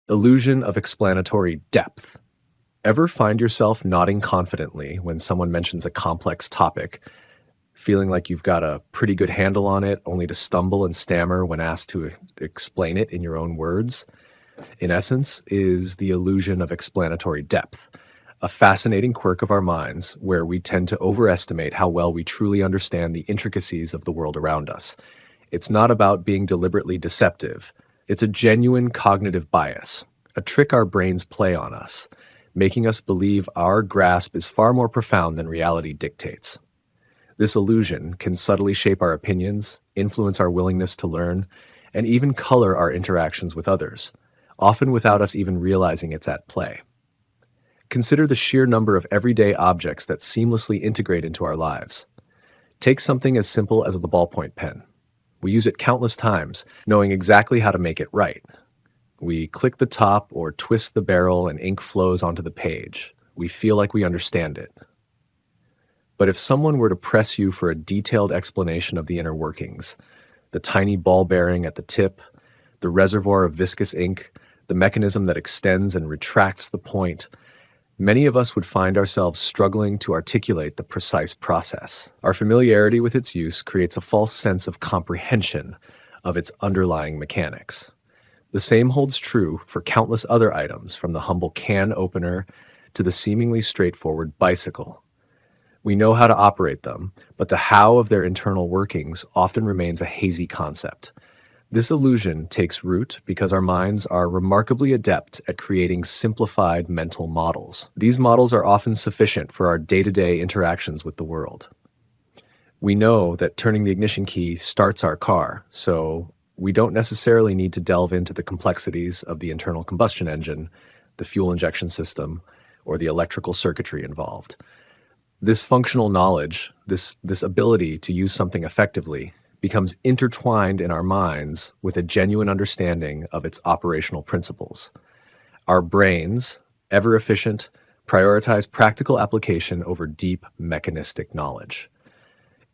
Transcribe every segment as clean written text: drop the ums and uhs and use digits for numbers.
Illusion of explanatory depth. Ever find yourself nodding confidently when someone mentions a complex topic, feeling like you've got a pretty good handle on it, only to stumble and stammer when asked to explain it in your own words? In essence, is the illusion of explanatory depth, a fascinating quirk of our minds where we tend to overestimate how well we truly understand the intricacies of the world around us. It's not about being deliberately deceptive. It's a genuine cognitive bias, a trick our brains play on us, making us believe our grasp is far more profound than reality dictates. This illusion can subtly shape our opinions, influence our willingness to learn, and even color our interactions with others, often without us even realizing it's at play. Consider the sheer number of everyday objects that seamlessly integrate into our lives. Take something as simple as the ballpoint pen. We use it countless times, knowing exactly how to make it right. We click the top or twist the barrel and ink flows onto the page. We feel like we understand it. But if someone were to press you for a detailed explanation of the inner workings, the tiny ball bearing at the tip, the reservoir of viscous ink, the mechanism that extends and retracts the point, many of us would find ourselves struggling to articulate the precise process. Our familiarity with its use creates a false sense of comprehension of its underlying mechanics. The same holds true for countless other items, from the humble can opener to the seemingly straightforward bicycle. We know how to operate them, but the how of their internal workings often remains a hazy concept. This illusion takes root because our minds are remarkably adept at creating simplified mental models. These models are often sufficient for our day-to-day interactions with the world. We know that turning the ignition key starts our car, so we don't necessarily need to delve into the complexities of the internal combustion engine, the fuel injection system, or the electrical circuitry involved. This functional knowledge, this ability to use something effectively, becomes intertwined in our minds with a genuine understanding of its operational principles. Our brains, ever efficient, prioritize practical application over deep mechanistic knowledge.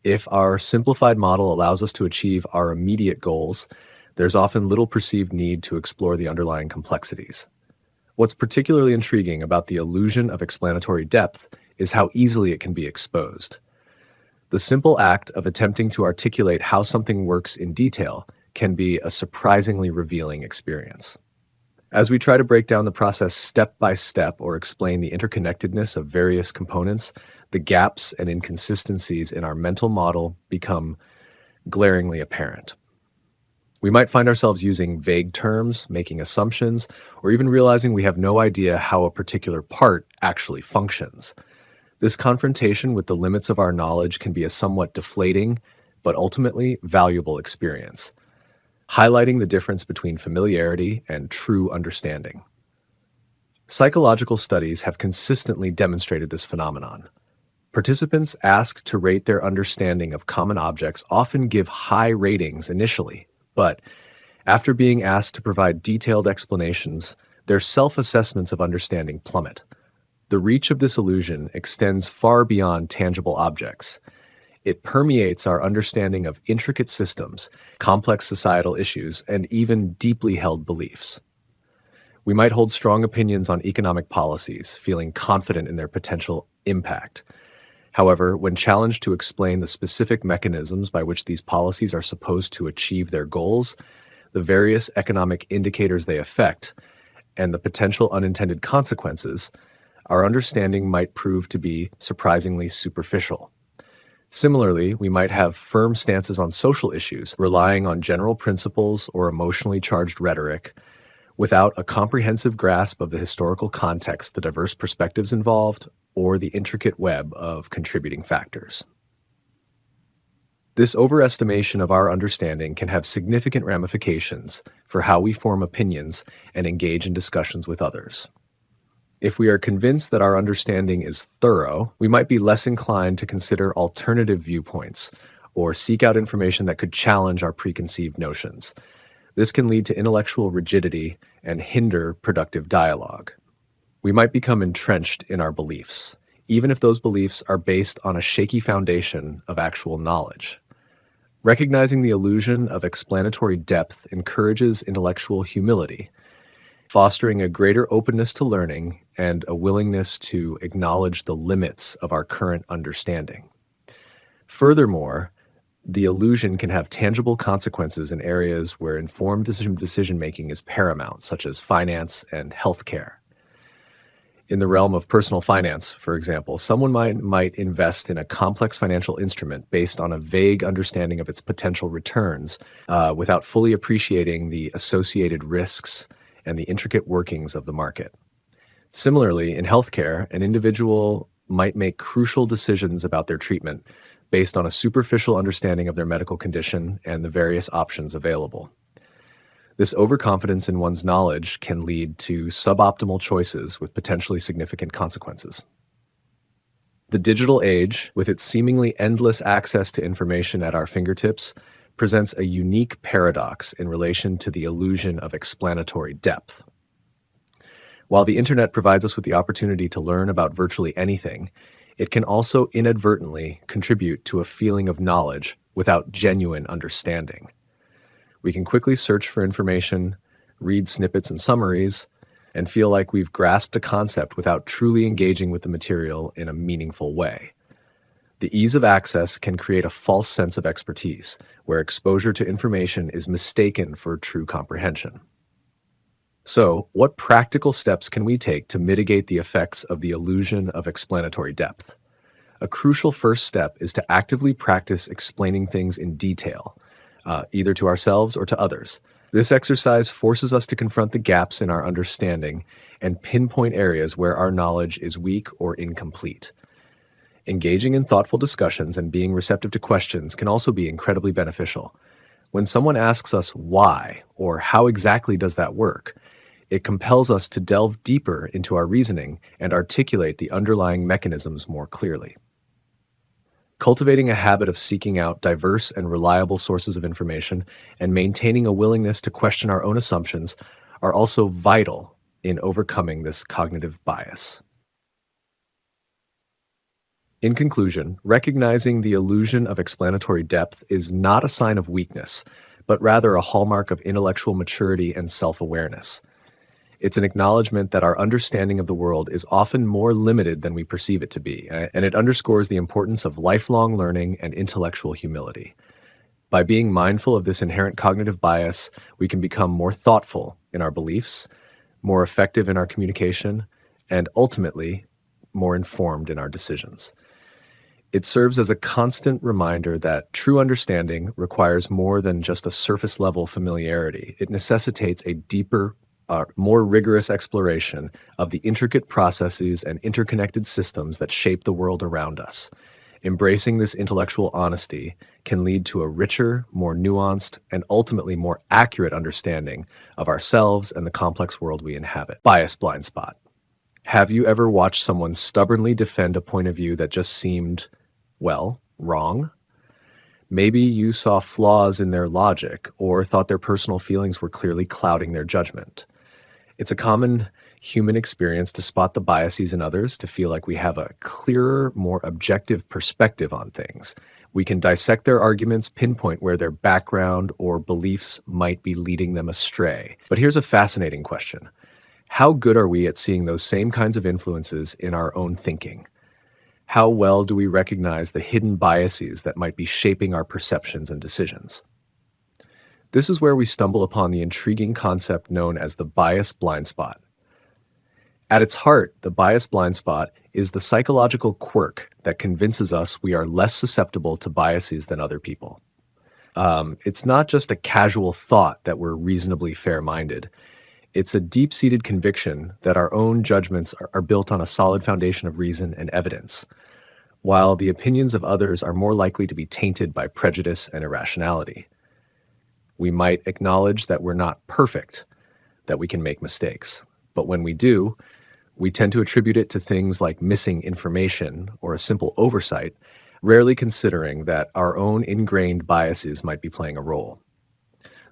If our simplified model allows us to achieve our immediate goals, there's often little perceived need to explore the underlying complexities. What's particularly intriguing about the illusion of explanatory depth is how easily it can be exposed. The simple act of attempting to articulate how something works in detail can be a surprisingly revealing experience. As we try to break down the process step by step or explain the interconnectedness of various components, the gaps and inconsistencies in our mental model become glaringly apparent. We might find ourselves using vague terms, making assumptions, or even realizing we have no idea how a particular part actually functions. This confrontation with the limits of our knowledge can be a somewhat deflating, but ultimately valuable experience, highlighting the difference between familiarity and true understanding. Psychological studies have consistently demonstrated this phenomenon. Participants asked to rate their understanding of common objects often give high ratings initially, but after being asked to provide detailed explanations, their self-assessments of understanding plummet. The reach of this illusion extends far beyond tangible objects. It permeates our understanding of intricate systems, complex societal issues, and even deeply held beliefs. We might hold strong opinions on economic policies, feeling confident in their potential impact. However, when challenged to explain the specific mechanisms by which these policies are supposed to achieve their goals, the various economic indicators they affect, and the potential unintended consequences, our understanding might prove to be surprisingly superficial. Similarly, we might have firm stances on social issues, relying on general principles or emotionally charged rhetoric, without a comprehensive grasp of the historical context, the diverse perspectives involved, or the intricate web of contributing factors. This overestimation of our understanding can have significant ramifications for how we form opinions and engage in discussions with others. If we are convinced that our understanding is thorough, we might be less inclined to consider alternative viewpoints or seek out information that could challenge our preconceived notions. This can lead to intellectual rigidity and hinder productive dialogue. We might become entrenched in our beliefs, even if those beliefs are based on a shaky foundation of actual knowledge. Recognizing the illusion of explanatory depth encourages intellectual humility. fostering a greater openness to learning and a willingness to acknowledge the limits of our current understanding. Furthermore, the illusion can have tangible consequences in areas where informed decision making is paramount, such as finance and healthcare. In the realm of personal finance, for example, someone might invest in a complex financial instrument based on a vague understanding of its potential returns, without fully appreciating the associated risks and the intricate workings of the market. Similarly, in healthcare, an individual might make crucial decisions about their treatment based on a superficial understanding of their medical condition and the various options available. This overconfidence in one's knowledge can lead to suboptimal choices with potentially significant consequences. The digital age, with its seemingly endless access to information at our fingertips, presents a unique paradox in relation to the illusion of explanatory depth. While the internet provides us with the opportunity to learn about virtually anything, it can also inadvertently contribute to a feeling of knowledge without genuine understanding. We can quickly search for information, read snippets and summaries, and feel like we've grasped a concept without truly engaging with the material in a meaningful way. The ease of access can create a false sense of expertise, where exposure to information is mistaken for true comprehension. So, what practical steps can we take to mitigate the effects of the illusion of explanatory depth? A crucial first step is to actively practice explaining things in detail, either to ourselves or to others. This exercise forces us to confront the gaps in our understanding and pinpoint areas where our knowledge is weak or incomplete. Engaging in thoughtful discussions and being receptive to questions can also be incredibly beneficial. When someone asks us why or how exactly does that work, it compels us to delve deeper into our reasoning and articulate the underlying mechanisms more clearly. Cultivating a habit of seeking out diverse and reliable sources of information and maintaining a willingness to question our own assumptions are also vital in overcoming this cognitive bias. In conclusion, recognizing the illusion of explanatory depth is not a sign of weakness, but rather a hallmark of intellectual maturity and self-awareness. It's an acknowledgement that our understanding of the world is often more limited than we perceive it to be, and it underscores the importance of lifelong learning and intellectual humility. By being mindful of this inherent cognitive bias, we can become more thoughtful in our beliefs, more effective in our communication, and ultimately, more informed in our decisions. It serves as a constant reminder that true understanding requires more than just a surface-level familiarity. It necessitates a deeper, more rigorous exploration of the intricate processes and interconnected systems that shape the world around us. Embracing this intellectual honesty can lead to a richer, more nuanced, and ultimately more accurate understanding of ourselves and the complex world we inhabit. Bias blind spot. Have you ever watched someone stubbornly defend a point of view that just seemed, well, wrong? Maybe you saw flaws in their logic or thought their personal feelings were clearly clouding their judgment. It's a common human experience to spot the biases in others, to feel like we have a clearer, more objective perspective on things. We can dissect their arguments, pinpoint where their background or beliefs might be leading them astray. But here's a fascinating question. How good are we at seeing those same kinds of influences in our own thinking? How well do we recognize the hidden biases that might be shaping our perceptions and decisions? This is where we stumble upon the intriguing concept known as the bias blind spot. At its heart, the bias blind spot is the psychological quirk that convinces us we are less susceptible to biases than other people. It's not just a casual thought that we're reasonably fair-minded. It's a deep-seated conviction that our own judgments are built on a solid foundation of reason and evidence, while the opinions of others are more likely to be tainted by prejudice and irrationality. We might acknowledge that we're not perfect, that we can make mistakes. But when we do, we tend to attribute it to things like missing information or a simple oversight, rarely considering that our own ingrained biases might be playing a role.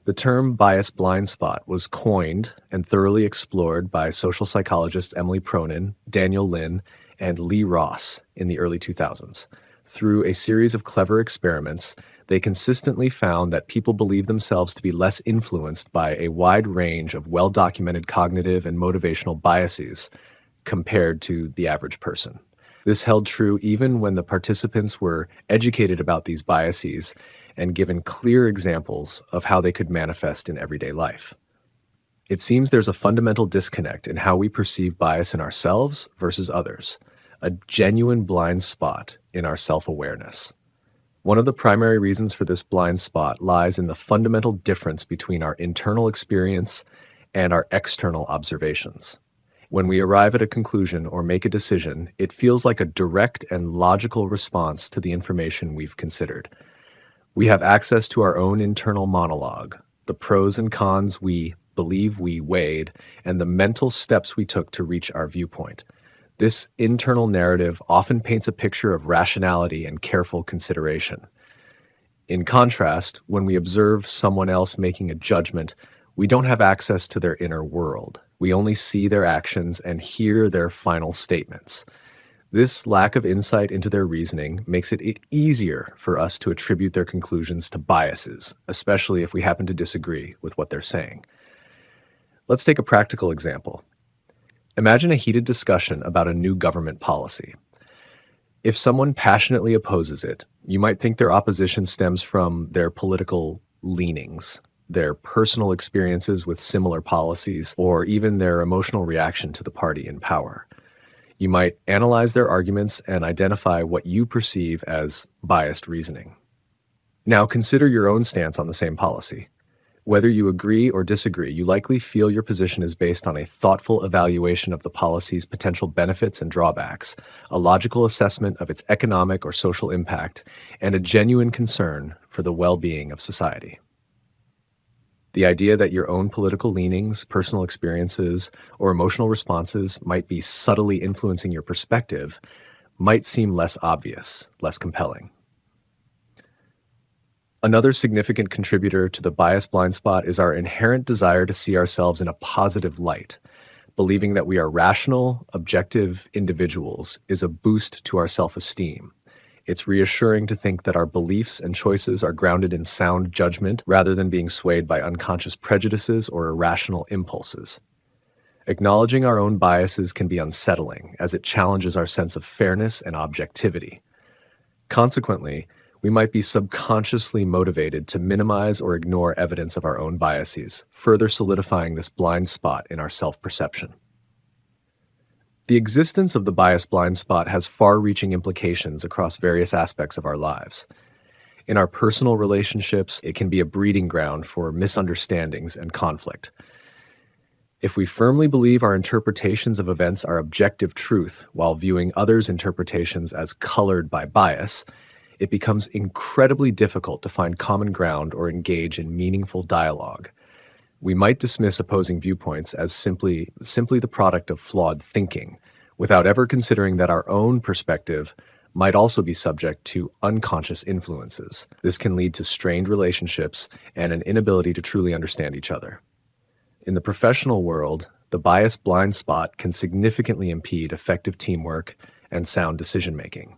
The term bias blind spot was coined and thoroughly explored by social psychologists Emily Pronin, Daniel Lin, and Lee Ross in the early 2000s. Through a series of clever experiments, They consistently found that people believe themselves to be less influenced by a wide range of well-documented cognitive and motivational biases compared to the average person. This held true even when the participants were educated about these biases and given clear examples of how they could manifest in everyday life. It seems there's a fundamental disconnect in how we perceive bias in ourselves versus others, a genuine blind spot in our self-awareness. One of the primary reasons for this blind spot lies in the fundamental difference between our internal experience and our external observations. When we arrive at a conclusion or make a decision, it feels like a direct and logical response to the information we've considered. We have access to our own internal monologue, the pros and cons we believe we weighed, and the mental steps we took to reach our viewpoint. This internal narrative often paints a picture of rationality and careful consideration. In contrast, when we observe someone else making a judgment, we don't have access to their inner world. We only see their actions and hear their final statements. This lack of insight into their reasoning makes it easier for us to attribute their conclusions to biases, especially if we happen to disagree with what they're saying. Let's take a practical example. Imagine a heated discussion about a new government policy. If someone passionately opposes it, you might think their opposition stems from their political leanings, their personal experiences with similar policies, or even their emotional reaction to the party in power. You might analyze their arguments and identify what you perceive as biased reasoning. Now consider your own stance on the same policy. Whether you agree or disagree, you likely feel your position is based on a thoughtful evaluation of the policy's potential benefits and drawbacks, a logical assessment of its economic or social impact, and a genuine concern for the well-being of society. The idea that your own political leanings, personal experiences, or emotional responses might be subtly influencing your perspective might seem less obvious, less compelling. Another significant contributor to the bias blind spot is our inherent desire to see ourselves in a positive light. Believing that we are rational, objective individuals is a boost to our self-esteem. It's reassuring to think that our beliefs and choices are grounded in sound judgment rather than being swayed by unconscious prejudices or irrational impulses. Acknowledging our own biases can be unsettling, as it challenges our sense of fairness and objectivity. Consequently, we might be subconsciously motivated to minimize or ignore evidence of our own biases, further solidifying this blind spot in our self-perception. The existence of the bias blind spot has far-reaching implications across various aspects of our lives. In our personal relationships, it can be a breeding ground for misunderstandings and conflict. If we firmly believe our interpretations of events are objective truth while viewing others' interpretations as colored by bias, it becomes incredibly difficult to find common ground or engage in meaningful dialogue. We might dismiss opposing viewpoints as simply the product of flawed thinking, without ever considering that our own perspective might also be subject to unconscious influences. This can lead to strained relationships and an inability to truly understand each other. In the professional world, the bias blind spot can significantly impede effective teamwork and sound decision-making.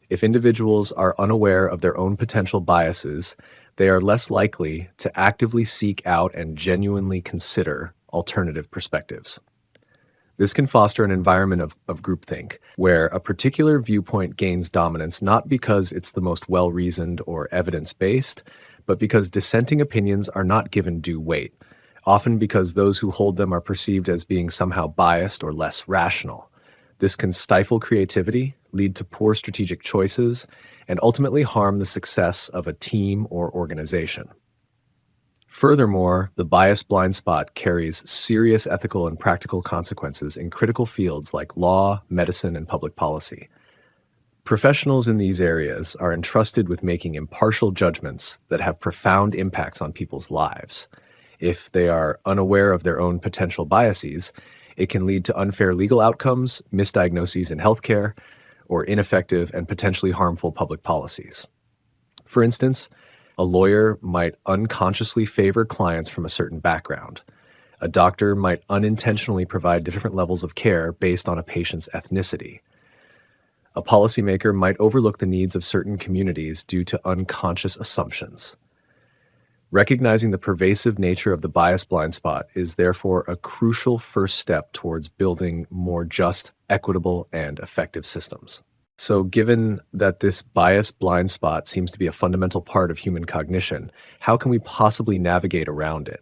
If individuals are unaware of their own potential biases, they are less likely to actively seek out and genuinely consider alternative perspectives. This can foster an environment of groupthink, where a particular viewpoint gains dominance not because it's the most well-reasoned or evidence-based, but because dissenting opinions are not given due weight, often because those who hold them are perceived as being somehow biased or less rational. This can stifle creativity, lead to poor strategic choices, and ultimately harm the success of a team or organization. Furthermore, the bias blind spot carries serious ethical and practical consequences in critical fields like law, medicine, and public policy. Professionals in these areas are entrusted with making impartial judgments that have profound impacts on people's lives. If they are unaware of their own potential biases, it can lead to unfair legal outcomes, misdiagnoses in healthcare, or ineffective and potentially harmful public policies. For instance, a lawyer might unconsciously favor clients from a certain background. A doctor might unintentionally provide different levels of care based on a patient's ethnicity. A policymaker might overlook the needs of certain communities due to unconscious assumptions. Recognizing the pervasive nature of the bias blind spot is therefore a crucial first step towards building more just, equitable, and effective systems. So, given that this bias blind spot seems to be a fundamental part of human cognition, how can we possibly navigate around it?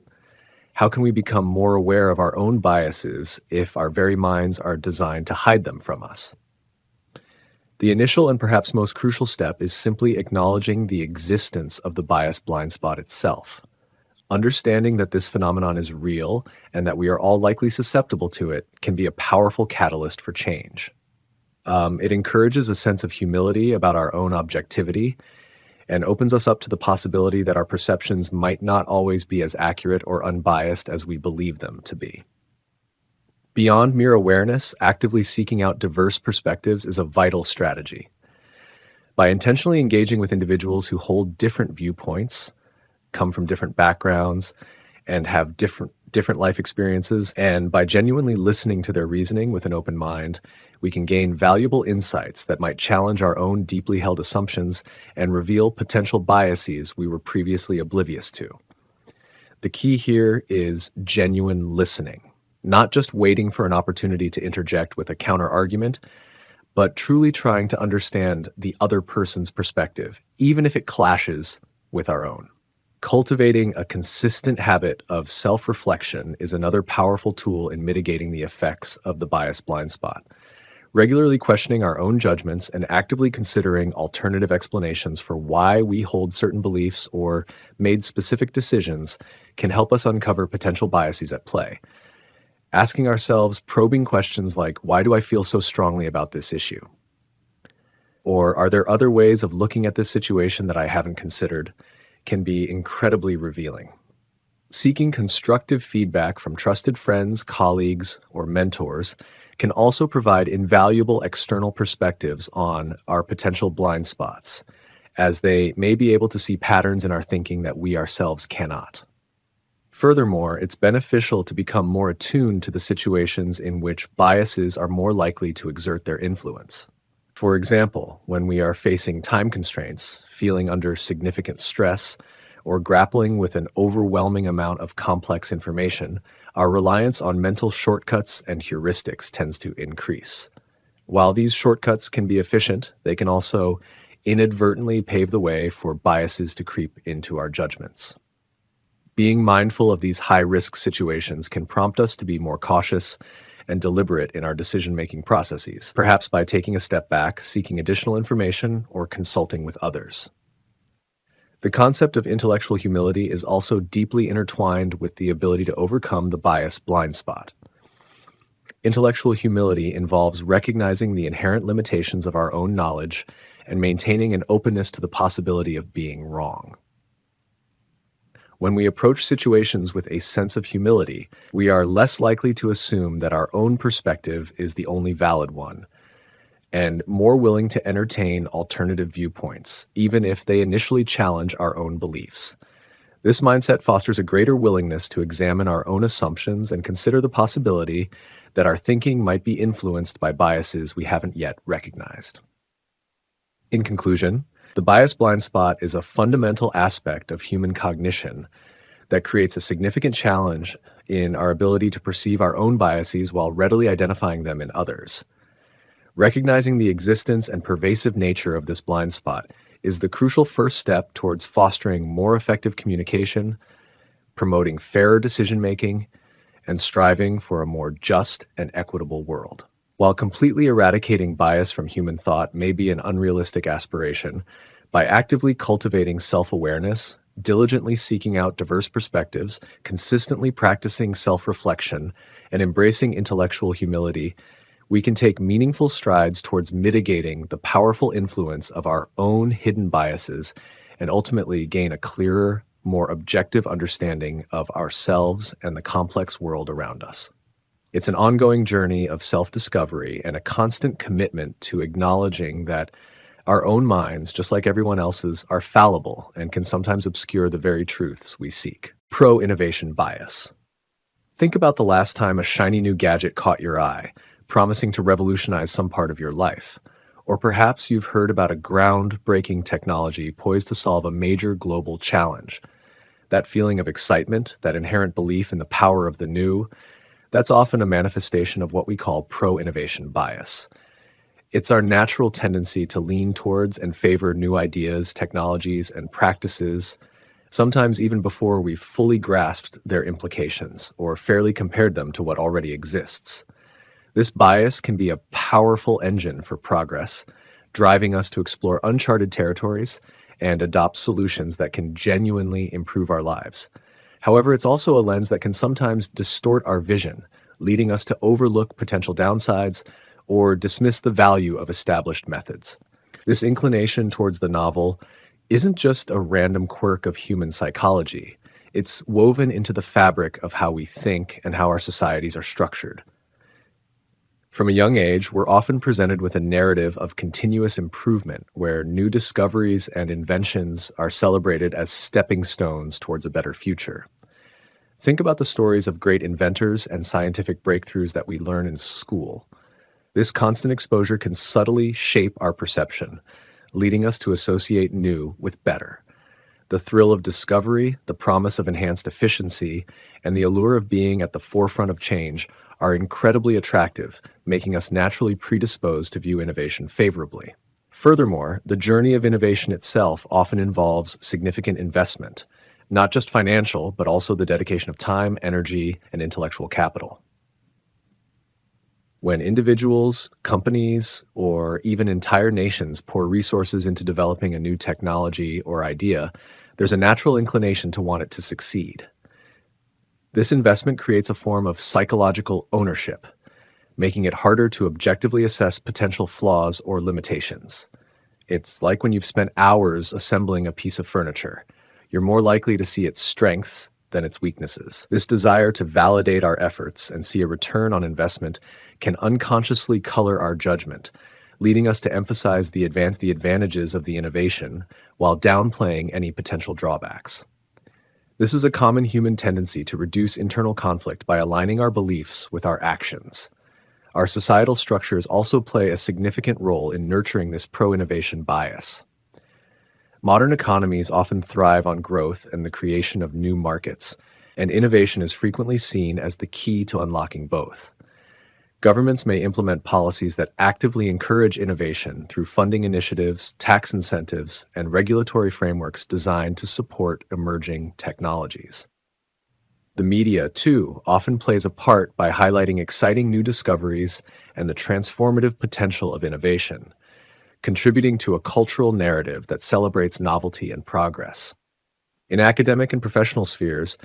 How can we become more aware of our own biases if our very minds are designed to hide them from us? The initial and perhaps most crucial step is simply acknowledging the existence of the bias blind spot itself. Understanding that this phenomenon is real and that we are all likely susceptible to it can be a powerful catalyst for change. It encourages a sense of humility about our own objectivity and opens us up to the possibility that our perceptions might not always be as accurate or unbiased as we believe them to be. Beyond mere awareness, actively seeking out diverse perspectives is a vital strategy. By intentionally engaging with individuals who hold different viewpoints, come from different backgrounds, and have different life experiences, and by genuinely listening to their reasoning with an open mind, we can gain valuable insights that might challenge our own deeply held assumptions and reveal potential biases we were previously oblivious to. The key here is genuine listening, not just waiting for an opportunity to interject with a counter-argument, but truly trying to understand the other person's perspective, even if it clashes with our own. Cultivating a consistent habit of self-reflection is another powerful tool in mitigating the effects of the bias blind spot. Regularly questioning our own judgments and actively considering alternative explanations for why we hold certain beliefs or made specific decisions can help us uncover potential biases at play. Asking ourselves probing questions like, why do I feel so strongly about this issue? Or are there other ways of looking at this situation that I haven't considered, can be incredibly revealing. Seeking constructive feedback from trusted friends, colleagues, or mentors can also provide invaluable external perspectives on our potential blind spots, as they may be able to see patterns in our thinking that we ourselves cannot. Furthermore, it's beneficial to become more attuned to the situations in which biases are more likely to exert their influence. For example, when we are facing time constraints, feeling under significant stress, or grappling with an overwhelming amount of complex information, our reliance on mental shortcuts and heuristics tends to increase. While these shortcuts can be efficient, they can also inadvertently pave the way for biases to creep into our judgments. Being mindful of these high-risk situations can prompt us to be more cautious and deliberate in our decision-making processes, perhaps by taking a step back, seeking additional information, or consulting with others. The concept of intellectual humility is also deeply intertwined with the ability to overcome the bias blind spot. Intellectual humility involves recognizing the inherent limitations of our own knowledge and maintaining an openness to the possibility of being wrong. When we approach situations with a sense of humility, we are less likely to assume that our own perspective is the only valid one, and more willing to entertain alternative viewpoints, even if they initially challenge our own beliefs. This mindset fosters a greater willingness to examine our own assumptions and consider the possibility that our thinking might be influenced by biases we haven't yet recognized. In conclusion, the bias blind spot is a fundamental aspect of human cognition that creates a significant challenge in our ability to perceive our own biases while readily identifying them in others. Recognizing the existence and pervasive nature of this blind spot is the crucial first step towards fostering more effective communication, promoting fairer decision-making, and striving for a more just and equitable world. While completely eradicating bias from human thought may be an unrealistic aspiration, by actively cultivating self-awareness, diligently seeking out diverse perspectives, consistently practicing self-reflection, and embracing intellectual humility, we can take meaningful strides towards mitigating the powerful influence of our own hidden biases and ultimately gain a clearer, more objective understanding of ourselves and the complex world around us. It's an ongoing journey of self-discovery and a constant commitment to acknowledging that our own minds, just like everyone else's, are fallible and can sometimes obscure the very truths we seek. Pro-innovation bias. Think about the last time a shiny new gadget caught your eye, promising to revolutionize some part of your life. Or perhaps you've heard about a groundbreaking technology poised to solve a major global challenge. That feeling of excitement, that inherent belief in the power of the new, that's often a manifestation of what we call pro-innovation bias. It's our natural tendency to lean towards and favor new ideas, technologies, and practices, sometimes even before we've fully grasped their implications or fairly compared them to what already exists. This bias can be a powerful engine for progress, driving us to explore uncharted territories and adopt solutions that can genuinely improve our lives. However, it's also a lens that can sometimes distort our vision, leading us to overlook potential downsides or dismiss the value of established methods. This inclination towards the novel isn't just a random quirk of human psychology. It's woven into the fabric of how we think and how our societies are structured. From a young age, we're often presented with a narrative of continuous improvement where new discoveries and inventions are celebrated as stepping stones towards a better future. Think about the stories of great inventors and scientific breakthroughs that we learn in school. This constant exposure can subtly shape our perception, leading us to associate new with better. The thrill of discovery, the promise of enhanced efficiency, and the allure of being at the forefront of change are incredibly attractive, making us naturally predisposed to view innovation favorably. Furthermore, the journey of innovation itself often involves significant investment, not just financial, but also the dedication of time, energy, and intellectual capital. When individuals, companies, or even entire nations pour resources into developing a new technology or idea, there's a natural inclination to want it to succeed. This investment creates a form of psychological ownership, making it harder to objectively assess potential flaws or limitations. It's like when you've spent hours assembling a piece of furniture. You're more likely to see its strengths than its weaknesses. This desire to validate our efforts and see a return on investment can unconsciously color our judgment, leading us to emphasize the advantages of the innovation while downplaying any potential drawbacks. This is a common human tendency to reduce internal conflict by aligning our beliefs with our actions. Our societal structures also play a significant role in nurturing this pro-innovation bias. Modern economies often thrive on growth and the creation of new markets, and innovation is frequently seen as the key to unlocking both. Governments may implement policies that actively encourage innovation through funding initiatives, tax incentives, and regulatory frameworks designed to support emerging technologies. The media, too, often plays a part by highlighting exciting new discoveries and the transformative potential of innovation, contributing to a cultural narrative that celebrates novelty and progress. In academic and professional spheres,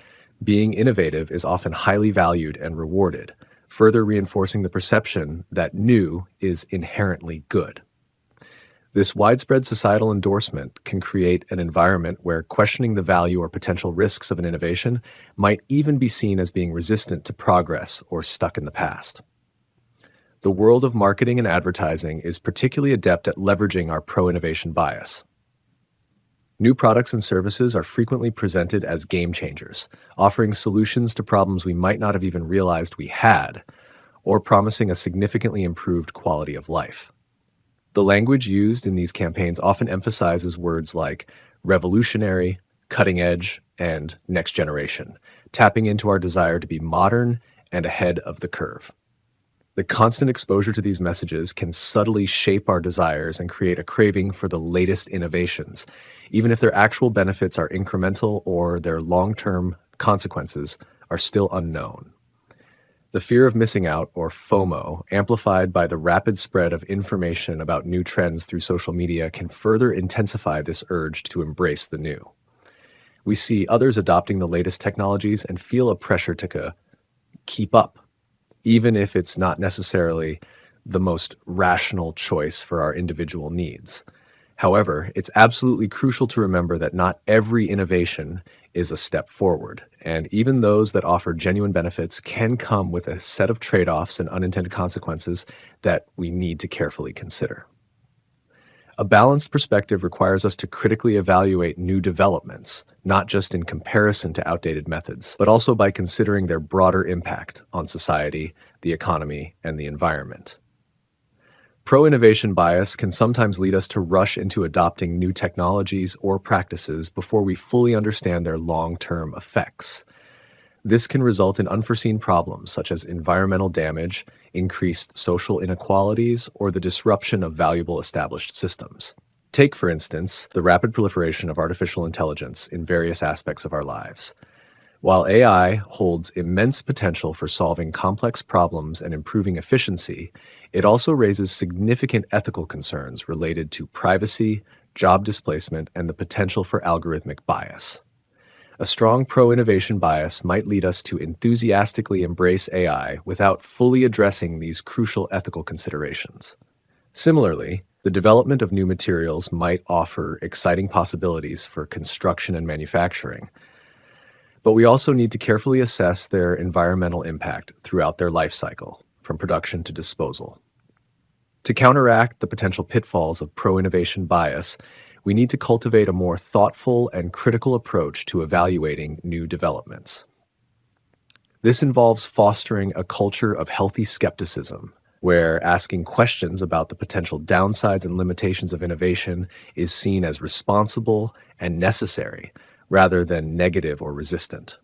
being innovative is often highly valued and rewarded, further reinforcing the perception that new is inherently good. This widespread societal endorsement can create an environment where questioning the value or potential risks of an innovation might even be seen as being resistant to progress or stuck in the past. The world of marketing and advertising is particularly adept at leveraging our pro-innovation bias. New products and services are frequently presented as game changers, offering solutions to problems we might not have even realized we had, or promising a significantly improved quality of life. The language used in these campaigns often emphasizes words like revolutionary, cutting edge, and next generation, tapping into our desire to be modern and ahead of the curve. The constant exposure to these messages can subtly shape our desires and create a craving for the latest innovations, even if their actual benefits are incremental or their long-term consequences are still unknown. The fear of missing out, or FOMO, amplified by the rapid spread of information about new trends through social media, can further intensify this urge to embrace the new. We see others adopting the latest technologies and feel a pressure to keep up, even if it's not necessarily the most rational choice for our individual needs. However, it's absolutely crucial to remember that not every innovation is a step forward, and even those that offer genuine benefits can come with a set of trade-offs and unintended consequences that we need to carefully consider. A balanced perspective requires us to critically evaluate new developments, not just in comparison to outdated methods, but also by considering their broader impact on society, the economy, and the environment. Pro-innovation bias can sometimes lead us to rush into adopting new technologies or practices before we fully understand their long-term effects. This can result in unforeseen problems such as environmental damage, increased social inequalities, or the disruption of valuable established systems. Take, for instance, the rapid proliferation of artificial intelligence in various aspects of our lives. While AI holds immense potential for solving complex problems and improving efficiency, it also raises significant ethical concerns related to privacy, job displacement, and the potential for algorithmic bias. A strong pro-innovation bias might lead us to enthusiastically embrace AI without fully addressing these crucial ethical considerations. Similarly, the development of new materials might offer exciting possibilities for construction and manufacturing, but we also need to carefully assess their environmental impact throughout their life cycle, from production to disposal. To counteract the potential pitfalls of pro-innovation bias, we need to cultivate a more thoughtful and critical approach to evaluating new developments. This involves fostering a culture of healthy skepticism, where asking questions about the potential downsides and limitations of innovation is seen as responsible and necessary, rather than negative or resistant.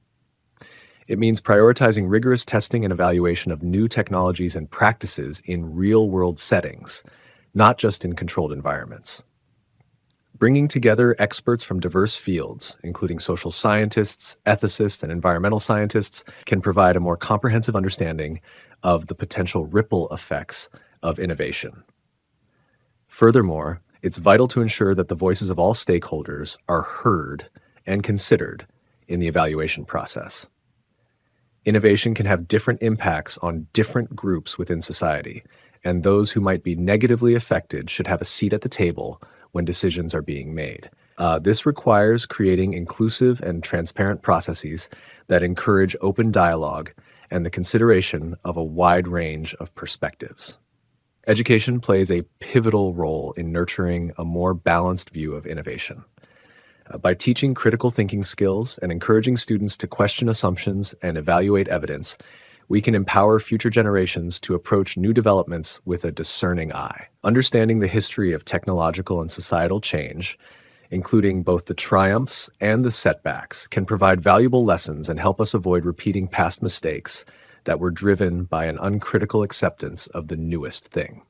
It means prioritizing rigorous testing and evaluation of new technologies and practices in real-world settings, not just in controlled environments. Bringing together experts from diverse fields, including social scientists, ethicists, and environmental scientists, can provide a more comprehensive understanding of the potential ripple effects of innovation. Furthermore, it's vital to ensure that the voices of all stakeholders are heard and considered in the evaluation process. Innovation can have different impacts on different groups within society, and those who might be negatively affected should have a seat at the table when decisions are being made. This requires creating inclusive and transparent processes that encourage open dialogue and the consideration of a wide range of perspectives. Education plays a pivotal role in nurturing a more balanced view of innovation. By teaching critical thinking skills and encouraging students to question assumptions and evaluate evidence, we can empower future generations to approach new developments with a discerning eye. Understanding the history of technological and societal change, including both the triumphs and the setbacks, can provide valuable lessons and help us avoid repeating past mistakes that were driven by an uncritical acceptance of the newest thing.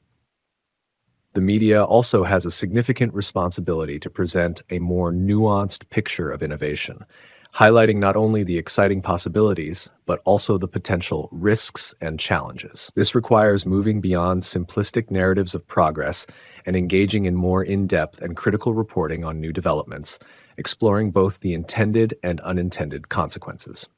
The media also has a significant responsibility to present a more nuanced picture of innovation, highlighting not only the exciting possibilities, but also the potential risks and challenges. This requires moving beyond simplistic narratives of progress and engaging in more in-depth and critical reporting on new developments, exploring both the intended and unintended consequences.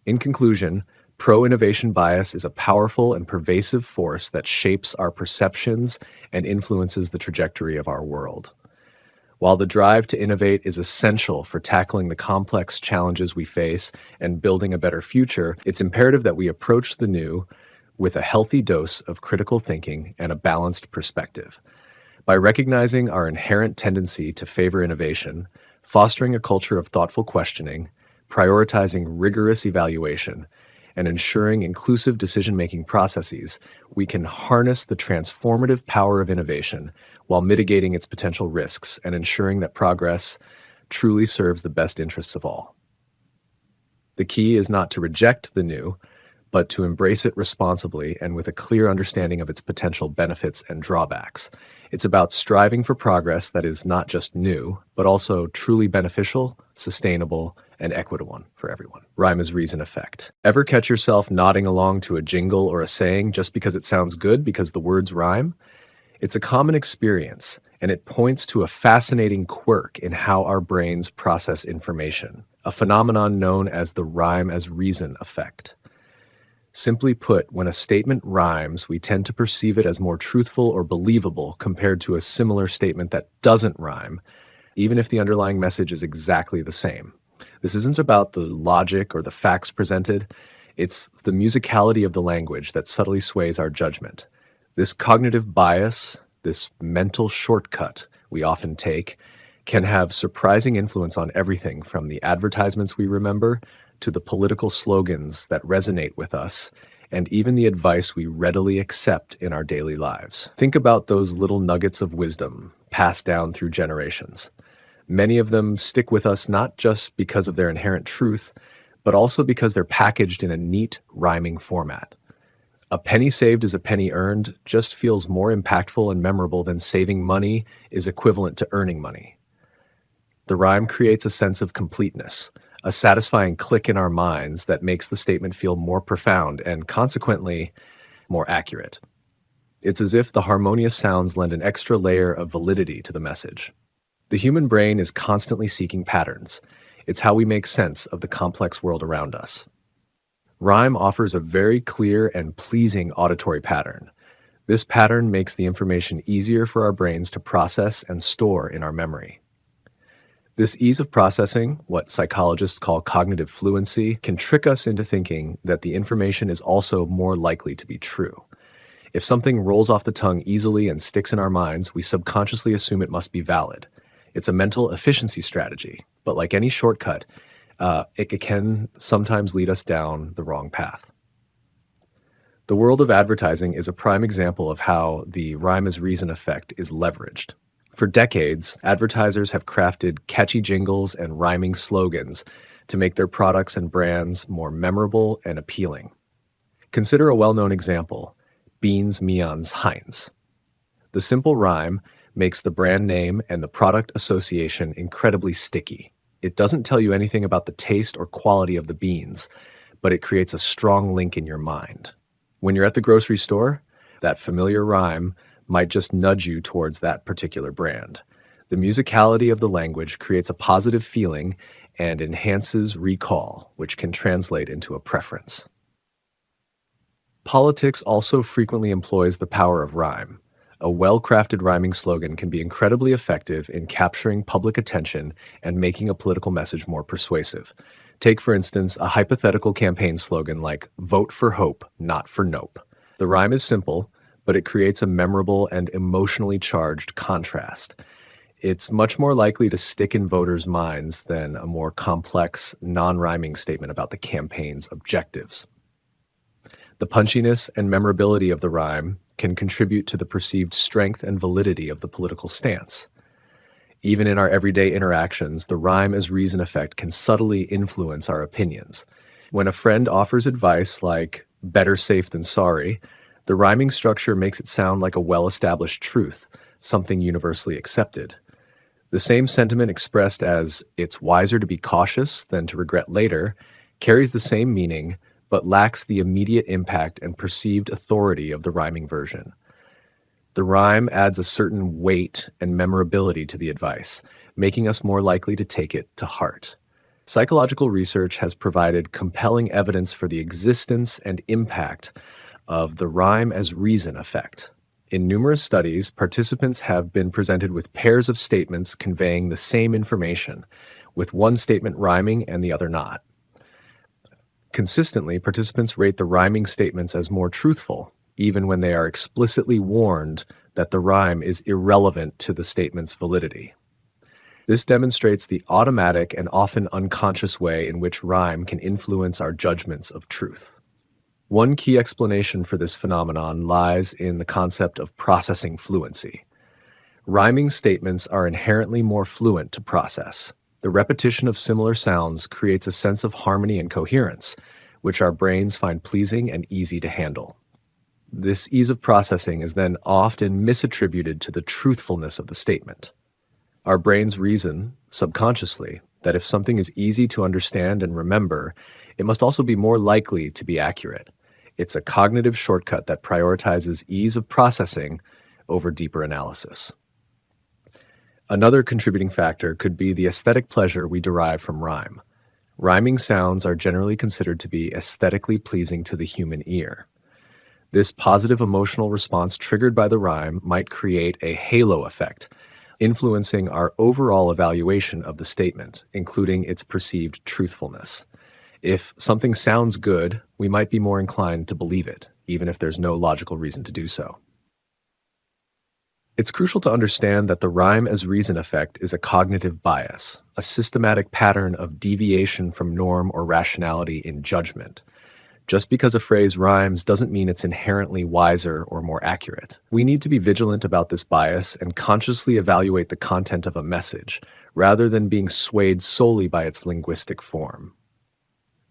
In conclusion, pro-innovation bias is a powerful and pervasive force that shapes our perceptions and influences the trajectory of our world. While the drive to innovate is essential for tackling the complex challenges we face and building a better future, it's imperative that we approach the new with a healthy dose of critical thinking and a balanced perspective. By recognizing our inherent tendency to favor innovation, fostering a culture of thoughtful questioning, prioritizing rigorous evaluation, and ensuring inclusive decision-making processes, we can harness the transformative power of innovation while mitigating its potential risks and ensuring that progress truly serves the best interests of all. The key is not to reject the new, but to embrace it responsibly and with a clear understanding of its potential benefits and drawbacks. It's about striving for progress that is not just new, but also truly beneficial, sustainable, and equitable for everyone. Rhyme is reason effect. Ever catch yourself nodding along to a jingle or a saying just because it sounds good because the words rhyme? It's a common experience, and it points to a fascinating quirk in how our brains process information, a phenomenon known as the rhyme as reason effect. Simply put, when a statement rhymes, we tend to perceive it as more truthful or believable compared to a similar statement that doesn't rhyme, even if the underlying message is exactly the same. This isn't about the logic or the facts presented. It's the musicality of the language that subtly sways our judgment. This cognitive bias, this mental shortcut we often take, can have surprising influence on everything from the advertisements we remember to the political slogans that resonate with us and even the advice we readily accept in our daily lives. Think about those little nuggets of wisdom passed down through generations. Many of them stick with us not just because of their inherent truth, but also because they're packaged in a neat, rhyming format. A penny saved is a penny earned just feels more impactful and memorable than saving money is equivalent to earning money. The rhyme creates a sense of completeness, a satisfying click in our minds that makes the statement feel more profound and, consequently, more accurate. It's as if the harmonious sounds lend an extra layer of validity to the message. The human brain is constantly seeking patterns. It's how we make sense of the complex world around us. Rhyme offers a very clear and pleasing auditory pattern. This pattern makes the information easier for our brains to process and store in our memory. This ease of processing, what psychologists call cognitive fluency, can trick us into thinking that the information is also more likely to be true. If something rolls off the tongue easily and sticks in our minds, we subconsciously assume it must be valid. It's a mental efficiency strategy, but like any shortcut, it can sometimes lead us down the wrong path. The world of advertising is a prime example of how the rhyme as reason effect is leveraged. For decades, advertisers have crafted catchy jingles and rhyming slogans to make their products and brands more memorable and appealing. Consider a well-known example, Beans Meons Heinz. The simple rhyme makes the brand name and the product association incredibly sticky. It doesn't tell you anything about the taste or quality of the beans, but it creates a strong link in your mind. When you're at the grocery store, that familiar rhyme might just nudge you towards that particular brand. The musicality of the language creates a positive feeling and enhances recall, which can translate into a preference. Politics also frequently employs the power of rhyme. A well-crafted rhyming slogan can be incredibly effective in capturing public attention and making a political message more persuasive. Take, for instance, a hypothetical campaign slogan like, "Vote for hope, not for nope." The rhyme is simple, but it creates a memorable and emotionally charged contrast. It's much more likely to stick in voters' minds than a more complex, non-rhyming statement about the campaign's objectives. The punchiness and memorability of the rhyme can contribute to the perceived strength and validity of the political stance. Even in our everyday interactions, the rhyme as reason effect can subtly influence our opinions. When a friend offers advice like, "better safe than sorry," the rhyming structure makes it sound like a well-established truth, something universally accepted. The same sentiment expressed as, "it's wiser to be cautious than to regret later," carries the same meaning, but lacks the immediate impact and perceived authority of the rhyming version. The rhyme adds a certain weight and memorability to the advice, making us more likely to take it to heart. Psychological research has provided compelling evidence for the existence and impact of the rhyme as reason effect. In numerous studies, participants have been presented with pairs of statements conveying the same information, with one statement rhyming and the other not. Consistently, participants rate the rhyming statements as more truthful, even when they are explicitly warned that the rhyme is irrelevant to the statement's validity. This demonstrates the automatic and often unconscious way in which rhyme can influence our judgments of truth. One key explanation for this phenomenon lies in the concept of processing fluency. Rhyming statements are inherently more fluent to process. The repetition of similar sounds creates a sense of harmony and coherence, which our brains find pleasing and easy to handle. This ease of processing is then often misattributed to the truthfulness of the statement. Our brains reason, subconsciously, that if something is easy to understand and remember, it must also be more likely to be accurate. It's a cognitive shortcut that prioritizes ease of processing over deeper analysis. Another contributing factor could be the aesthetic pleasure we derive from rhyme. Rhyming sounds are generally considered to be aesthetically pleasing to the human ear. This positive emotional response triggered by the rhyme might create a halo effect, influencing our overall evaluation of the statement, including its perceived truthfulness. If something sounds good, we might be more inclined to believe it, even if there's no logical reason to do so. It's crucial to understand that the rhyme as reason effect is a cognitive bias, a systematic pattern of deviation from norm or rationality in judgment. Just because a phrase rhymes doesn't mean it's inherently wiser or more accurate. We need to be vigilant about this bias and consciously evaluate the content of a message, rather than being swayed solely by its linguistic form.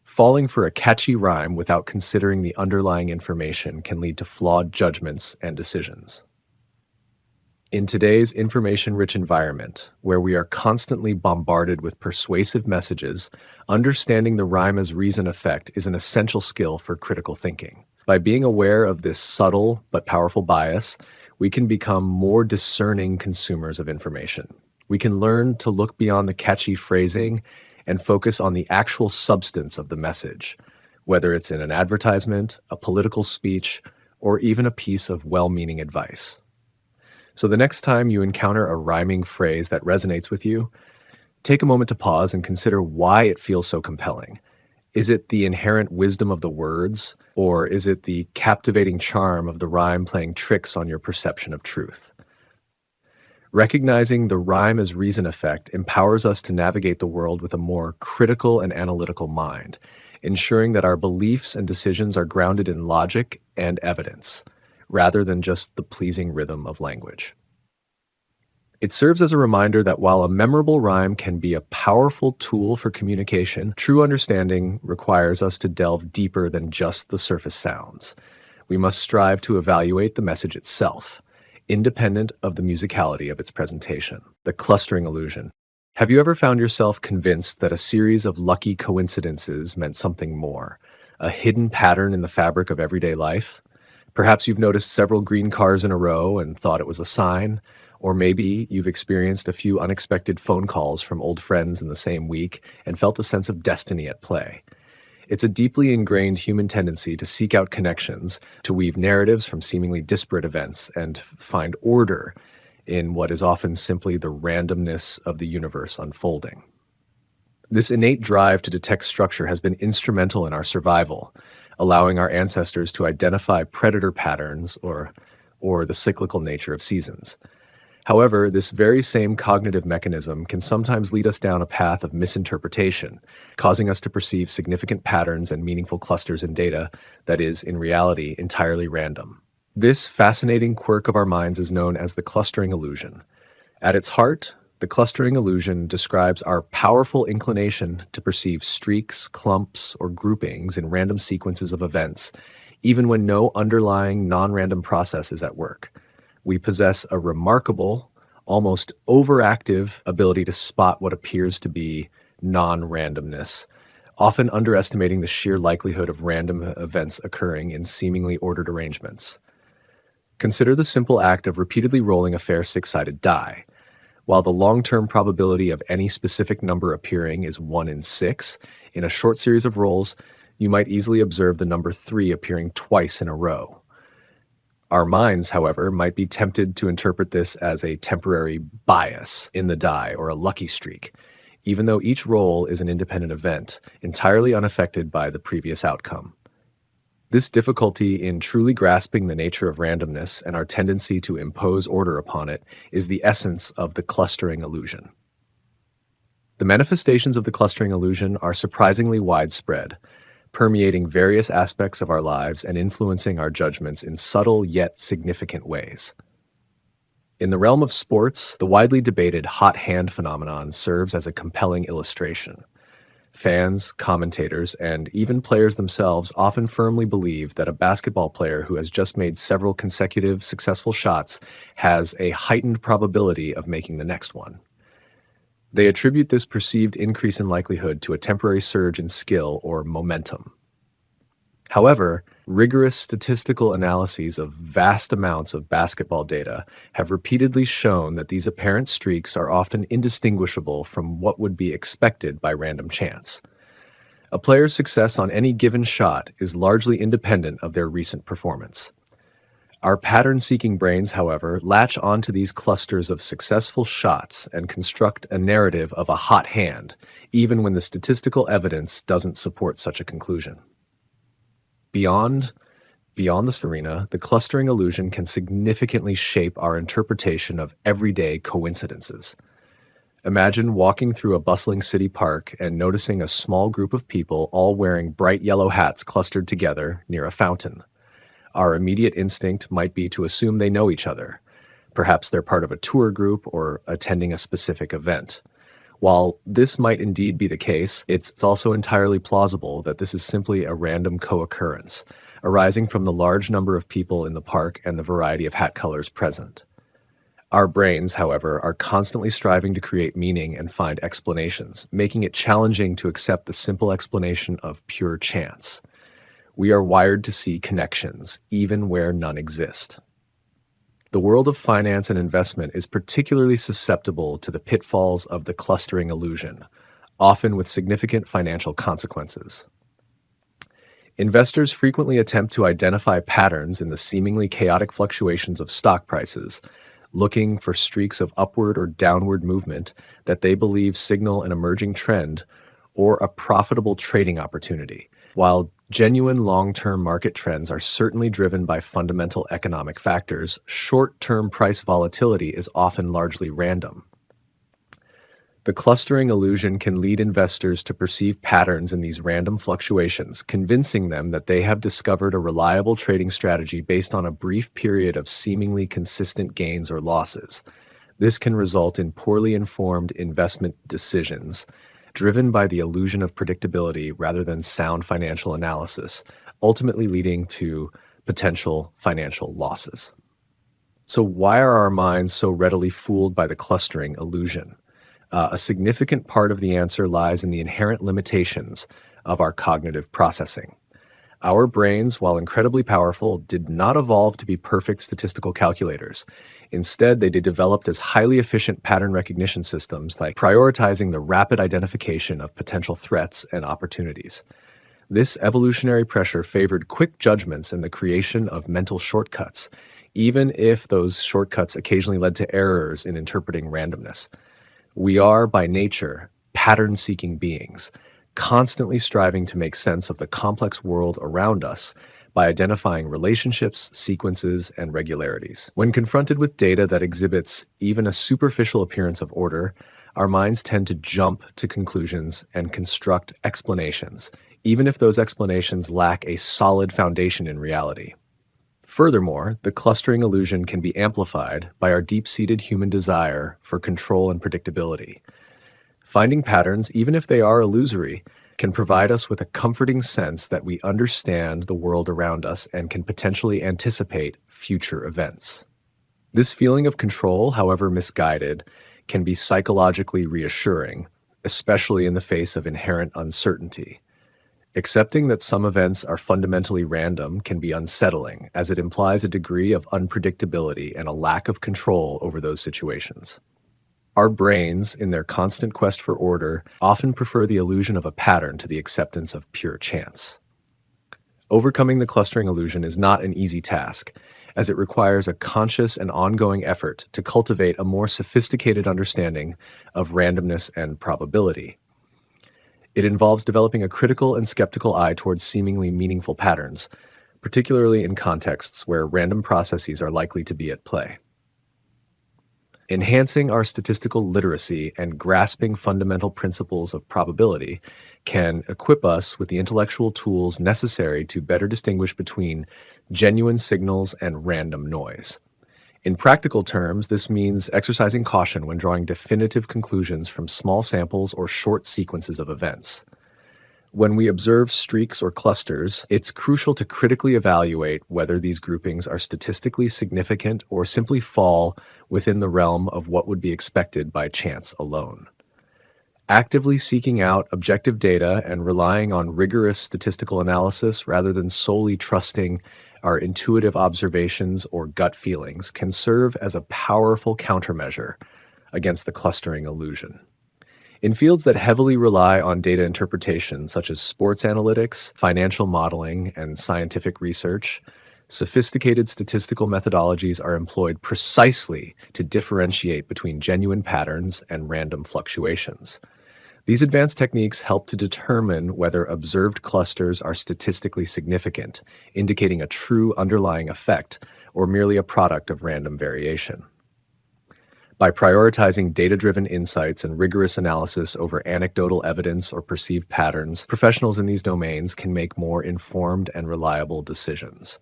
Falling for a catchy rhyme without considering the underlying information can lead to flawed judgments and decisions. In today's information-rich environment, where we are constantly bombarded with persuasive messages, understanding the rhyme as reason effect is an essential skill for critical thinking. By being aware of this subtle but powerful bias, we can become more discerning consumers of information. We can learn to look beyond the catchy phrasing and focus on the actual substance of the message, whether it's in an advertisement, a political speech, or even a piece of well-meaning advice. So the next time you encounter a rhyming phrase that resonates with you, take a moment to pause and consider why it feels so compelling. Is it the inherent wisdom of the words, or is it the captivating charm of the rhyme playing tricks on your perception of truth? Recognizing the rhyme as reason effect empowers us to navigate the world with a more critical and analytical mind, ensuring that our beliefs and decisions are grounded in logic and evidence, rather than just the pleasing rhythm of language. It serves as a reminder that while a memorable rhyme can be a powerful tool for communication, true understanding requires us to delve deeper than just the surface sounds. We must strive to evaluate the message itself, independent of the musicality of its presentation. The clustering illusion. Have you ever found yourself convinced that a series of lucky coincidences meant something more, a hidden pattern in the fabric of everyday life? Perhaps you've noticed several green cars in a row and thought it was a sign, or maybe you've experienced a few unexpected phone calls from old friends in the same week and felt a sense of destiny at play. It's a deeply ingrained human tendency to seek out connections, to weave narratives from seemingly disparate events, and find order in what is often simply the randomness of the universe unfolding. This innate drive to detect structure has been instrumental in our survival, allowing our ancestors to identify predator patterns or the cyclical nature of seasons. However, this very same cognitive mechanism can sometimes lead us down a path of misinterpretation, causing us to perceive significant patterns and meaningful clusters in data that is, in reality, entirely random. This fascinating quirk of our minds is known as the clustering illusion. At its heart, the clustering illusion describes our powerful inclination to perceive streaks, clumps, or groupings in random sequences of events, even when no underlying non-random process is at work. We possess a remarkable, almost overactive ability to spot what appears to be non-randomness, often underestimating the sheer likelihood of random events occurring in seemingly ordered arrangements. Consider the simple act of repeatedly rolling a fair six-sided die. While the long-term probability of any specific number appearing is 1 in 6, in a short series of rolls, you might easily observe the number 3 appearing twice in a row. Our minds, however, might be tempted to interpret this as a temporary bias in the die or a lucky streak, even though each roll is an independent event, entirely unaffected by the previous outcome. This difficulty in truly grasping the nature of randomness and our tendency to impose order upon it is the essence of the clustering illusion. The manifestations of the clustering illusion are surprisingly widespread, permeating various aspects of our lives and influencing our judgments in subtle yet significant ways. In the realm of sports, the widely debated hot hand phenomenon serves as a compelling illustration. Fans, commentators, and even players themselves often firmly believe that a basketball player who has just made several consecutive successful shots has a heightened probability of making the next one. They attribute this perceived increase in likelihood to a temporary surge in skill or momentum. However, rigorous statistical analyses of vast amounts of basketball data have repeatedly shown that these apparent streaks are often indistinguishable from what would be expected by random chance. A player's success on any given shot is largely independent of their recent performance. Our pattern-seeking brains, however, latch onto these clusters of successful shots and construct a narrative of a hot hand, even when the statistical evidence doesn't support such a conclusion. Beyond this arena, the clustering illusion can significantly shape our interpretation of everyday coincidences. Imagine walking through a bustling city park and noticing a small group of people all wearing bright yellow hats clustered together near a fountain. Our immediate instinct might be to assume they know each other. Perhaps they're part of a tour group or attending a specific event. While this might indeed be the case, it's also entirely plausible that this is simply a random co-occurrence, arising from the large number of people in the park and the variety of hat colors present. Our brains, however, are constantly striving to create meaning and find explanations, making it challenging to accept the simple explanation of pure chance. We are wired to see connections, even where none exist. The world of finance and investment is particularly susceptible to the pitfalls of the clustering illusion, often with significant financial consequences. Investors frequently attempt to identify patterns in the seemingly chaotic fluctuations of stock prices, looking for streaks of upward or downward movement that they believe signal an emerging trend or a profitable trading opportunity. While genuine long-term market trends are certainly driven by fundamental economic factors, short-term price volatility is often largely random. The clustering illusion can lead investors to perceive patterns in these random fluctuations, convincing them that they have discovered a reliable trading strategy based on a brief period of seemingly consistent gains or losses. This can result in poorly informed investment decisions, driven by the illusion of predictability rather than sound financial analysis, ultimately leading to potential financial losses. So why are our minds so readily fooled by the clustering illusion? A significant part of the answer lies in the inherent limitations of our cognitive processing. Our brains, while incredibly powerful, did not evolve to be perfect statistical calculators. Instead, they developed as highly efficient pattern recognition systems, like prioritizing the rapid identification of potential threats and opportunities. This evolutionary pressure favored quick judgments and the creation of mental shortcuts, even if those shortcuts occasionally led to errors in interpreting randomness. We are, by nature, pattern-seeking beings, constantly striving to make sense of the complex world around us by identifying relationships, sequences, and regularities. When confronted with data that exhibits even a superficial appearance of order, our minds tend to jump to conclusions and construct explanations, even if those explanations lack a solid foundation in reality. Furthermore, the clustering illusion can be amplified by our deep-seated human desire for control and predictability. Finding patterns, even if they are illusory, can provide us with a comforting sense that we understand the world around us and can potentially anticipate future events. This feeling of control, however misguided, can be psychologically reassuring, especially in the face of inherent uncertainty. Accepting that some events are fundamentally random can be unsettling, as it implies a degree of unpredictability and a lack of control over those situations. Our brains, in their constant quest for order, often prefer the illusion of a pattern to the acceptance of pure chance. Overcoming the clustering illusion is not an easy task, as it requires a conscious and ongoing effort to cultivate a more sophisticated understanding of randomness and probability. It involves developing a critical and skeptical eye towards seemingly meaningful patterns, particularly in contexts where random processes are likely to be at play. Enhancing our statistical literacy and grasping fundamental principles of probability can equip us with the intellectual tools necessary to better distinguish between genuine signals and random noise. In practical terms, this means exercising caution when drawing definitive conclusions from small samples or short sequences of events. When we observe streaks or clusters, it's crucial to critically evaluate whether these groupings are statistically significant or simply fall within the realm of what would be expected by chance alone. Actively seeking out objective data and relying on rigorous statistical analysis rather than solely trusting our intuitive observations or gut feelings can serve as a powerful countermeasure against the clustering illusion. In fields that heavily rely on data interpretation, such as sports analytics, financial modeling, and scientific research, sophisticated statistical methodologies are employed precisely to differentiate between genuine patterns and random fluctuations. These advanced techniques help to determine whether observed clusters are statistically significant, indicating a true underlying effect, or merely a product of random variation. By prioritizing data-driven insights and rigorous analysis over anecdotal evidence or perceived patterns, professionals in these domains can make more informed and reliable decisions.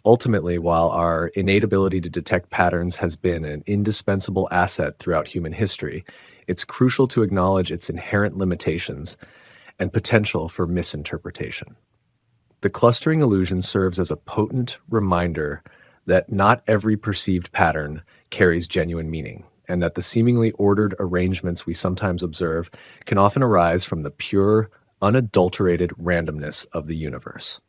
Ultimately, while our innate ability to detect patterns has been an indispensable asset throughout human history, it's crucial to acknowledge its inherent limitations and potential for misinterpretation. The clustering illusion serves as a potent reminder that not every perceived pattern carries genuine meaning, and that the seemingly ordered arrangements we sometimes observe can often arise from the pure, unadulterated randomness of the universe.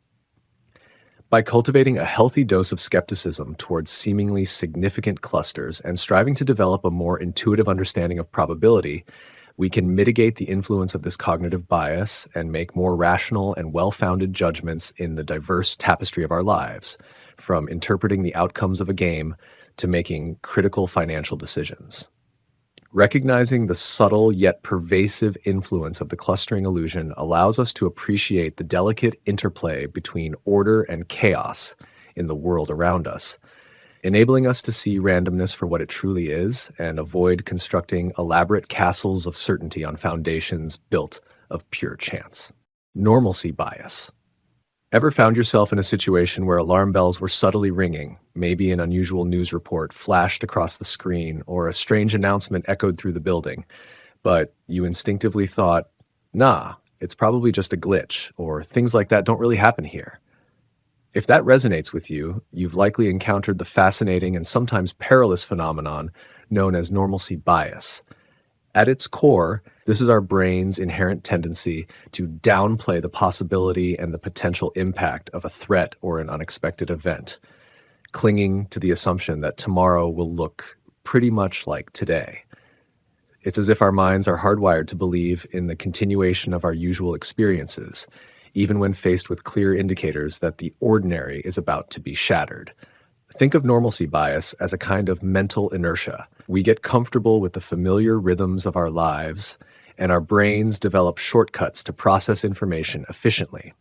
By cultivating a healthy dose of skepticism towards seemingly significant clusters and striving to develop a more intuitive understanding of probability, we can mitigate the influence of this cognitive bias and make more rational and well-founded judgments in the diverse tapestry of our lives, from interpreting the outcomes of a game to making critical financial decisions. Recognizing the subtle yet pervasive influence of the clustering illusion allows us to appreciate the delicate interplay between order and chaos in the world around us, enabling us to see randomness for what it truly is and avoid constructing elaborate castles of certainty on foundations built of pure chance. Normalcy bias. Ever found yourself in a situation where alarm bells were subtly ringing, maybe an unusual news report flashed across the screen or a strange announcement echoed through the building, but you instinctively thought, nah, it's probably just a glitch, or things like that don't really happen here? If that resonates with you, you've likely encountered the fascinating and sometimes perilous phenomenon known as normalcy bias. At its core, this is our brain's inherent tendency to downplay the possibility and the potential impact of a threat or an unexpected event, clinging to the assumption that tomorrow will look pretty much like today. It's as if our minds are hardwired to believe in the continuation of our usual experiences, even when faced with clear indicators that the ordinary is about to be shattered. Think of normalcy bias as a kind of mental inertia. We get comfortable with the familiar rhythms of our lives, and our brains develop shortcuts to process information efficiently.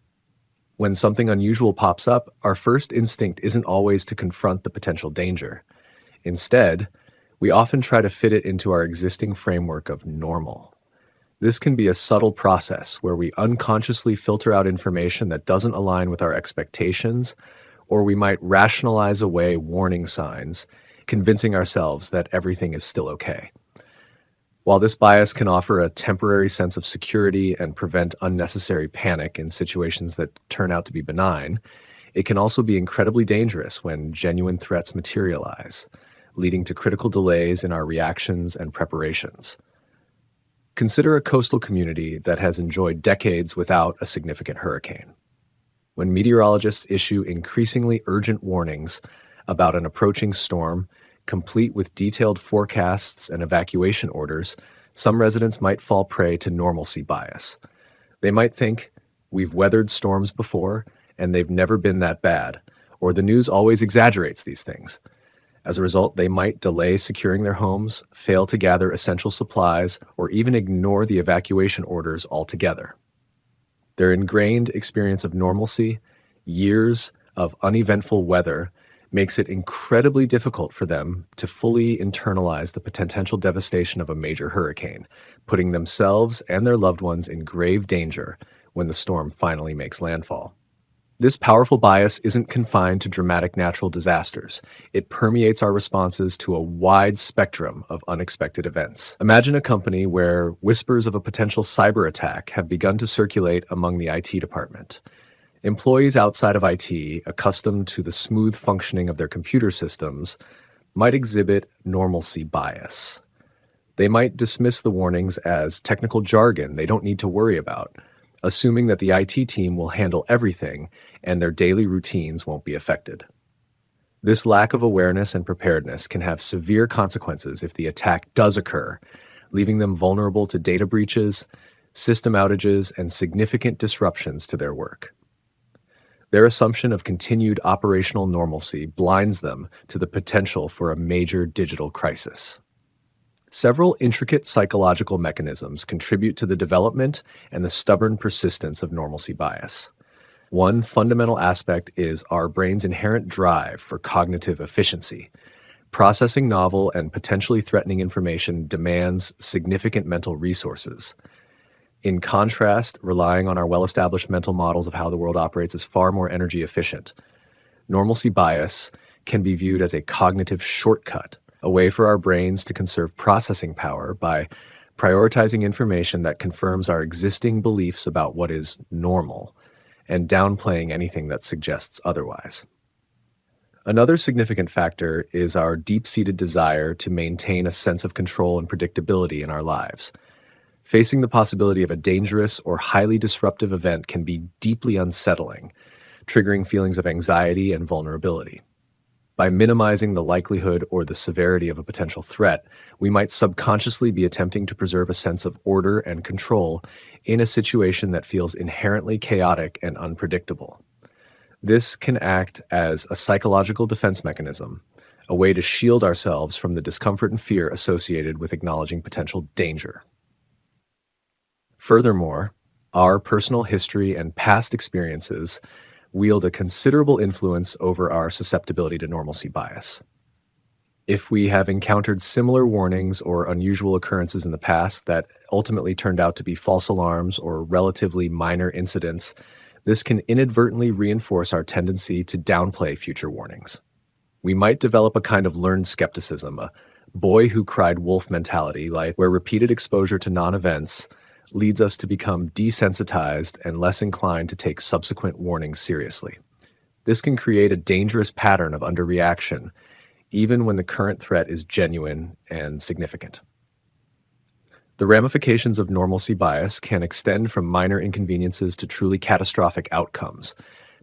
When something unusual pops up, our first instinct isn't always to confront the potential danger. Instead, we often try to fit it into our existing framework of normal. This can be a subtle process where we unconsciously filter out information that doesn't align with our expectations, or we might rationalize away warning signs, convincing ourselves that everything is still okay. While this bias can offer a temporary sense of security and prevent unnecessary panic in situations that turn out to be benign, it can also be incredibly dangerous when genuine threats materialize, leading to critical delays in our reactions and preparations. Consider a coastal community that has enjoyed decades without a significant hurricane. When meteorologists issue increasingly urgent warnings about an approaching storm, complete with detailed forecasts and evacuation orders, some residents might fall prey to normalcy bias. They might think, we've weathered storms before, and they've never been that bad, or the news always exaggerates these things. As a result, they might delay securing their homes, fail to gather essential supplies, or even ignore the evacuation orders altogether. Their ingrained experience of normalcy, years of uneventful weather, makes it incredibly difficult for them to fully internalize the potential devastation of a major hurricane, putting themselves and their loved ones in grave danger when the storm finally makes landfall. This powerful bias isn't confined to dramatic natural disasters. It permeates our responses to a wide spectrum of unexpected events. Imagine a company where whispers of a potential cyber attack have begun to circulate among the IT department. Employees outside of IT, accustomed to the smooth functioning of their computer systems, might exhibit normalcy bias. They might dismiss the warnings as technical jargon they don't need to worry about, assuming that the IT team will handle everything and their daily routines won't be affected. This lack of awareness and preparedness can have severe consequences if the attack does occur, leaving them vulnerable to data breaches, system outages, and significant disruptions to their work. Their assumption of continued operational normalcy blinds them to the potential for a major digital crisis. Several intricate psychological mechanisms contribute to the development and the stubborn persistence of normalcy bias. One fundamental aspect is our brain's inherent drive for cognitive efficiency. Processing novel and potentially threatening information demands significant mental resources. In contrast, relying on our well established mental models of how the world operates is far more energy efficient. Normalcy bias can be viewed as a cognitive shortcut, a way for our brains to conserve processing power by prioritizing information that confirms our existing beliefs about what is normal and downplaying anything that suggests otherwise. Another significant factor is our deep seated desire to maintain a sense of control and predictability in our lives. Facing the possibility of a dangerous or highly disruptive event can be deeply unsettling, triggering feelings of anxiety and vulnerability. By minimizing the likelihood or the severity of a potential threat, we might subconsciously be attempting to preserve a sense of order and control in a situation that feels inherently chaotic and unpredictable. This can act as a psychological defense mechanism, a way to shield ourselves from the discomfort and fear associated with acknowledging potential danger. Furthermore, our personal history and past experiences wield a considerable influence over our susceptibility to normalcy bias. If we have encountered similar warnings or unusual occurrences in the past that ultimately turned out to be false alarms or relatively minor incidents, this can inadvertently reinforce our tendency to downplay future warnings. We might develop a kind of learned skepticism, a boy who cried wolf mentality, like where repeated exposure to non-events leads us to become desensitized and less inclined to take subsequent warnings seriously. This can create a dangerous pattern of underreaction, even when the current threat is genuine and significant. The ramifications of normalcy bias can extend from minor inconveniences to truly catastrophic outcomes,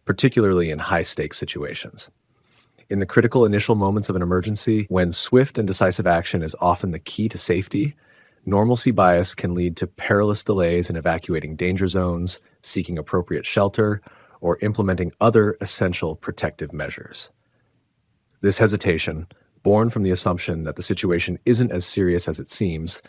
particularly in high-stakes situations. In the critical initial moments of an emergency, when swift and decisive action is often the key to safety, normalcy bias can lead to perilous delays in evacuating danger zones, seeking appropriate shelter, or implementing other essential protective measures. This hesitation, born from the assumption that the situation isn't as serious as it seems,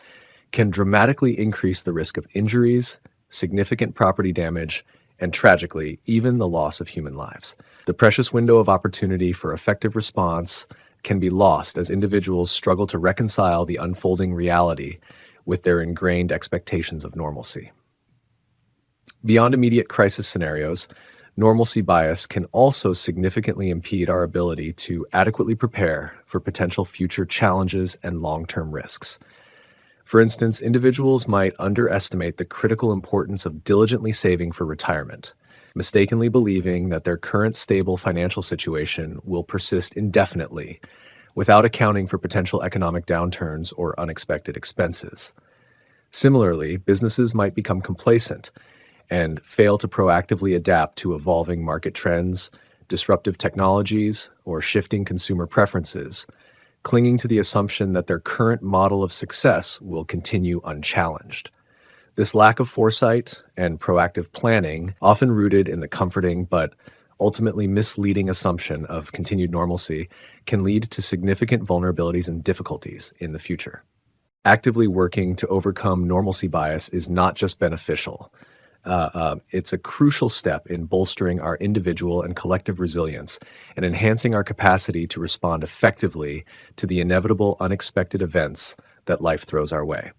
can dramatically increase the risk of injuries, significant property damage, and tragically, even the loss of human lives. The precious window of opportunity for effective response can be lost as individuals struggle to reconcile the unfolding reality with their ingrained expectations of normalcy. Beyond immediate crisis scenarios, normalcy bias can also significantly impede our ability to adequately prepare for potential future challenges and long-term risks. For instance, individuals might underestimate the critical importance of diligently saving for retirement, mistakenly believing that their current stable financial situation will persist indefinitely, without accounting for potential economic downturns or unexpected expenses. Similarly, businesses might become complacent and fail to proactively adapt to evolving market trends, disruptive technologies, or shifting consumer preferences, clinging to the assumption that their current model of success will continue unchallenged. This lack of foresight and proactive planning, often rooted in the comforting but ultimately misleading assumption of continued normalcy, can lead to significant vulnerabilities and difficulties in the future. Actively working to overcome normalcy bias is not just beneficial. It's a crucial step in bolstering our individual and collective resilience and enhancing our capacity to respond effectively to the inevitable unexpected events that life throws our way.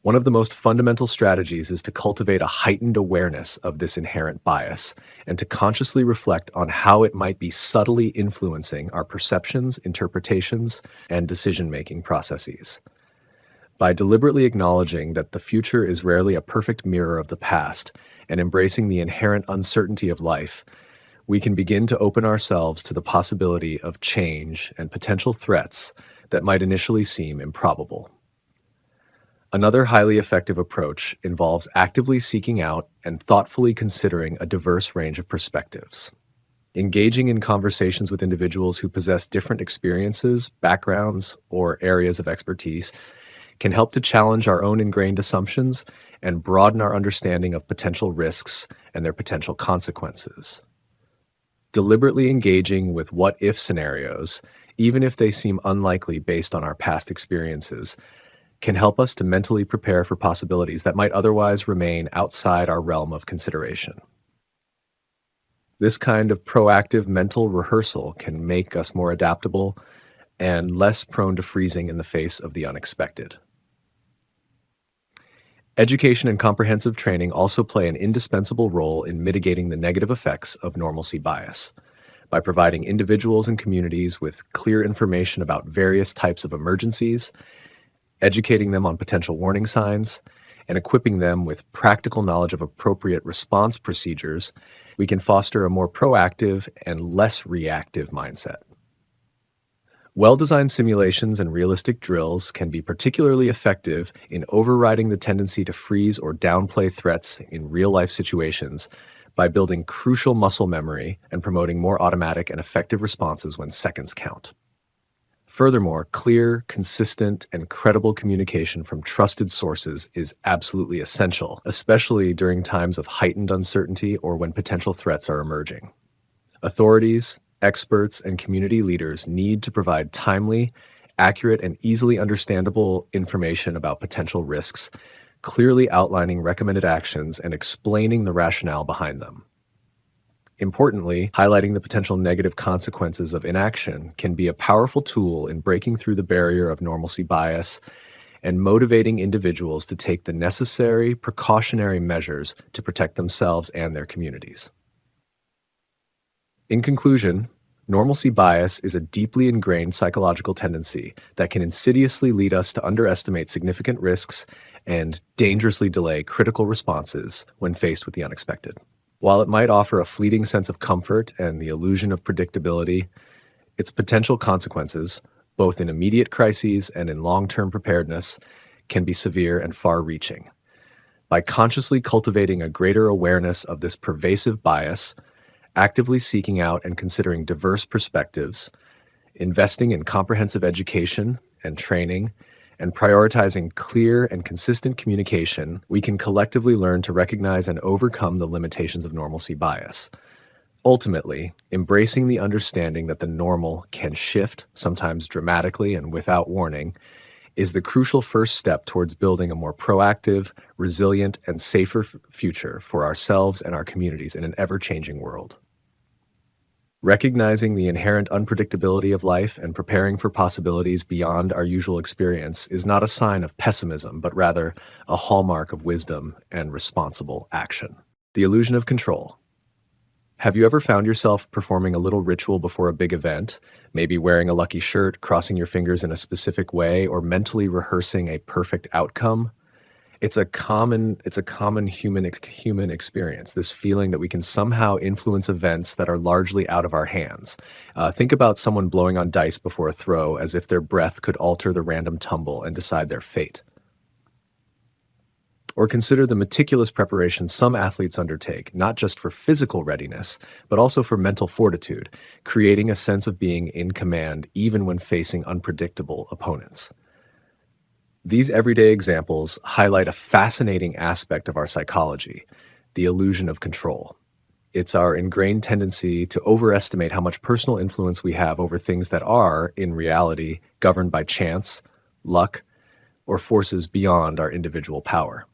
One of the most fundamental strategies is to cultivate a heightened awareness of this inherent bias and to consciously reflect on how it might be subtly influencing our perceptions, interpretations, and decision-making processes. By deliberately acknowledging that the future is rarely a perfect mirror of the past and embracing the inherent uncertainty of life, we can begin to open ourselves to the possibility of change and potential threats that might initially seem improbable. Another highly effective approach involves actively seeking out and thoughtfully considering a diverse range of perspectives. Engaging in conversations with individuals who possess different experiences, backgrounds, or areas of expertise can help to challenge our own ingrained assumptions and broaden our understanding of potential risks and their potential consequences. Deliberately engaging with what-if scenarios, even if they seem unlikely based on our past experiences, can help us to mentally prepare for possibilities that might otherwise remain outside our realm of consideration. This kind of proactive mental rehearsal can make us more adaptable and less prone to freezing in the face of the unexpected. Education and comprehensive training also play an indispensable role in mitigating the negative effects of normalcy bias. By providing individuals and communities with clear information about various types of emergencies, educating them on potential warning signs, and equipping them with practical knowledge of appropriate response procedures, we can foster a more proactive and less reactive mindset. Well-designed simulations and realistic drills can be particularly effective in overriding the tendency to freeze or downplay threats in real-life situations by building crucial muscle memory and promoting more automatic and effective responses when seconds count. Furthermore, clear, consistent, and credible communication from trusted sources is absolutely essential, especially during times of heightened uncertainty or when potential threats are emerging. Authorities, experts, and community leaders need to provide timely, accurate, and easily understandable information about potential risks, clearly outlining recommended actions and explaining the rationale behind them. Importantly, highlighting the potential negative consequences of inaction can be a powerful tool in breaking through the barrier of normalcy bias and motivating individuals to take the necessary precautionary measures to protect themselves and their communities. In conclusion, normalcy bias is a deeply ingrained psychological tendency that can insidiously lead us to underestimate significant risks and dangerously delay critical responses when faced with the unexpected. While it might offer a fleeting sense of comfort and the illusion of predictability, its potential consequences, both in immediate crises and in long-term preparedness, can be severe and far-reaching. By consciously cultivating a greater awareness of this pervasive bias, actively seeking out and considering diverse perspectives, investing in comprehensive education and training, and prioritizing clear and consistent communication, we can collectively learn to recognize and overcome the limitations of normalcy bias. Ultimately, embracing the understanding that the normal can shift, sometimes dramatically and without warning, is the crucial first step towards building a more proactive, resilient, and safer future for ourselves and our communities in an ever-changing world. Recognizing the inherent unpredictability of life and preparing for possibilities beyond our usual experience is not a sign of pessimism, but rather a hallmark of wisdom and responsible action. The illusion of control. Have you ever found yourself performing a little ritual before a big event, maybe wearing a lucky shirt, crossing your fingers in a specific way, or mentally rehearsing a perfect outcome? It's a common human experience, this feeling that we can somehow influence events that are largely out of our hands. Think about someone blowing on dice before a throw as if their breath could alter the random tumble and decide their fate. Or consider the meticulous preparation some athletes undertake, not just for physical readiness, but also for mental fortitude, creating a sense of being in command even when facing unpredictable opponents. These everyday examples highlight a fascinating aspect of our psychology, the illusion of control. It's our ingrained tendency to overestimate how much personal influence we have over things that are, in reality, governed by chance, luck, or forces beyond our individual power.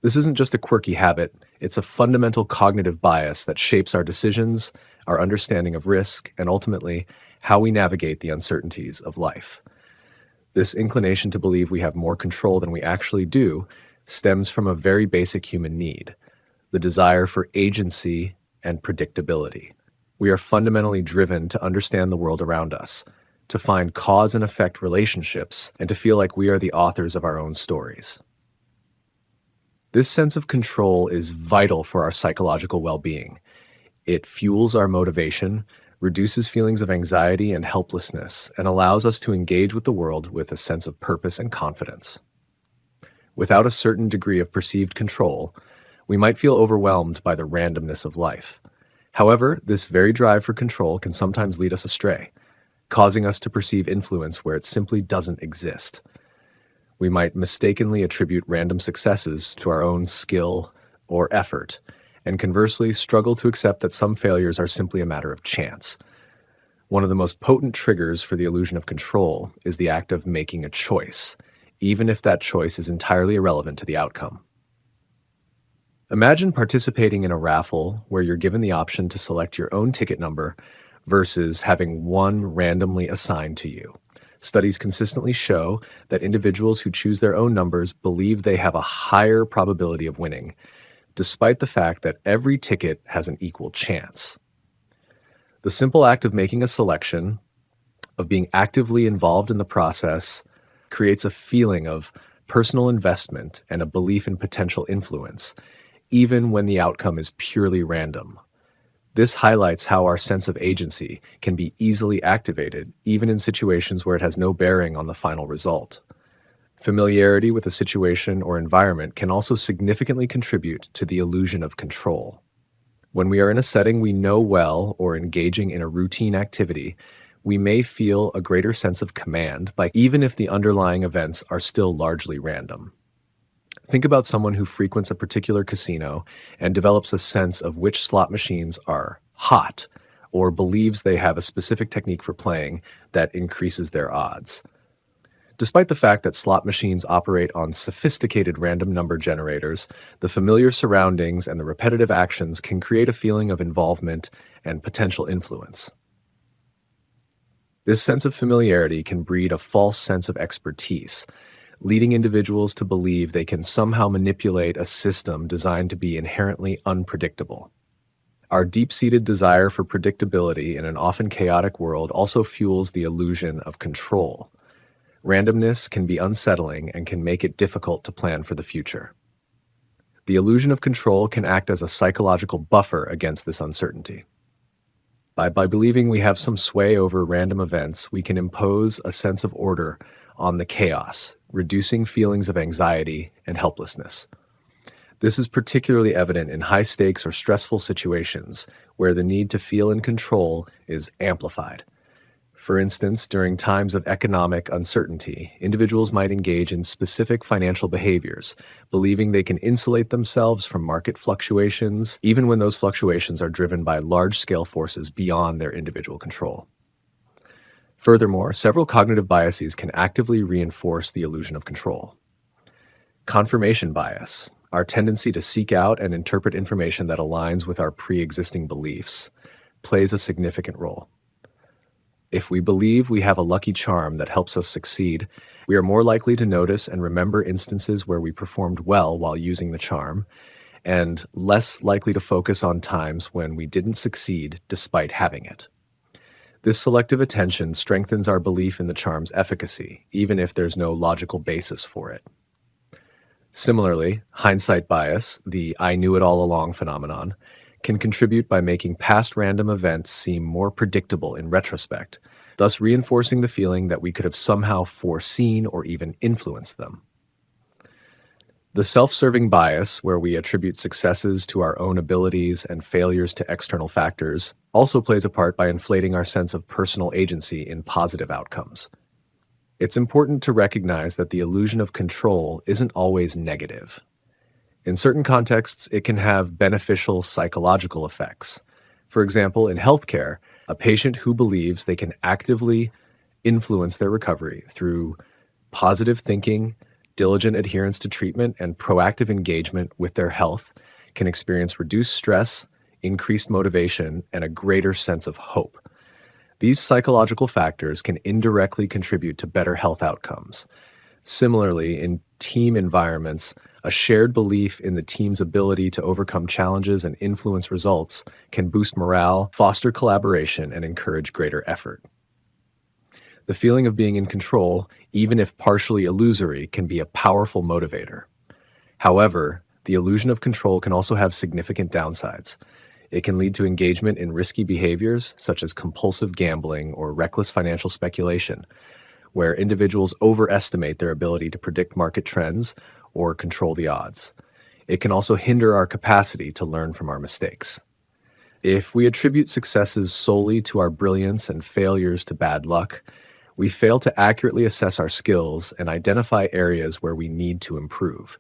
This isn't just a quirky habit, it's a fundamental cognitive bias that shapes our decisions, our understanding of risk, and ultimately, how we navigate the uncertainties of life. This inclination to believe we have more control than we actually do stems from a very basic human need, the desire for agency and predictability. We are fundamentally driven to understand the world around us, to find cause and effect relationships, and to feel like we are the authors of our own stories. This sense of control is vital for our psychological well-being. It fuels our motivation, reduces feelings of anxiety and helplessness, and allows us to engage with the world with a sense of purpose and confidence. Without a certain degree of perceived control, we might feel overwhelmed by the randomness of life. However, this very drive for control can sometimes lead us astray, causing us to perceive influence where it simply doesn't exist. We might mistakenly attribute random successes to our own skill or effort, and conversely struggle to accept that some failures are simply a matter of chance. One of the most potent triggers for the illusion of control is the act of making a choice, even if that choice is entirely irrelevant to the outcome. Imagine participating in a raffle where you're given the option to select your own ticket number versus having one randomly assigned to you. Studies consistently show that individuals who choose their own numbers believe they have a higher probability of winning, despite the fact that every ticket has an equal chance. The simple act of making a selection, of being actively involved in the process, creates a feeling of personal investment and a belief in potential influence, even when the outcome is purely random. This highlights how our sense of agency can be easily activated, even in situations where it has no bearing on the final result. Familiarity with a situation or environment can also significantly contribute to the illusion of control. When we are in a setting we know well or engaging in a routine activity, we may feel a greater sense of command, even if the underlying events are still largely random. Think about someone who frequents a particular casino and develops a sense of which slot machines are hot, or believes they have a specific technique for playing that increases their odds. Despite the fact that slot machines operate on sophisticated random number generators, the familiar surroundings and the repetitive actions can create a feeling of involvement and potential influence. This sense of familiarity can breed a false sense of expertise, leading individuals to believe they can somehow manipulate a system designed to be inherently unpredictable. Our deep-seated desire for predictability in an often chaotic world also fuels the illusion of control. Randomness can be unsettling and can make it difficult to plan for the future. The illusion of control can act as a psychological buffer against this uncertainty. By believing we have some sway over random events, we can impose a sense of order on the chaos, reducing feelings of anxiety and helplessness. This is particularly evident in high-stakes or stressful situations where the need to feel in control is amplified. For instance, during times of economic uncertainty, individuals might engage in specific financial behaviors, believing they can insulate themselves from market fluctuations, even when those fluctuations are driven by large-scale forces beyond their individual control. Furthermore, several cognitive biases can actively reinforce the illusion of control. Confirmation bias, our tendency to seek out and interpret information that aligns with our pre-existing beliefs, plays a significant role. If we believe we have a lucky charm that helps us succeed, we are more likely to notice and remember instances where we performed well while using the charm, and less likely to focus on times when we didn't succeed despite having it. This selective attention strengthens our belief in the charm's efficacy, even if there's no logical basis for it. Similarly, hindsight bias, the "I knew it all along" phenomenon, can contribute by making past random events seem more predictable in retrospect, thus reinforcing the feeling that we could have somehow foreseen or even influenced them. The self-serving bias, where we attribute successes to our own abilities and failures to external factors, also plays a part by inflating our sense of personal agency in positive outcomes. It's important to recognize that the illusion of control isn't always negative. In certain contexts, it can have beneficial psychological effects. For example, in healthcare, a patient who believes they can actively influence their recovery through positive thinking, diligent adherence to treatment, and proactive engagement with their health can experience reduced stress, increased motivation, and a greater sense of hope. These psychological factors can indirectly contribute to better health outcomes. Similarly, in team environments, a shared belief in the team's ability to overcome challenges and influence results can boost morale, foster collaboration, and encourage greater effort. The feeling of being in control, even if partially illusory, can be a powerful motivator. However, the illusion of control can also have significant downsides. It can lead to engagement in risky behaviors, such as compulsive gambling or reckless financial speculation, where individuals overestimate their ability to predict market trends or control the odds. It can also hinder our capacity to learn from our mistakes. If we attribute successes solely to our brilliance and failures to bad luck, we fail to accurately assess our skills and identify areas where we need to improve.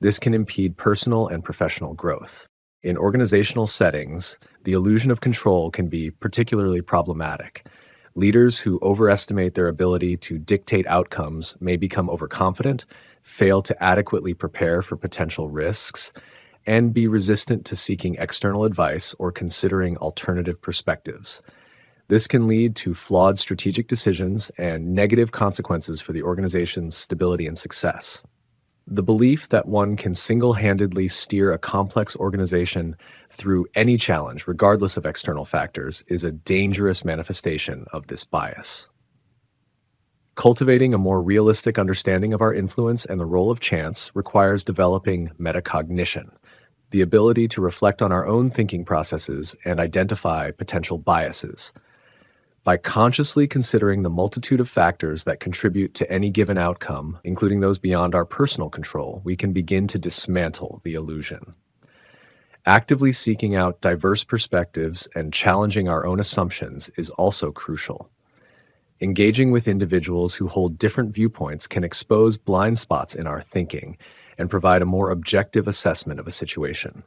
This can impede personal and professional growth. In organizational settings, the illusion of control can be particularly problematic. Leaders who overestimate their ability to dictate outcomes may become overconfident, fail to adequately prepare for potential risks, and be resistant to seeking external advice or considering alternative perspectives. This can lead to flawed strategic decisions and negative consequences for the organization's stability and success. The belief that one can single-handedly steer a complex organization through any challenge, regardless of external factors, is a dangerous manifestation of this bias. Cultivating a more realistic understanding of our influence and the role of chance requires developing metacognition, the ability to reflect on our own thinking processes and identify potential biases. By consciously considering the multitude of factors that contribute to any given outcome, including those beyond our personal control, we can begin to dismantle the illusion. Actively seeking out diverse perspectives and challenging our own assumptions is also crucial. Engaging with individuals who hold different viewpoints can expose blind spots in our thinking and provide a more objective assessment of a situation.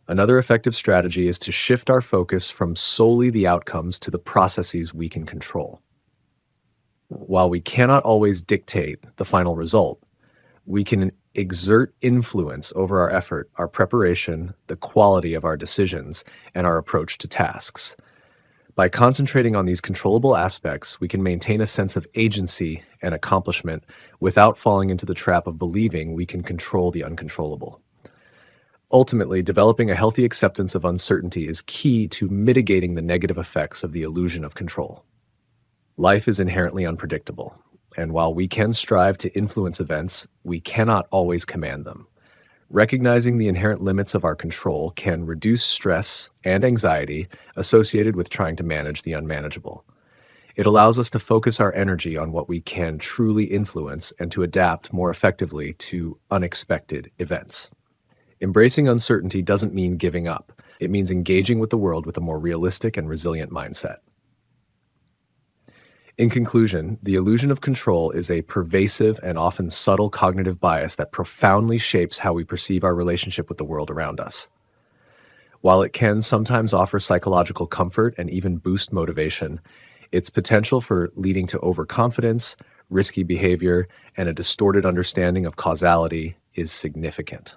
Another effective strategy is to shift our focus from solely the outcomes to the processes we can control. While we cannot always dictate the final result, we can exert influence over our effort, our preparation, the quality of our decisions, and our approach to tasks. By concentrating on these controllable aspects, we can maintain a sense of agency and accomplishment without falling into the trap of believing we can control the uncontrollable. Ultimately, developing a healthy acceptance of uncertainty is key to mitigating the negative effects of the illusion of control. Life is inherently unpredictable, and while we can strive to influence events, we cannot always command them. Recognizing the inherent limits of our control can reduce stress and anxiety associated with trying to manage the unmanageable. It allows us to focus our energy on what we can truly influence and to adapt more effectively to unexpected events. Embracing uncertainty doesn't mean giving up. It means engaging with the world with a more realistic and resilient mindset. In conclusion, the illusion of control is a pervasive and often subtle cognitive bias that profoundly shapes how we perceive our relationship with the world around us. While it can sometimes offer psychological comfort and even boost motivation, its potential for leading to overconfidence, risky behavior, and a distorted understanding of causality is significant.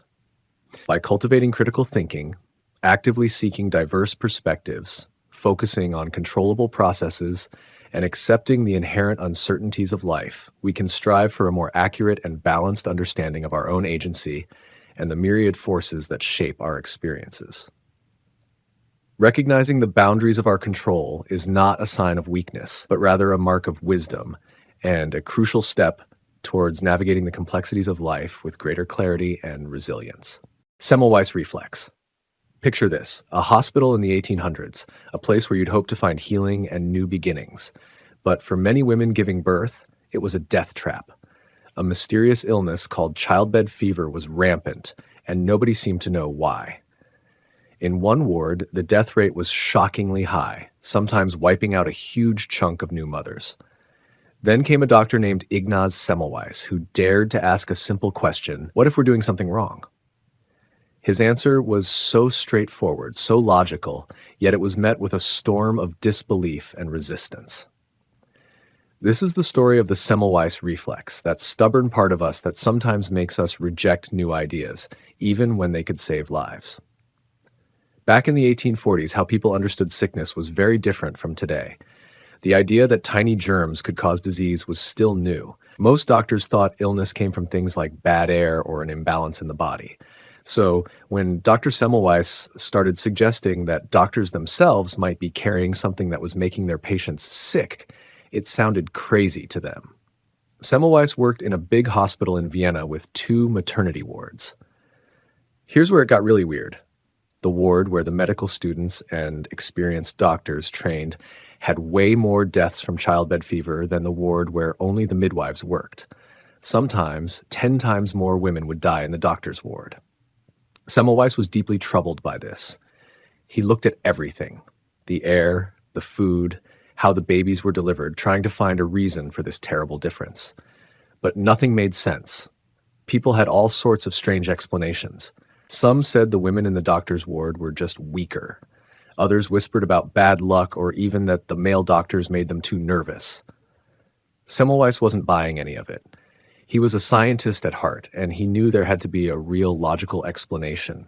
By cultivating critical thinking, actively seeking diverse perspectives, focusing on controllable processes, and accepting the inherent uncertainties of life, we can strive for a more accurate and balanced understanding of our own agency and the myriad forces that shape our experiences. Recognizing the boundaries of our control is not a sign of weakness, but rather a mark of wisdom and a crucial step towards navigating the complexities of life with greater clarity and resilience. Semmelweis reflex. Picture this, a hospital in the 1800s, a place where you'd hope to find healing and new beginnings. But for many women giving birth, it was a death trap. A mysterious illness called childbed fever was rampant, and nobody seemed to know why. In one ward, the death rate was shockingly high, sometimes wiping out a huge chunk of new mothers. Then came a doctor named Ignaz Semmelweis, who dared to ask a simple question: what if we're doing something wrong? His answer was so straightforward, so logical, yet it was met with a storm of disbelief and resistance. This is the story of the Semmelweis reflex, that stubborn part of us that sometimes makes us reject new ideas, even when they could save lives. Back in the 1840s, how people understood sickness was very different from today. The idea that tiny germs could cause disease was still new. Most doctors thought illness came from things like bad air or an imbalance in the body. So when Dr. Semmelweis started suggesting that doctors themselves might be carrying something that was making their patients sick, it sounded crazy to them. Semmelweis worked in a big hospital in Vienna with 2 maternity wards. Here's where it got really weird. The ward where the medical students and experienced doctors trained had way more deaths from childbed fever than the ward where only the midwives worked. Sometimes 10 times more women would die in the doctor's ward. Semmelweis was deeply troubled by this. He looked at everything: the air, the food, how the babies were delivered, trying to find a reason for this terrible difference. But nothing made sense. People had all sorts of strange explanations. Some said the women in the doctor's ward were just weaker. Others whispered about bad luck or even that the male doctors made them too nervous. Semmelweis wasn't buying any of it. He was a scientist at heart, and he knew there had to be a real logical explanation.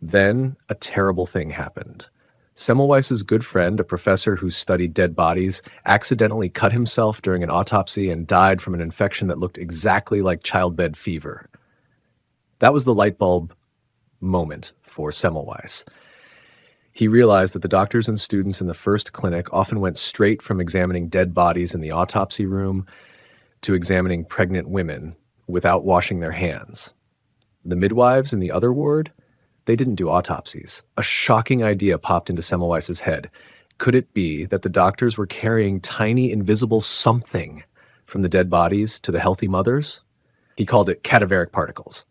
Then a terrible thing happened. Semmelweis's good friend, a professor who studied dead bodies, accidentally cut himself during an autopsy and died from an infection that looked exactly like childbed fever. That was the light bulb moment for Semmelweis. He realized that the doctors and students in the first clinic often went straight from examining dead bodies in the autopsy room to examining pregnant women without washing their hands. The midwives in the other ward, they didn't do autopsies. A shocking idea popped into Semmelweis's head. Could it be that the doctors were carrying tiny invisible something from the dead bodies to the healthy mothers? He called it cadaveric particles.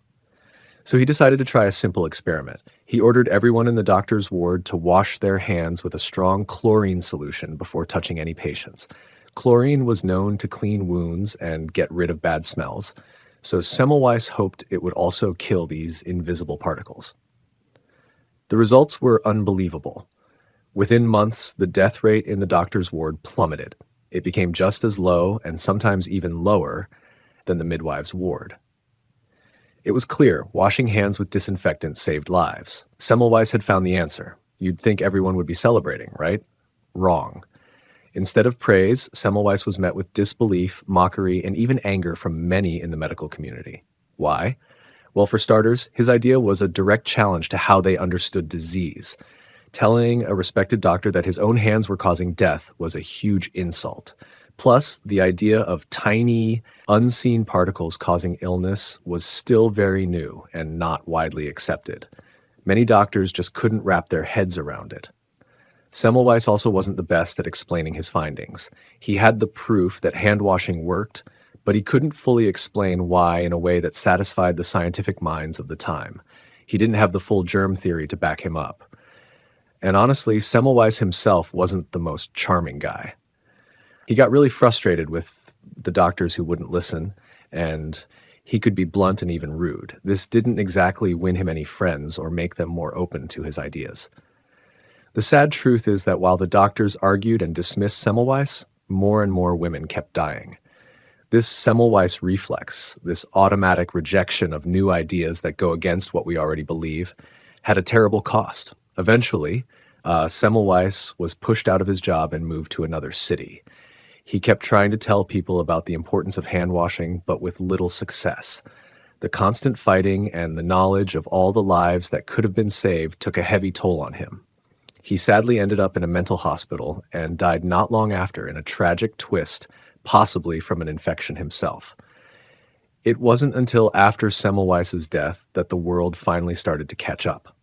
So he decided to try a simple experiment. He ordered everyone in the doctor's ward to wash their hands with a strong chlorine solution before touching any patients. Chlorine was known to clean wounds and get rid of bad smells, so Semmelweis hoped it would also kill these invisible particles. The results were unbelievable. Within months, the death rate in the doctor's ward plummeted. It became just as low, and sometimes even lower, than the midwives' ward. It was clear washing hands with disinfectant saved lives. Semmelweis had found the answer. You'd think everyone would be celebrating, right? Wrong. Instead of praise, Semmelweis was met with disbelief, mockery, and even anger from many in the medical community. Why? Well, for starters, his idea was a direct challenge to how they understood disease. Telling a respected doctor that his own hands were causing death was a huge insult. Plus, the idea of tiny, unseen particles causing illness was still very new and not widely accepted. Many doctors just couldn't wrap their heads around it. Semmelweis also wasn't the best at explaining his findings. He had the proof that hand washing worked, but he couldn't fully explain why in a way that satisfied the scientific minds of the time. He didn't have the full germ theory to back him up. And honestly, Semmelweis himself wasn't the most charming guy. He got really frustrated with the doctors who wouldn't listen, and he could be blunt and even rude. This didn't exactly win him any friends or make them more open to his ideas. The sad truth is that while the doctors argued and dismissed Semmelweis, more and more women kept dying. This Semmelweis reflex, this automatic rejection of new ideas that go against what we already believe, had a terrible cost. Eventually, Semmelweis was pushed out of his job and moved to another city. He kept trying to tell people about the importance of hand washing, but with little success. The constant fighting and the knowledge of all the lives that could have been saved took a heavy toll on him. He sadly ended up in a mental hospital and died not long after in a tragic twist, possibly from an infection himself. It wasn't until after Semmelweis's death that the world finally started to catch up.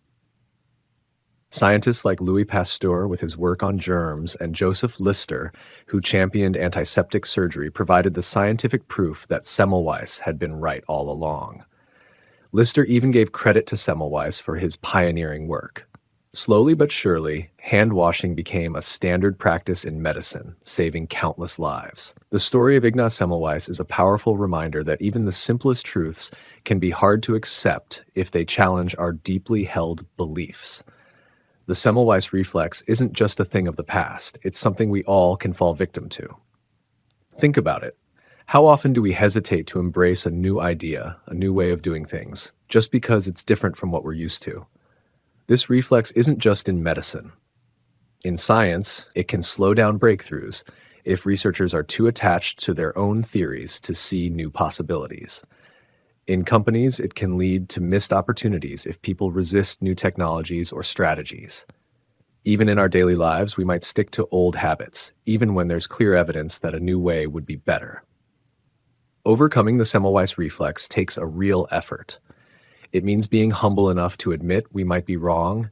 Scientists like Louis Pasteur, with his work on germs, and Joseph Lister, who championed antiseptic surgery, provided the scientific proof that Semmelweis had been right all along. Lister even gave credit to Semmelweis for his pioneering work. Slowly but surely, hand washing became a standard practice in medicine, saving countless lives. The story of Ignaz Semmelweis is a powerful reminder that even the simplest truths can be hard to accept if they challenge our deeply held beliefs. The Semmelweis reflex isn't just a thing of the past, it's something we all can fall victim to. Think about it. How often do we hesitate to embrace a new idea, a new way of doing things, just because it's different from what we're used to? This reflex isn't just in medicine. In science, it can slow down breakthroughs if researchers are too attached to their own theories to see new possibilities. In companies, it can lead to missed opportunities if people resist new technologies or strategies. Even in our daily lives, we might stick to old habits, even when there's clear evidence that a new way would be better. Overcoming the Semmelweis reflex takes a real effort. It means being humble enough to admit we might be wrong,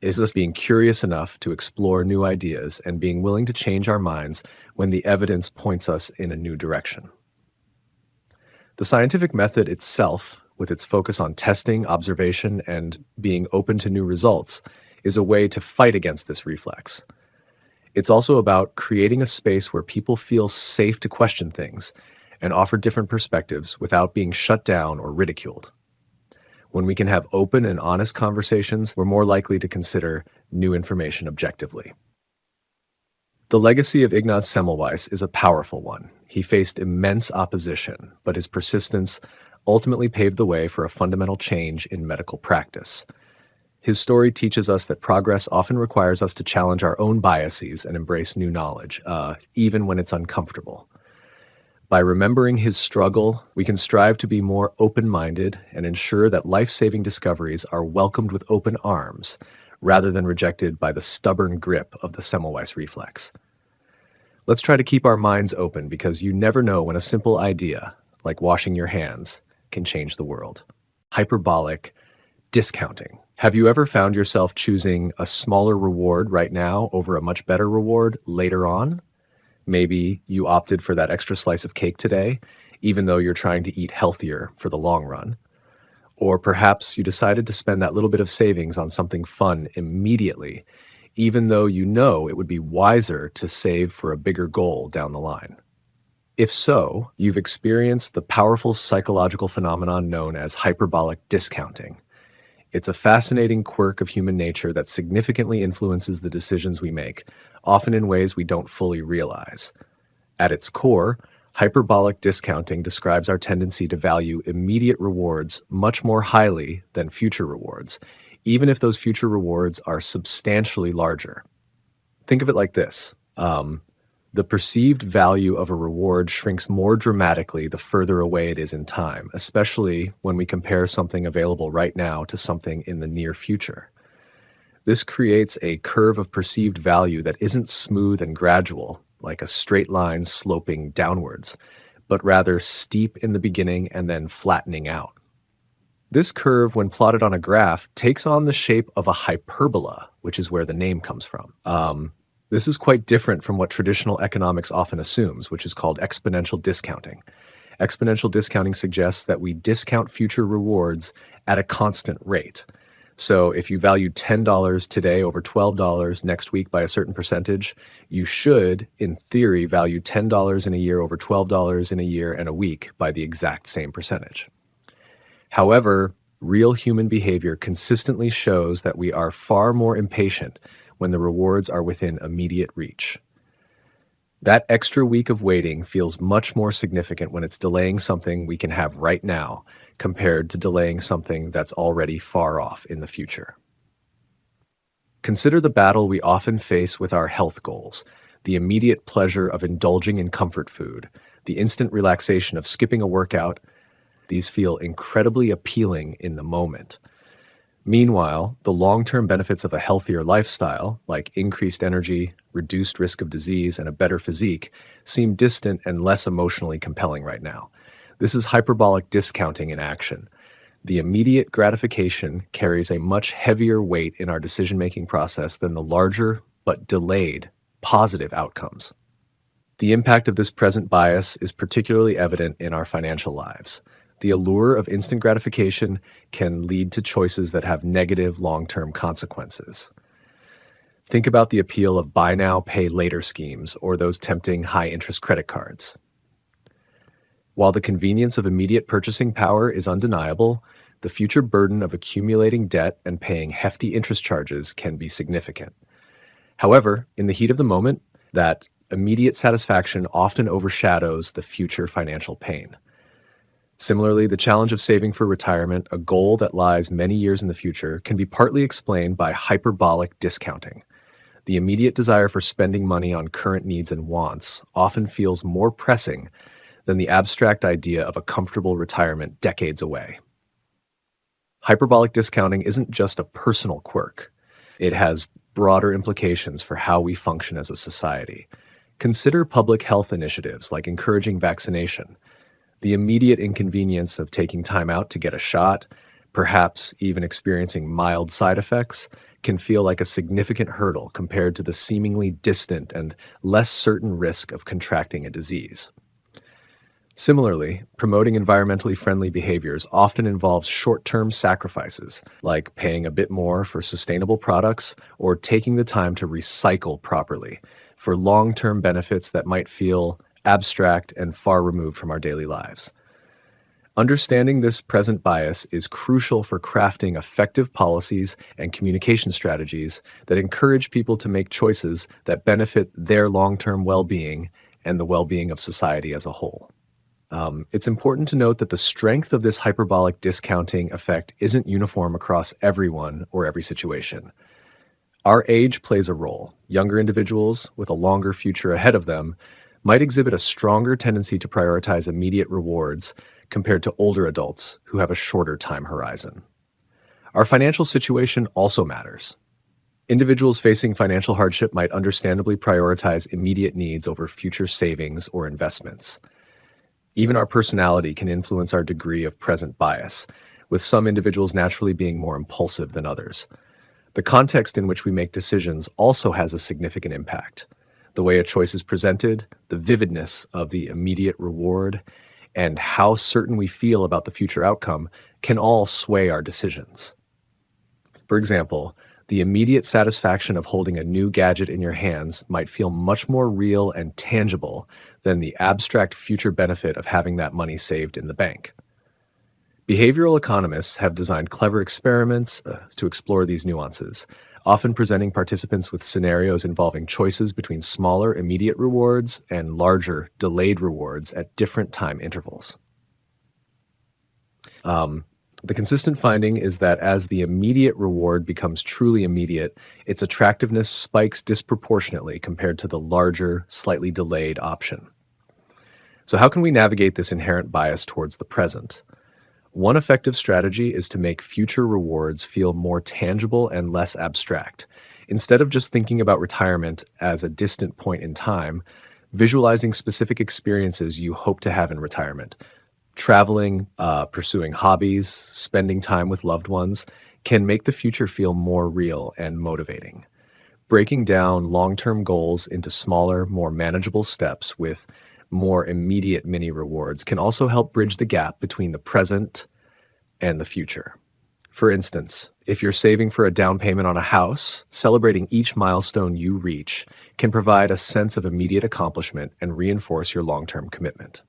is us being curious enough to explore new ideas and being willing to change our minds when the evidence points us in a new direction. The scientific method itself, with its focus on testing, observation, and being open to new results, is a way to fight against this reflex. It's also about creating a space where people feel safe to question things and offer different perspectives without being shut down or ridiculed. When we can have open and honest conversations, we're more likely to consider new information objectively. The legacy of Ignaz Semmelweis is a powerful one. He faced immense opposition, but his persistence ultimately paved the way for a fundamental change in medical practice. His story teaches us that progress often requires us to challenge our own biases and embrace new knowledge, even when it's uncomfortable. By remembering his struggle, we can strive to be more open minded and ensure that life saving discoveries are welcomed with open arms rather than rejected by the stubborn grip of the Semmelweis reflex. Let's try to keep our minds open because you never know when a simple idea, like washing your hands, can change the world. Hyperbolic discounting. Have you ever found yourself choosing a smaller reward right now over a much better reward later on? Maybe you opted for that extra slice of cake today, even though you're trying to eat healthier for the long run. Or perhaps you decided to spend that little bit of savings on something fun immediately, even though you know it would be wiser to save for a bigger goal down the line. If so, you've experienced the powerful psychological phenomenon known as hyperbolic discounting. It's a fascinating quirk of human nature that significantly influences the decisions we make, often in ways we don't fully realize. At its core, hyperbolic discounting describes our tendency to value immediate rewards much more highly than future rewards, even if those future rewards are substantially larger. Think of it like this. The perceived value of a reward shrinks more dramatically the further away it is in time, especially when we compare something available right now to something in the near future. This creates a curve of perceived value that isn't smooth and gradual, like a straight line sloping downwards, but rather steep in the beginning and then flattening out. This curve, when plotted on a graph, takes on the shape of a hyperbola, which is where the name comes from. This is quite different from what traditional economics often assumes, which is called exponential discounting. Exponential discounting suggests that we discount future rewards at a constant rate. So if you value $10 today over $12 next week by a certain percentage, you should, in theory, value $10 in a year over $12 in a year and a week by the exact same percentage. However, real human behavior consistently shows that we are far more impatient when the rewards are within immediate reach. That extra week of waiting feels much more significant when it's delaying something we can have right now compared to delaying something that's already far off in the future. Consider the battle we often face with our health goals, the immediate pleasure of indulging in comfort food, the instant relaxation of skipping a workout. These feel incredibly appealing in the moment. Meanwhile, the long-term benefits of a healthier lifestyle, like increased energy, reduced risk of disease, and a better physique, seem distant and less emotionally compelling right now. This is hyperbolic discounting in action. The immediate gratification carries a much heavier weight in our decision-making process than the larger but delayed positive outcomes. The impact of this present bias is particularly evident in our financial lives. The allure of instant gratification can lead to choices that have negative long-term consequences. Think about the appeal of buy now, pay later schemes or those tempting high-interest credit cards. While the convenience of immediate purchasing power is undeniable, the future burden of accumulating debt and paying hefty interest charges can be significant. However, in the heat of the moment, that immediate satisfaction often overshadows the future financial pain. Similarly, the challenge of saving for retirement, a goal that lies many years in the future, can be partly explained by hyperbolic discounting. The immediate desire for spending money on current needs and wants often feels more pressing than the abstract idea of a comfortable retirement decades away. Hyperbolic discounting isn't just a personal quirk. It has broader implications for how we function as a society. Consider public health initiatives like encouraging vaccination. The immediate inconvenience of taking time out to get a shot, perhaps even experiencing mild side effects, can feel like a significant hurdle compared to the seemingly distant and less certain risk of contracting a disease. Similarly, promoting environmentally friendly behaviors often involves short-term sacrifices, like paying a bit more for sustainable products or taking the time to recycle properly, for long-term benefits that might feel abstract and far removed from our daily lives. Understanding this present bias is crucial for crafting effective policies and communication strategies that encourage people to make choices that benefit their long-term well-being and the well-being of society as a whole. It's important to note that the strength of this hyperbolic discounting effect isn't uniform across everyone or every situation. Our age plays a role. Younger individuals with a longer future ahead of them might exhibit a stronger tendency to prioritize immediate rewards compared to older adults who have a shorter time horizon. Our financial situation also matters. Individuals facing financial hardship might understandably prioritize immediate needs over future savings or investments. Even our personality can influence our degree of present bias, with some individuals naturally being more impulsive than others. The context in which we make decisions also has a significant impact. The way a choice is presented, the vividness of the immediate reward, and how certain we feel about the future outcome can all sway our decisions. For example, the immediate satisfaction of holding a new gadget in your hands might feel much more real and tangible than the abstract future benefit of having that money saved in the bank. Behavioral economists have designed clever experiments to explore these nuances, often presenting participants with scenarios involving choices between smaller immediate rewards and larger delayed rewards at different time intervals. The consistent finding is that as the immediate reward becomes truly immediate, its attractiveness spikes disproportionately compared to the larger, slightly delayed option. So, how can we navigate this inherent bias towards the present? One effective strategy is to make future rewards feel more tangible and less abstract. Instead of just thinking about retirement as a distant point in time, visualizing specific experiences you hope to have in retirement. Traveling, pursuing hobbies, spending time with loved ones can make the future feel more real and motivating. Breaking down long-term goals into smaller, more manageable steps with more immediate mini rewards can also help bridge the gap between the present and the future. For instance, if you're saving for a down payment on a house, celebrating each milestone you reach can provide a sense of immediate accomplishment and reinforce your long-term commitment.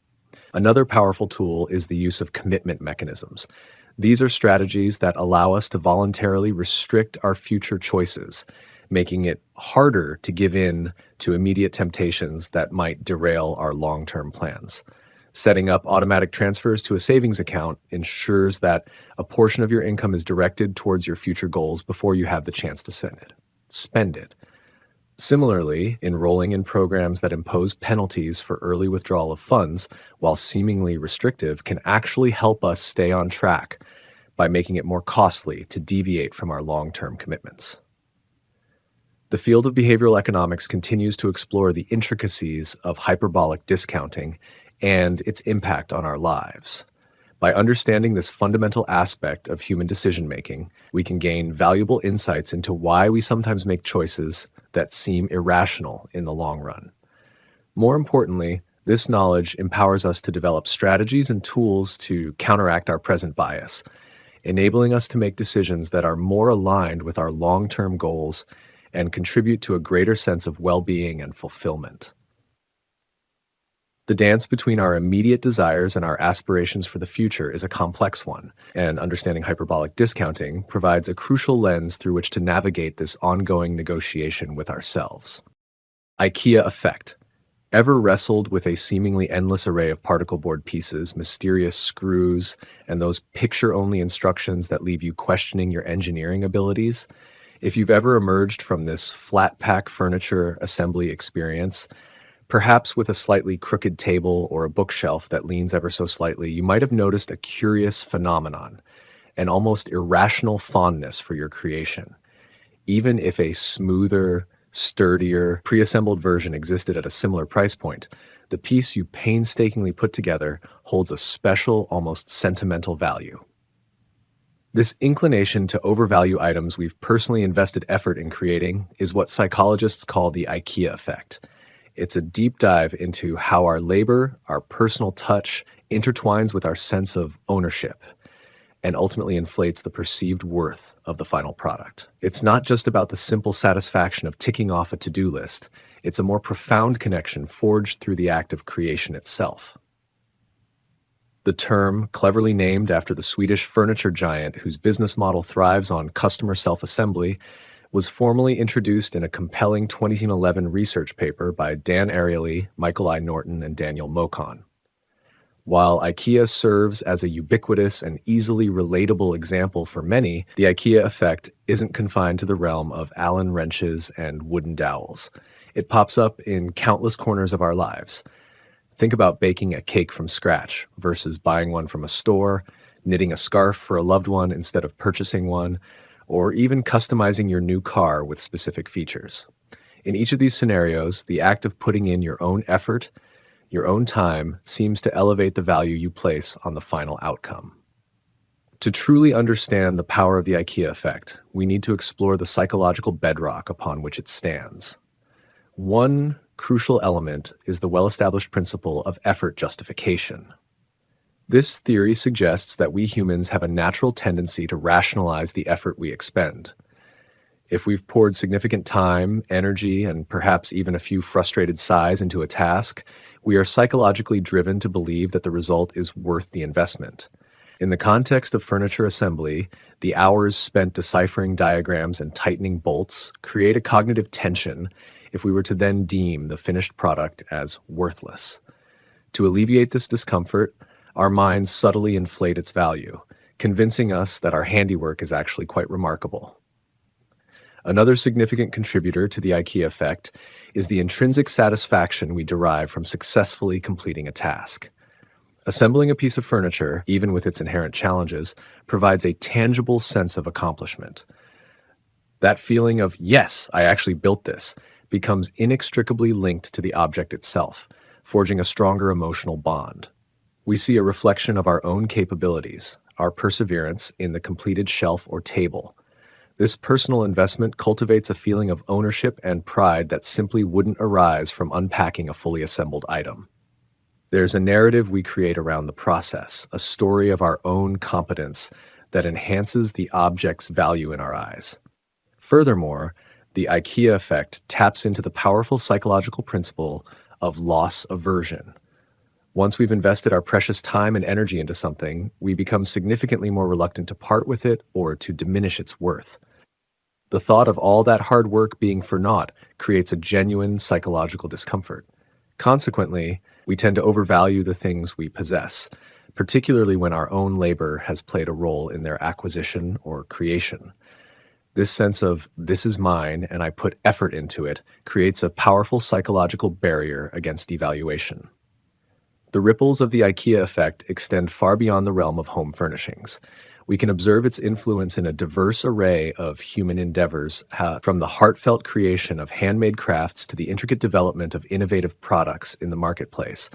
Another powerful tool is the use of commitment mechanisms. These are strategies that allow us to voluntarily restrict our future choices, making it harder to give in to immediate temptations that might derail our long-term plans. Setting up automatic transfers to a savings account ensures that a portion of your income is directed towards your future goals before you have the chance to spend it. Similarly, enrolling in programs that impose penalties for early withdrawal of funds, while seemingly restrictive, can actually help us stay on track by making it more costly to deviate from our long-term commitments. The field of behavioral economics continues to explore the intricacies of hyperbolic discounting and its impact on our lives. By understanding this fundamental aspect of human decision-making, we can gain valuable insights into why we sometimes make choices that seem irrational in the long run. More importantly, this knowledge empowers us to develop strategies and tools to counteract our present bias, enabling us to make decisions that are more aligned with our long-term goals and contribute to a greater sense of well-being and fulfillment. The dance between our immediate desires and our aspirations for the future is a complex one, and understanding hyperbolic discounting provides a crucial lens through which to navigate this ongoing negotiation with ourselves. IKEA effect. Ever wrestled with a seemingly endless array of particle board pieces, mysterious screws, and those picture-only instructions that leave you questioning your engineering abilities? If you've ever emerged from this flat-pack furniture assembly experience, perhaps with a slightly crooked table or a bookshelf that leans ever so slightly, you might have noticed a curious phenomenon, an almost irrational fondness for your creation. Even if a smoother, sturdier, pre-assembled version existed at a similar price point, the piece you painstakingly put together holds a special, almost sentimental value. This inclination to overvalue items we've personally invested effort in creating is what psychologists call the IKEA effect. It's a deep dive into how our labor, our personal touch, intertwines with our sense of ownership and ultimately inflates the perceived worth of the final product. It's not just about the simple satisfaction of ticking off a to-do list. It's a more profound connection forged through the act of creation itself. The term, cleverly named after the Swedish furniture giant whose business model thrives on customer self-assembly, was formally introduced in a compelling 2011 research paper by Dan Ariely, Michael I. Norton, and Daniel Mocon. While IKEA serves as a ubiquitous and easily relatable example for many, the IKEA effect isn't confined to the realm of Allen wrenches and wooden dowels. It pops up in countless corners of our lives. Think about baking a cake from scratch versus buying one from a store, knitting a scarf for a loved one instead of purchasing one, or even customizing your new car with specific features. In each of these scenarios, the act of putting in your own effort, your own time, seems to elevate the value you place on the final outcome. To truly understand the power of the IKEA effect, we need to explore the psychological bedrock upon which it stands. One crucial element is the well-established principle of effort justification. This theory suggests that we humans have a natural tendency to rationalize the effort we expend. If we've poured significant time, energy, and perhaps even a few frustrated sighs into a task, we are psychologically driven to believe that the result is worth the investment. In the context of furniture assembly, the hours spent deciphering diagrams and tightening bolts create a cognitive tension if we were to then deem the finished product as worthless. To alleviate this discomfort, our minds subtly inflate its value, convincing us that our handiwork is actually quite remarkable. Another significant contributor to the IKEA effect is the intrinsic satisfaction we derive from successfully completing a task. Assembling a piece of furniture, even with its inherent challenges, provides a tangible sense of accomplishment. That feeling of, yes, I actually built this, becomes inextricably linked to the object itself, forging a stronger emotional bond. We see a reflection of our own capabilities, our perseverance, in the completed shelf or table. This personal investment cultivates a feeling of ownership and pride that simply wouldn't arise from unpacking a fully assembled item. There's a narrative we create around the process, a story of our own competence that enhances the object's value in our eyes. Furthermore, the IKEA effect taps into the powerful psychological principle of loss aversion. Once we've invested our precious time and energy into something, we become significantly more reluctant to part with it or to diminish its worth. The thought of all that hard work being for naught creates a genuine psychological discomfort. Consequently, we tend to overvalue the things we possess, particularly when our own labor has played a role in their acquisition or creation. This sense of, this is mine and I put effort into it, creates a powerful psychological barrier against devaluation. The ripples of the IKEA effect extend far beyond the realm of home furnishings. We can observe its influence in a diverse array of human endeavors, from the heartfelt creation of handmade crafts to the intricate development of innovative products in the marketplace,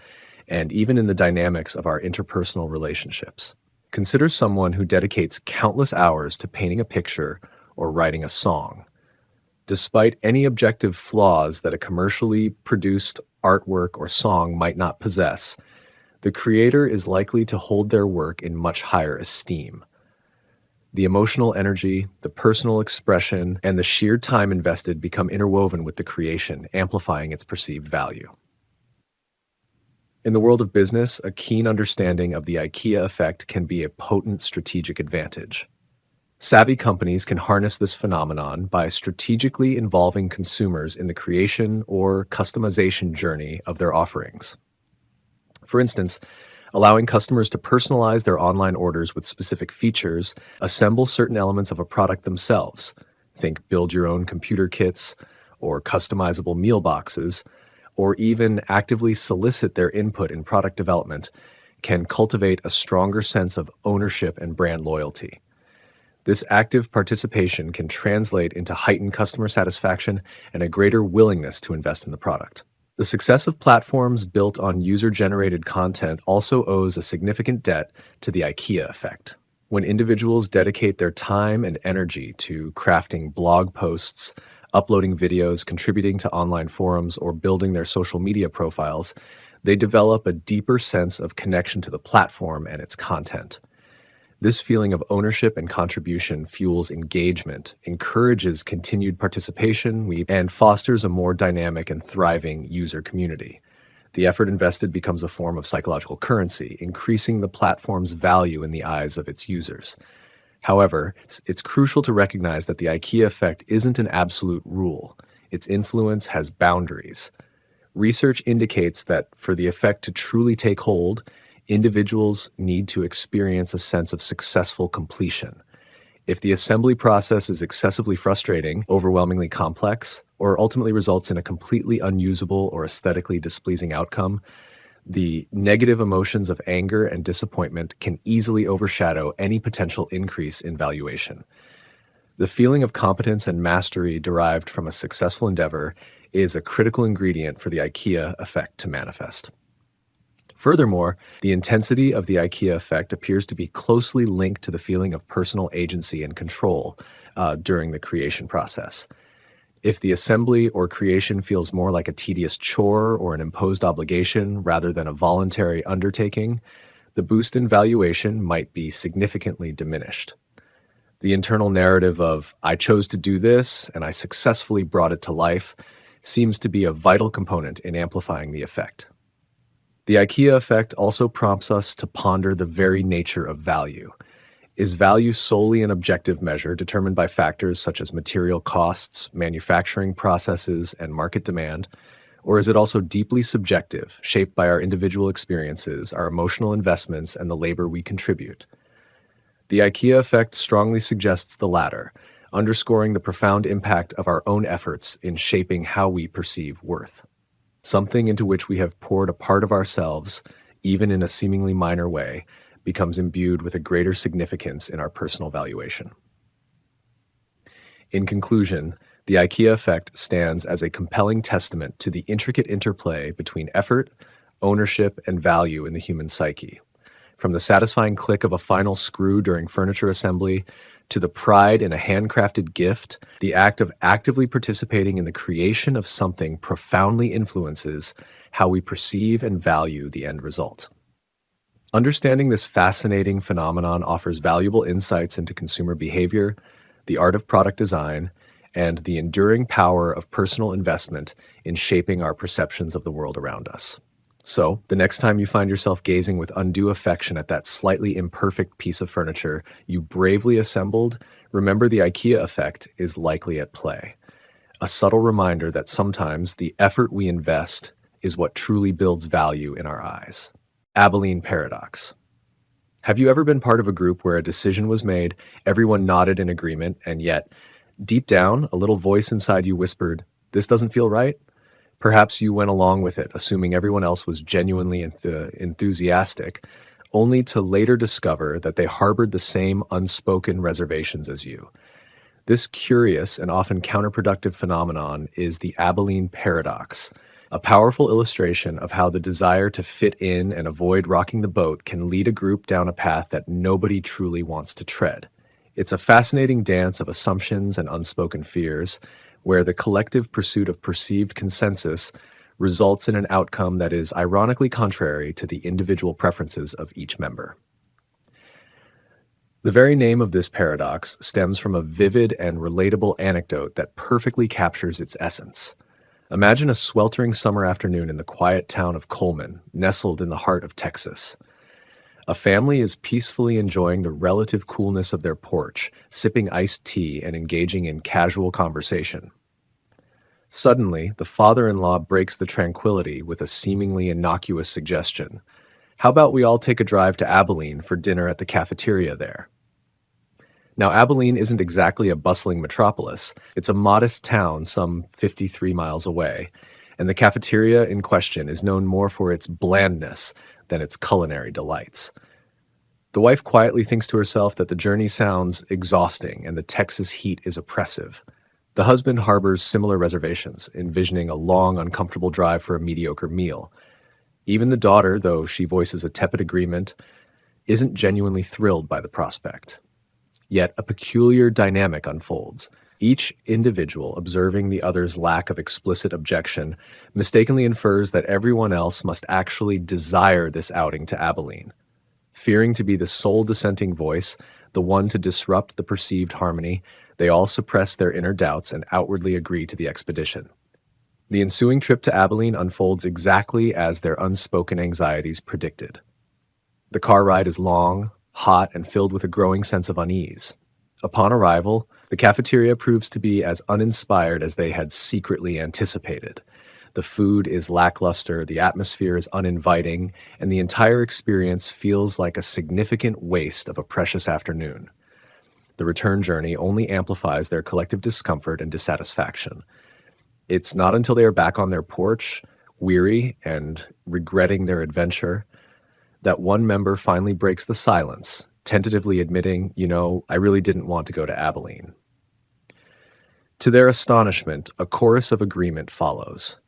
and even in the dynamics of our interpersonal relationships. Consider someone who dedicates countless hours to painting a picture or writing a song. Despite any objective flaws that a commercially produced artwork or song might not possess, the creator is likely to hold their work in much higher esteem. The emotional energy, the personal expression, and the sheer time invested become interwoven with the creation, amplifying its perceived value. In the world of business, a keen understanding of the IKEA effect can be a potent strategic advantage. Savvy companies can harness this phenomenon by strategically involving consumers in the creation or customization journey of their offerings. For instance, allowing customers to personalize their online orders with specific features, assemble certain elements of a product themselves. Think build your own computer kits or customizable meal boxes, or even actively solicit their input in product development, can cultivate a stronger sense of ownership and brand loyalty. This active participation can translate into heightened customer satisfaction and a greater willingness to invest in the product. The success of platforms built on user-generated content also owes a significant debt to the IKEA effect. When individuals dedicate their time and energy to crafting blog posts, uploading videos, contributing to online forums, or building their social media profiles, they develop a deeper sense of connection to the platform and its content. This feeling of ownership and contribution fuels engagement, encourages continued participation, and fosters a more dynamic and thriving user community. The effort invested becomes a form of psychological currency, increasing the platform's value in the eyes of its users. However, it's crucial to recognize that the IKEA effect isn't an absolute rule. Its influence has boundaries. Research indicates that for the effect to truly take hold, Individuals need to experience a sense of successful completion. If the assembly process is excessively frustrating, overwhelmingly complex, or ultimately results in a completely unusable or aesthetically displeasing outcome, the negative emotions of anger and disappointment can easily overshadow any potential increase in valuation. The feeling of competence and mastery derived from a successful endeavor is a critical ingredient for the IKEA effect to manifest. Furthermore, the intensity of the IKEA effect appears to be closely linked to the feeling of personal agency and control during the creation process. If the assembly or creation feels more like a tedious chore or an imposed obligation rather than a voluntary undertaking, the boost in valuation might be significantly diminished. The internal narrative of, I chose to do this and I successfully brought it to life, seems to be a vital component in amplifying the effect. The IKEA effect also prompts us to ponder the very nature of value. Is value solely an objective measure determined by factors such as material costs, manufacturing processes, and market demand? Or is it also deeply subjective, shaped by our individual experiences, our emotional investments, and the labor we contribute? The IKEA effect strongly suggests the latter, underscoring the profound impact of our own efforts in shaping how we perceive worth. Something into which we have poured a part of ourselves, even in a seemingly minor way, becomes imbued with a greater significance in our personal valuation. In conclusion, the IKEA effect stands as a compelling testament to the intricate interplay between effort, ownership, and value in the human psyche. From the satisfying click of a final screw during furniture assembly to the pride in a handcrafted gift, the act of actively participating in the creation of something profoundly influences how we perceive and value the end result. Understanding this fascinating phenomenon offers valuable insights into consumer behavior, the art of product design, and the enduring power of personal investment in shaping our perceptions of the world around us. So, the next time you find yourself gazing with undue affection at that slightly imperfect piece of furniture you bravely assembled, remember the IKEA effect is likely at play. A subtle reminder that sometimes the effort we invest is what truly builds value in our eyes. Abilene Paradox. Have you ever been part of a group where a decision was made, everyone nodded in agreement, and yet, deep down, a little voice inside you whispered, "This doesn't feel right"? Perhaps you went along with it, assuming everyone else was genuinely enthusiastic, only to later discover that they harbored the same unspoken reservations as you. This curious and often counterproductive phenomenon is the Abilene Paradox, a powerful illustration of how the desire to fit in and avoid rocking the boat can lead a group down a path that nobody truly wants to tread. It's a fascinating dance of assumptions and unspoken fears, where the collective pursuit of perceived consensus results in an outcome that is ironically contrary to the individual preferences of each member. The very name of this paradox stems from a vivid and relatable anecdote that perfectly captures its essence. Imagine a sweltering summer afternoon in the quiet town of Coleman, nestled in the heart of Texas. A family is peacefully enjoying the relative coolness of their porch, sipping iced tea and engaging in casual conversation. Suddenly, the father-in-law breaks the tranquility with a seemingly innocuous suggestion. How about we all take a drive to Abilene for dinner at the cafeteria there? Now, Abilene isn't exactly a bustling metropolis. It's a modest town some 53 miles away, and the cafeteria in question is known more for its blandness than its culinary delights. The wife quietly thinks to herself that the journey sounds exhausting and the Texas heat is oppressive. The husband harbors similar reservations, envisioning a long, uncomfortable drive for a mediocre meal. Even the daughter, though she voices a tepid agreement, isn't genuinely thrilled by the prospect. Yet a peculiar dynamic unfolds. Each individual, observing the other's lack of explicit objection, mistakenly infers that everyone else must actually desire this outing to Abilene. Fearing to be the sole dissenting voice, the one to disrupt the perceived harmony, they all suppress their inner doubts and outwardly agree to the expedition. The ensuing trip to Abilene unfolds exactly as their unspoken anxieties predicted. The car ride is long, hot, and filled with a growing sense of unease. Upon arrival, the cafeteria proves to be as uninspired as they had secretly anticipated. The food is lackluster, the atmosphere is uninviting, and the entire experience feels like a significant waste of a precious afternoon. The return journey only amplifies their collective discomfort and dissatisfaction. It's not until they are back on their porch, weary and regretting their adventure, that one member finally breaks the silence, tentatively admitting, I really didn't want to go to Abilene. To their astonishment, a chorus of agreement follows.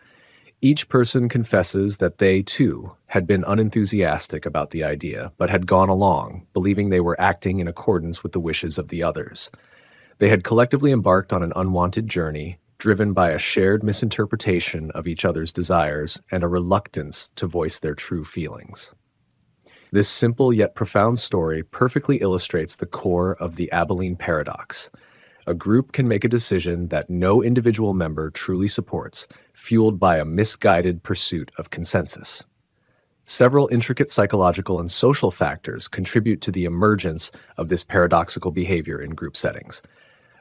Each person confesses that they, too, had been unenthusiastic about the idea, but had gone along, believing they were acting in accordance with the wishes of the others. They had collectively embarked on an unwanted journey, driven by a shared misinterpretation of each other's desires and a reluctance to voice their true feelings. This simple yet profound story perfectly illustrates the core of the Abilene paradox. A group can make a decision that no individual member truly supports, fueled by a misguided pursuit of consensus. Several intricate psychological and social factors contribute to the emergence of this paradoxical behavior in group settings.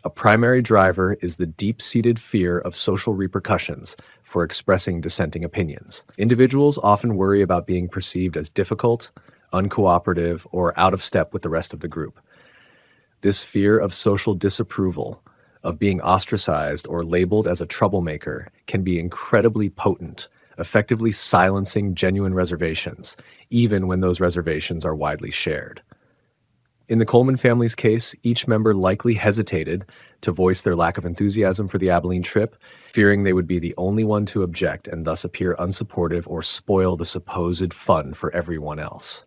A primary driver is the deep-seated fear of social repercussions for expressing dissenting opinions. Individuals often worry about being perceived as difficult, uncooperative, or out of step with the rest of the group. This fear of social disapproval, of being ostracized or labeled as a troublemaker, can be incredibly potent, effectively silencing genuine reservations, even when those reservations are widely shared. In the Coleman family's case, each member likely hesitated to voice their lack of enthusiasm for the Abilene trip, fearing they would be the only one to object and thus appear unsupportive or spoil the supposed fun for everyone else.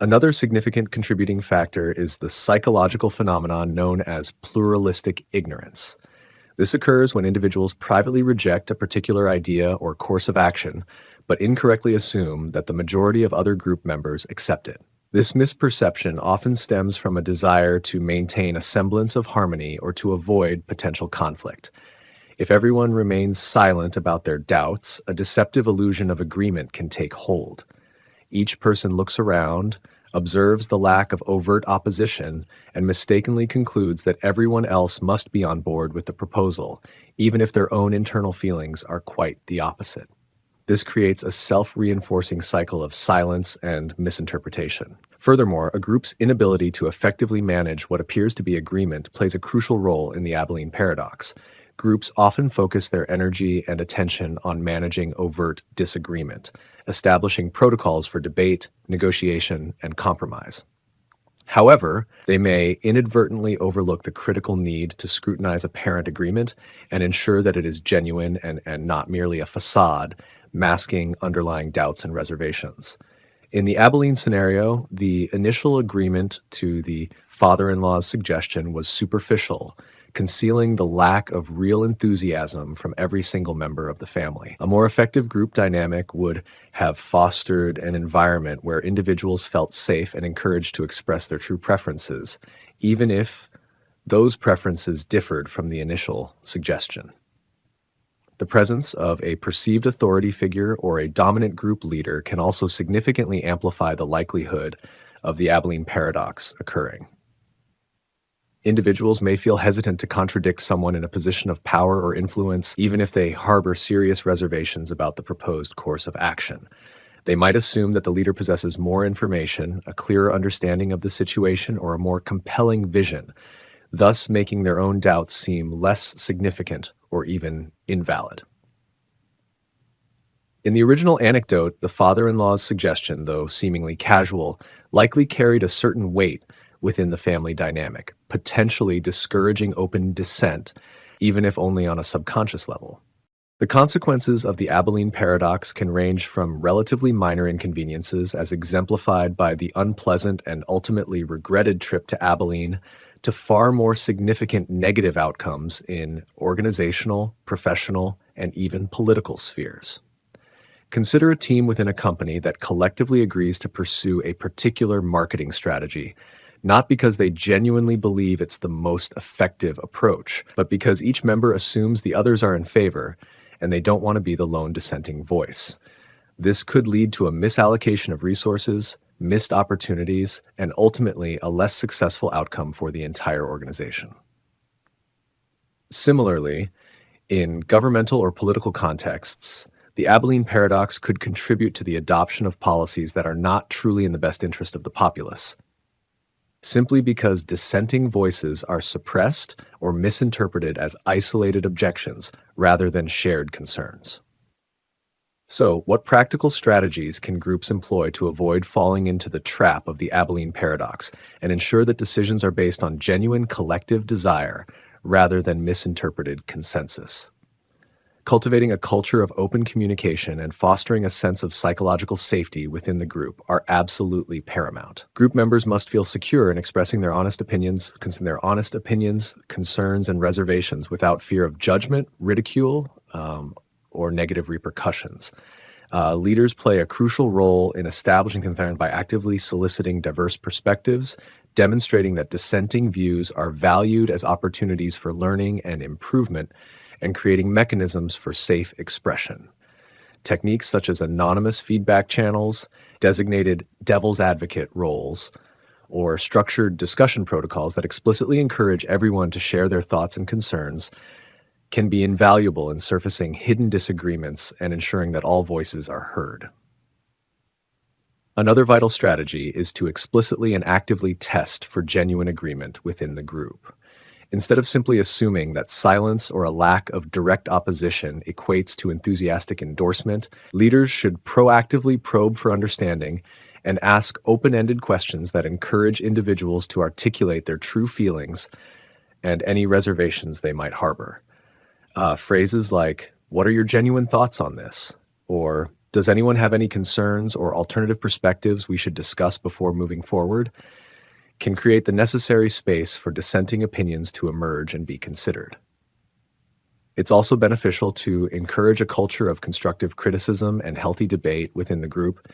Another significant contributing factor is the psychological phenomenon known as pluralistic ignorance. This occurs when individuals privately reject a particular idea or course of action, but incorrectly assume that the majority of other group members accept it. This misperception often stems from a desire to maintain a semblance of harmony or to avoid potential conflict. If everyone remains silent about their doubts, a deceptive illusion of agreement can take hold. Each person looks around, observes the lack of overt opposition, and mistakenly concludes that everyone else must be on board with the proposal, even if their own internal feelings are quite the opposite. This creates a self-reinforcing cycle of silence and misinterpretation. Furthermore, a group's inability to effectively manage what appears to be agreement plays a crucial role in the Abilene paradox. Groups often focus their energy and attention on managing overt disagreement, establishing protocols for debate, negotiation, and compromise. However, they may inadvertently overlook the critical need to scrutinize apparent agreement and ensure that it is genuine and not merely a facade, masking underlying doubts and reservations. In the Abilene scenario, the initial agreement to the father-in-law's suggestion was superficial, concealing the lack of real enthusiasm from every single member of the family. A more effective group dynamic would have fostered an environment where individuals felt safe and encouraged to express their true preferences, even if those preferences differed from the initial suggestion. The presence of a perceived authority figure or a dominant group leader can also significantly amplify the likelihood of the Abilene paradox occurring. Individuals may feel hesitant to contradict someone in a position of power or influence, even if they harbor serious reservations about the proposed course of action. They might assume that the leader possesses more information, a clearer understanding of the situation, or a more compelling vision, thus making their own doubts seem less significant or even invalid. In the original anecdote, the father-in-law's suggestion, though seemingly casual, likely carried a certain weight within the family dynamic, potentially discouraging open dissent, even if only on a subconscious level. The consequences of the Abilene paradox can range from relatively minor inconveniences, as exemplified by the unpleasant and ultimately regretted trip to Abilene, to far more significant negative outcomes in organizational, professional, and even political spheres. Consider a team within a company that collectively agrees to pursue a particular marketing strategy, not because they genuinely believe it's the most effective approach, but because each member assumes the others are in favor, and they don't want to be the lone dissenting voice. This could lead to a misallocation of resources, missed opportunities, and ultimately a less successful outcome for the entire organization. Similarly, In governmental or political contexts, the Abilene paradox could contribute to the adoption of policies that are not truly in the best interest of the populace, simply because dissenting voices are suppressed or misinterpreted as isolated objections rather than shared concerns. So, what practical strategies can groups employ to avoid falling into the trap of the Abilene paradox and ensure that decisions are based on genuine collective desire rather than misinterpreted consensus? Cultivating a culture of open communication and fostering a sense of psychological safety within the group are absolutely paramount. Group members must feel secure in expressing their honest opinions, concerns, and reservations without fear of judgment, ridicule, or negative repercussions. Leaders play a crucial role in establishing consent by actively soliciting diverse perspectives, demonstrating that dissenting views are valued as opportunities for learning and improvement, and creating mechanisms for safe expression. Techniques such as anonymous feedback channels, designated devil's advocate roles, or structured discussion protocols that explicitly encourage everyone to share their thoughts and concerns can be invaluable in surfacing hidden disagreements and ensuring that all voices are heard. Another vital strategy is to explicitly and actively test for genuine agreement within the group. Instead of simply assuming that silence or a lack of direct opposition equates to enthusiastic endorsement, leaders should proactively probe for understanding and ask open-ended questions that encourage individuals to articulate their true feelings and any reservations they might harbor. Phrases like, "What are your genuine thoughts on this?" or "Does anyone have any concerns or alternative perspectives we should discuss before moving forward?" can create the necessary space for dissenting opinions to emerge and be considered. It's also beneficial to encourage a culture of constructive criticism and healthy debate within the group,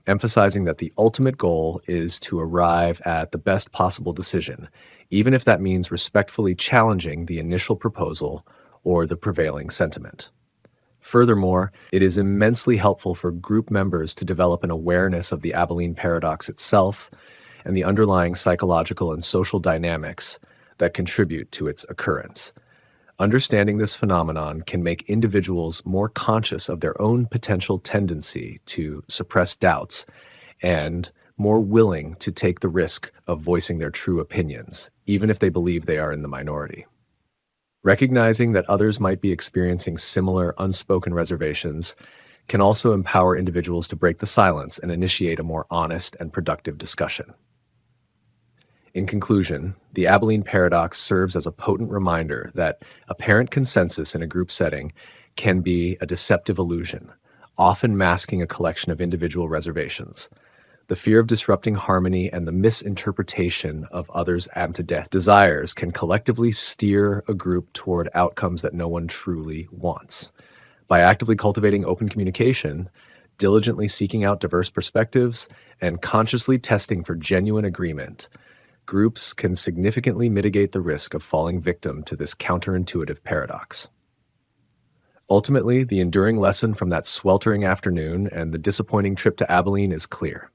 emphasizing that the ultimate goal is to arrive at the best possible decision, even if that means respectfully challenging the initial proposal or the prevailing sentiment. Furthermore, it is immensely helpful for group members to develop an awareness of the Abilene paradox itself and the underlying psychological and social dynamics that contribute to its occurrence. Understanding this phenomenon can make individuals more conscious of their own potential tendency to suppress doubts and more willing to take the risk of voicing their true opinions, even if they believe they are in the minority. Recognizing that others might be experiencing similar unspoken reservations can also empower individuals to break the silence and initiate a more honest and productive discussion. In conclusion, the Abilene paradox serves as a potent reminder that apparent consensus in a group setting can be a deceptive illusion, often masking a collection of individual reservations. The fear of disrupting harmony and the misinterpretation of others' am-to-death desires can collectively steer a group toward outcomes that no one truly wants. By actively cultivating open communication, diligently seeking out diverse perspectives, and consciously testing for genuine agreement, groups can significantly mitigate the risk of falling victim to this counterintuitive paradox. Ultimately, the enduring lesson from that sweltering afternoon and the disappointing trip to Abilene is clear.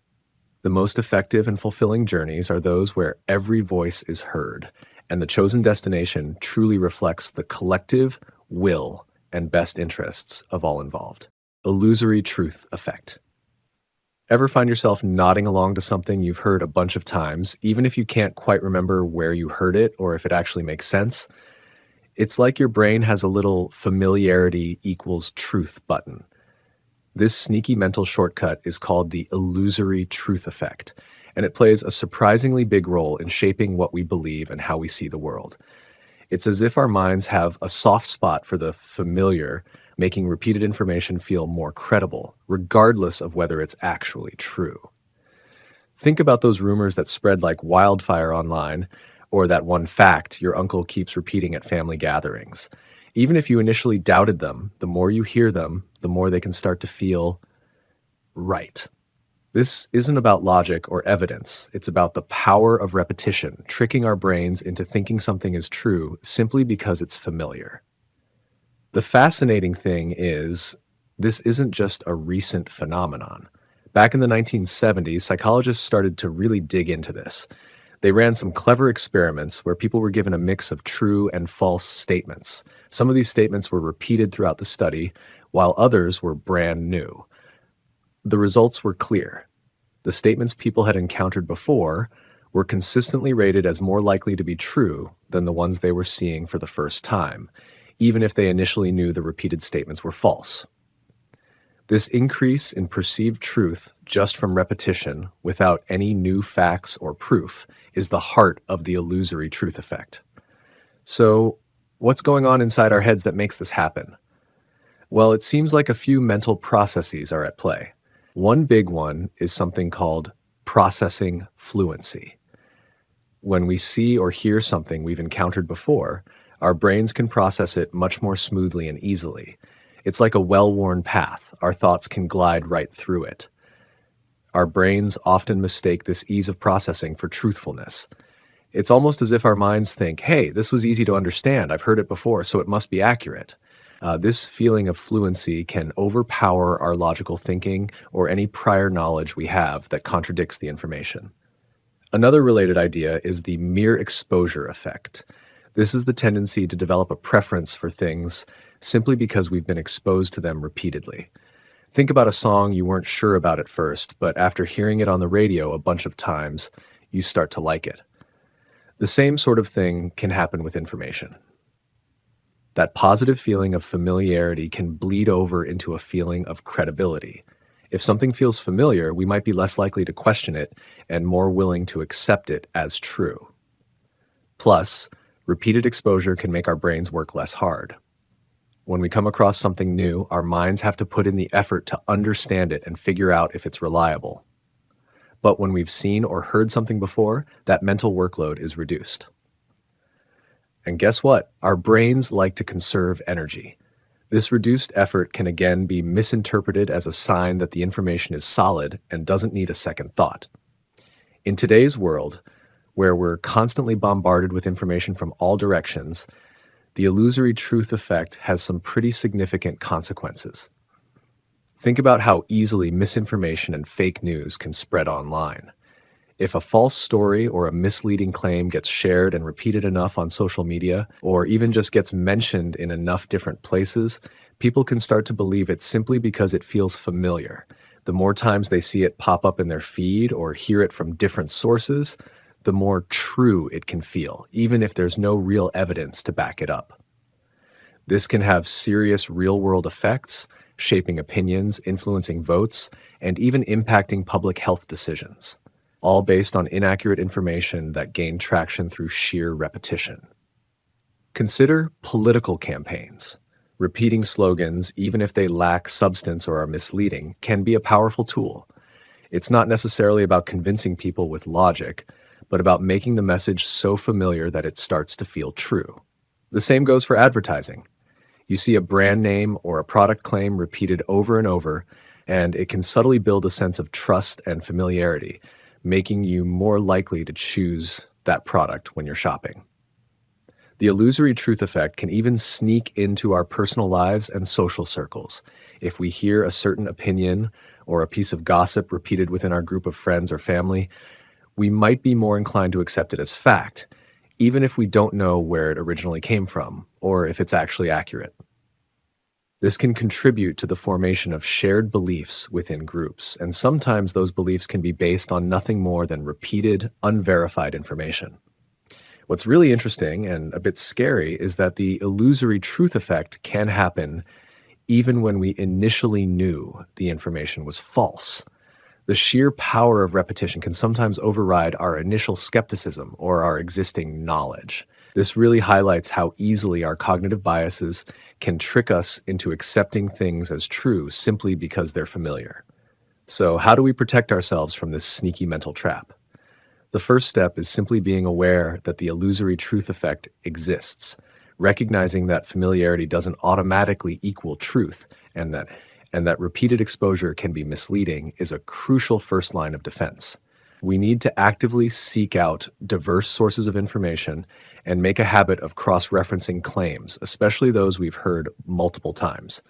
The most effective and fulfilling journeys are those where every voice is heard, and the chosen destination truly reflects the collective will and best interests of all involved. Illusory truth effect. Ever find yourself nodding along to something you've heard a bunch of times, even if you can't quite remember where you heard it or if it actually makes sense? It's like your brain has a little familiarity equals truth button. This sneaky mental shortcut is called the illusory truth effect, and it plays a surprisingly big role in shaping what we believe and how we see the world. It's as if our minds have a soft spot for the familiar, making repeated information feel more credible, regardless of whether it's actually true. Think about those rumors that spread like wildfire online, or that one fact your uncle keeps repeating at family gatherings. Even if you initially doubted them, the more you hear them, the more they can start to feel right. This isn't about logic or evidence. It's about the power of repetition, tricking our brains into thinking something is true simply because it's familiar. The fascinating thing is, this isn't just a recent phenomenon. Back in the 1970s, psychologists started to really dig into this. They ran some clever experiments where people were given a mix of true and false statements. Some of these statements were repeated throughout the study, while others were brand new. The results were clear. The statements people had encountered before were consistently rated as more likely to be true than the ones they were seeing for the first time, even if they initially knew the repeated statements were false. This increase in perceived truth just from repetition without any new facts or proof is the heart of the illusory truth effect. So, what's going on inside our heads that makes this happen? Well, it seems like a few mental processes are at play. One big one is something called processing fluency. When we see or hear something we've encountered before, our brains can process it much more smoothly and easily. It's like a well-worn path. Our thoughts can glide right through it. Our brains often mistake this ease of processing for truthfulness. It's almost as if our minds think, hey, this was easy to understand. I've heard it before, so it must be accurate. This feeling of fluency can overpower our logical thinking or any prior knowledge we have that contradicts the information. Another related idea is the mere exposure effect. This is the tendency to develop a preference for things simply because we've been exposed to them repeatedly. Think about a song you weren't sure about at first, but after hearing it on the radio a bunch of times, you start to like it. The same sort of thing can happen with information. That positive feeling of familiarity can bleed over into a feeling of credibility. If something feels familiar, we might be less likely to question it and more willing to accept it as true. Plus, repeated exposure can make our brains work less hard. When we come across something new, our minds have to put in the effort to understand it and figure out if it's reliable. But when we've seen or heard something before, that mental workload is reduced. And guess what? Our brains like to conserve energy. This reduced effort can again be misinterpreted as a sign that the information is solid and doesn't need a second thought. In today's world, where we're constantly bombarded with information from all directions, the illusory truth effect has some pretty significant consequences. Think about how easily misinformation and fake news can spread online. If a false story or a misleading claim gets shared and repeated enough on social media, or even just gets mentioned in enough different places, people can start to believe it simply because it feels familiar. The more times they see it pop up in their feed or hear it from different sources, the more true it can feel, even if there's no real evidence to back it up. This can have serious real-world effects, shaping opinions, influencing votes, and even impacting public health decisions, all based on inaccurate information that gain traction through sheer repetition. Consider political campaigns. Repeating slogans, even if they lack substance or are misleading, can be a powerful tool. It's not necessarily about convincing people with logic, but about making the message so familiar that it starts to feel true. The same goes for advertising. You see a brand name or a product claim repeated over and over, and it can subtly build a sense of trust and familiarity, making you more likely to choose that product when you're shopping. The illusory truth effect can even sneak into our personal lives and social circles. If we hear a certain opinion or a piece of gossip repeated within our group of friends or family, we might be more inclined to accept it as fact, even if we don't know where it originally came from or if it's actually accurate. This can contribute to the formation of shared beliefs within groups, and sometimes those beliefs can be based on nothing more than repeated, unverified information. What's really interesting and a bit scary is that the illusory truth effect can happen even when we initially knew the information was false. The sheer power of repetition can sometimes override our initial skepticism or our existing knowledge. This really highlights how easily our cognitive biases can trick us into accepting things as true simply because they're familiar. So, how do we protect ourselves from this sneaky mental trap? The first step is simply being aware that the illusory truth effect exists, recognizing that familiarity doesn't automatically equal truth, and that repeated exposure can be misleading is a crucial first line of defense. We need to actively seek out diverse sources of information and make a habit of cross-referencing claims, especially those we've heard multiple times.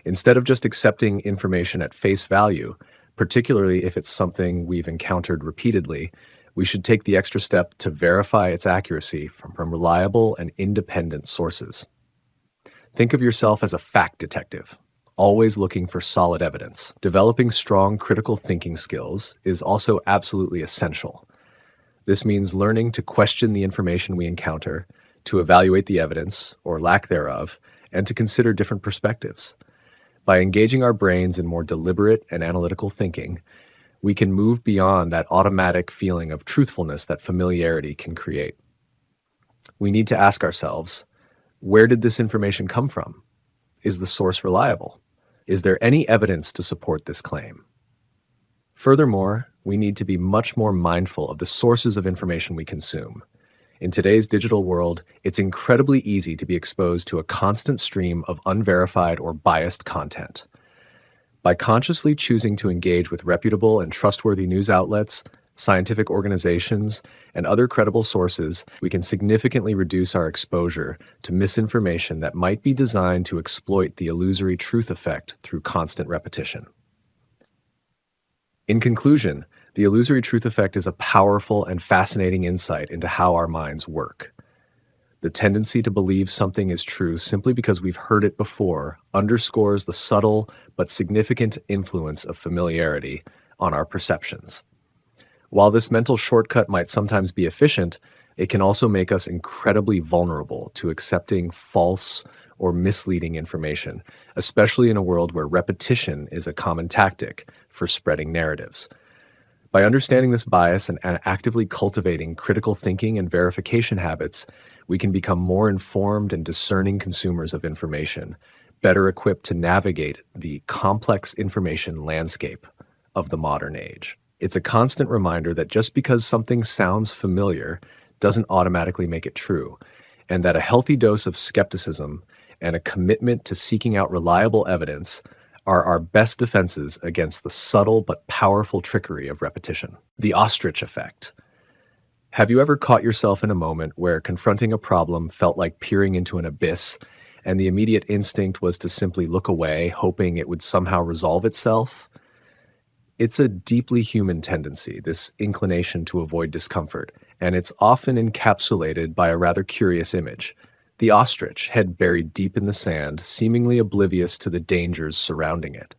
Instead of just accepting information at face value, particularly if it's something we've encountered repeatedly, We should take the extra step to verify its accuracy from reliable and independent sources. Think of yourself as a fact detective, always looking for solid evidence. Developing strong critical thinking skills is also absolutely essential. This means learning to question the information we encounter, to evaluate the evidence, or lack thereof, and to consider different perspectives. By engaging our brains in more deliberate and analytical thinking, we can move beyond that automatic feeling of truthfulness that familiarity can create. We need to ask ourselves, where did this information come from? Is the source reliable? Is there any evidence to support this claim? Furthermore, we need to be much more mindful of the sources of information we consume. In today's digital world, it's incredibly easy to be exposed to a constant stream of unverified or biased content. By consciously choosing to engage with reputable and trustworthy news outlets, scientific organizations, and other credible sources, we can significantly reduce our exposure to misinformation that might be designed to exploit the illusory truth effect through constant repetition. In conclusion, the illusory truth effect is a powerful and fascinating insight into how our minds work. The tendency to believe something is true simply because we've heard it before underscores the subtle but significant influence of familiarity on our perceptions. While this mental shortcut might sometimes be efficient, it can also make us incredibly vulnerable to accepting false or misleading information, especially in a world where repetition is a common tactic for spreading narratives. By understanding this bias and actively cultivating critical thinking and verification habits, we can become more informed and discerning consumers of information, better equipped to navigate the complex information landscape of the modern age. It's a constant reminder that just because something sounds familiar doesn't automatically make it true, and that a healthy dose of skepticism and a commitment to seeking out reliable evidence are our best defenses against the subtle but powerful trickery of repetition. The ostrich effect. Have you ever caught yourself in a moment where confronting a problem felt like peering into an abyss, and the immediate instinct was to simply look away, hoping it would somehow resolve itself? It's a deeply human tendency, this inclination to avoid discomfort, and it's often encapsulated by a rather curious image. The ostrich, head buried deep in the sand, seemingly oblivious to the dangers surrounding it.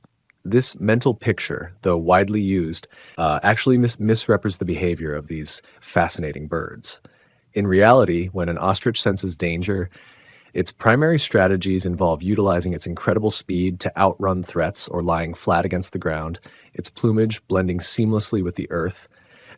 This mental picture, though widely used, actually misrepresents the behavior of these fascinating birds. In reality, when an ostrich senses danger, its primary strategies involve utilizing its incredible speed to outrun threats or lying flat against the ground, its plumage blending seamlessly with the earth,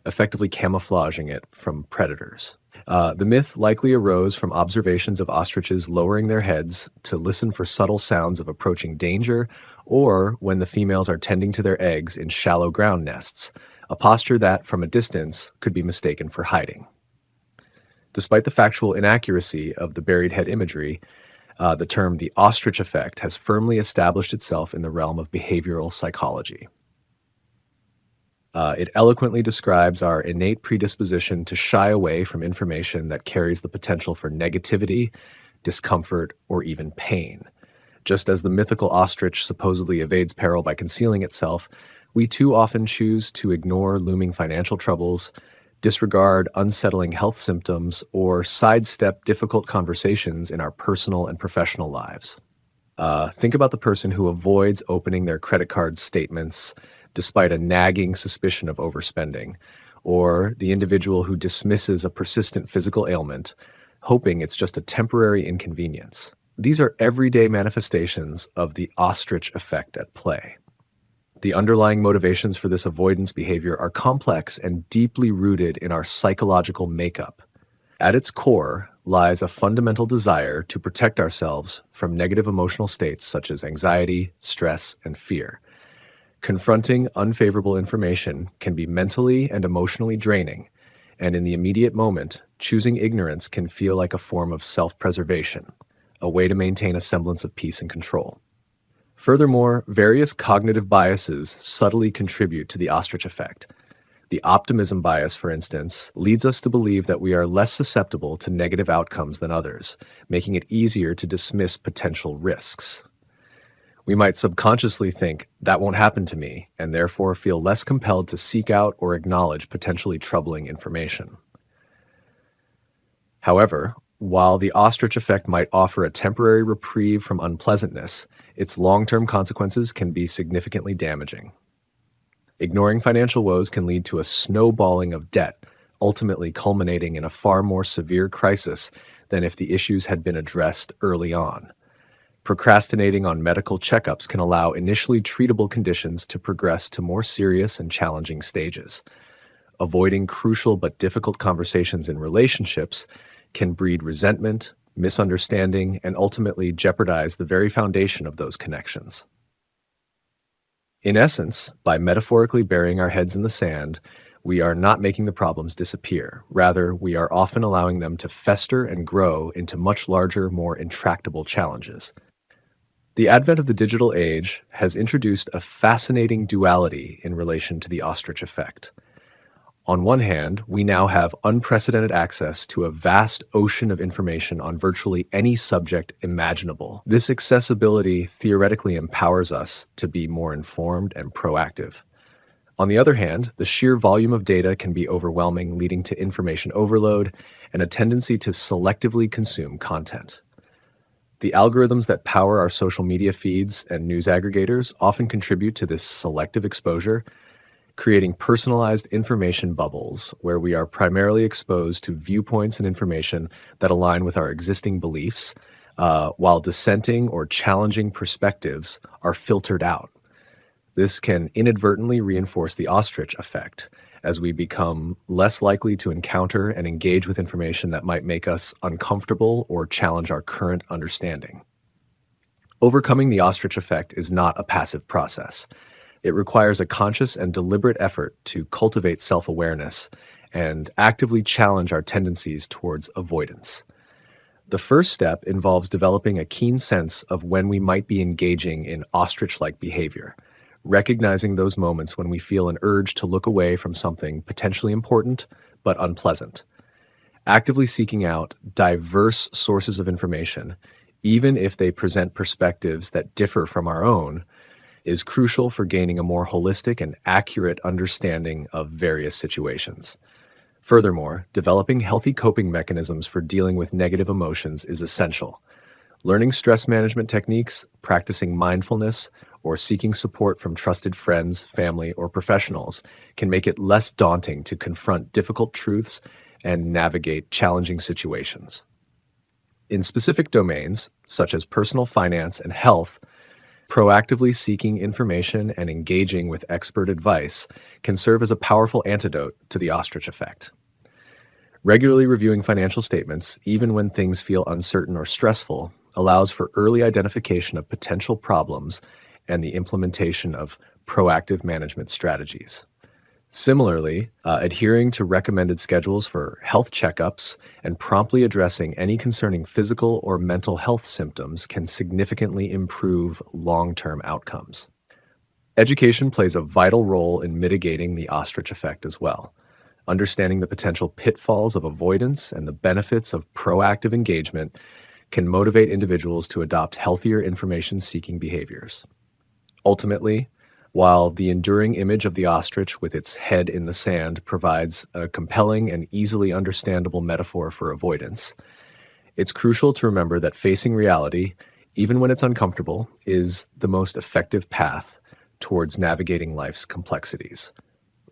effectively camouflaging it from predators. The myth likely arose from observations of ostriches lowering their heads to listen for subtle sounds of approaching danger, or when the females are tending to their eggs in shallow ground nests, a posture that, from a distance, could be mistaken for hiding. Despite the factual inaccuracy of the buried head imagery, the term the ostrich effect has firmly established itself in the realm of behavioral psychology. It eloquently describes our innate predisposition to shy away from information that carries the potential for negativity, discomfort, or even pain. Just as the mythical ostrich supposedly evades peril by concealing itself, we too often choose to ignore looming financial troubles, disregard unsettling health symptoms, or sidestep difficult conversations in our personal and professional lives. Think about the person who avoids opening their credit card statements despite a nagging suspicion of overspending, or the individual who dismisses a persistent physical ailment, hoping it's just a temporary inconvenience. These are everyday manifestations of the ostrich effect at play. The underlying motivations for this avoidance behavior are complex and deeply rooted in our psychological makeup. At its core lies a fundamental desire to protect ourselves from negative emotional states such as anxiety, stress, and fear. Confronting unfavorable information can be mentally and emotionally draining, and in the immediate moment, choosing ignorance can feel like a form of self-preservation, a way to maintain a semblance of peace and control. Furthermore, various cognitive biases subtly contribute to the ostrich effect. The optimism bias, for instance, leads us to believe that we are less susceptible to negative outcomes than others, making it easier to dismiss potential risks. We might subconsciously think, that won't happen to me, and therefore feel less compelled to seek out or acknowledge potentially troubling information. However, while the ostrich effect might offer a temporary reprieve from unpleasantness, its long-term consequences can be significantly damaging. Ignoring financial woes can lead to a snowballing of debt, ultimately culminating in a far more severe crisis than if the issues had been addressed early on. Procrastinating on medical checkups can allow initially treatable conditions to progress to more serious and challenging stages. Avoiding crucial but difficult conversations in relationships can breed resentment, misunderstanding, and ultimately jeopardize the very foundation of those connections. In essence, by metaphorically burying our heads in the sand, we are not making the problems disappear. Rather, we are often allowing them to fester and grow into much larger, more intractable challenges. The advent of the digital age has introduced a fascinating duality in relation to the ostrich effect. On one hand, we now have unprecedented access to a vast ocean of information on virtually any subject imaginable. This accessibility theoretically empowers us to be more informed and proactive. On the other hand, the sheer volume of data can be overwhelming, leading to information overload and a tendency to selectively consume content. The algorithms that power our social media feeds and news aggregators often contribute to this selective exposure, creating personalized information bubbles where we are primarily exposed to viewpoints and information that align with our existing beliefs, while dissenting or challenging perspectives are filtered out. This can inadvertently reinforce the ostrich effect as we become less likely to encounter and engage with information that might make us uncomfortable or challenge our current understanding. Overcoming the ostrich effect is not a passive process. It requires a conscious and deliberate effort to cultivate self-awareness and actively challenge our tendencies towards avoidance. The first step involves developing a keen sense of when we might be engaging in ostrich-like behavior, recognizing those moments when we feel an urge to look away from something potentially important but unpleasant. Actively seeking out diverse sources of information, even if they present perspectives that differ from our own, is crucial for gaining a more holistic and accurate understanding of various situations. Furthermore, developing healthy coping mechanisms for dealing with negative emotions is essential. Learning stress management techniques, practicing mindfulness, or seeking support from trusted friends, family, or professionals can make it less daunting to confront difficult truths and navigate challenging situations. In specific domains, such as personal finance and health, proactively seeking information and engaging with expert advice can serve as a powerful antidote to the ostrich effect. Regularly reviewing financial statements, even when things feel uncertain or stressful, allows for early identification of potential problems and the implementation of proactive management strategies. Similarly, adhering to recommended schedules for health checkups and promptly addressing any concerning physical or mental health symptoms can significantly improve long-term outcomes. Education plays a vital role in mitigating the ostrich effect as well. Understanding the potential pitfalls of avoidance and the benefits of proactive engagement can motivate individuals to adopt healthier information-seeking behaviors. Ultimately, while the enduring image of the ostrich with its head in the sand provides a compelling and easily understandable metaphor for avoidance, it's crucial to remember that facing reality, even when it's uncomfortable, is the most effective path towards navigating life's complexities.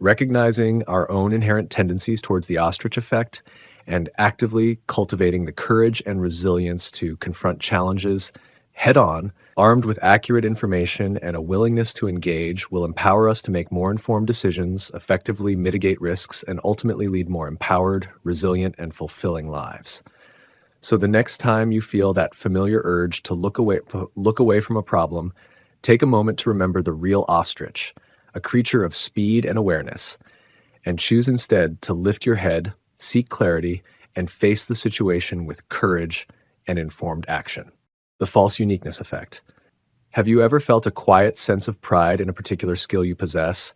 Recognizing our own inherent tendencies towards the ostrich effect and actively cultivating the courage and resilience to confront challenges head-on, armed with accurate information and a willingness to engage, will empower us to make more informed decisions, effectively mitigate risks, and ultimately lead more empowered, resilient, and fulfilling lives. So the next time you feel that familiar urge to look away from a problem, take a moment to remember the real ostrich, a creature of speed and awareness, and choose instead to lift your head, seek clarity, and face the situation with courage and informed action. The false uniqueness effect. Have you ever felt a quiet sense of pride in a particular skill you possess,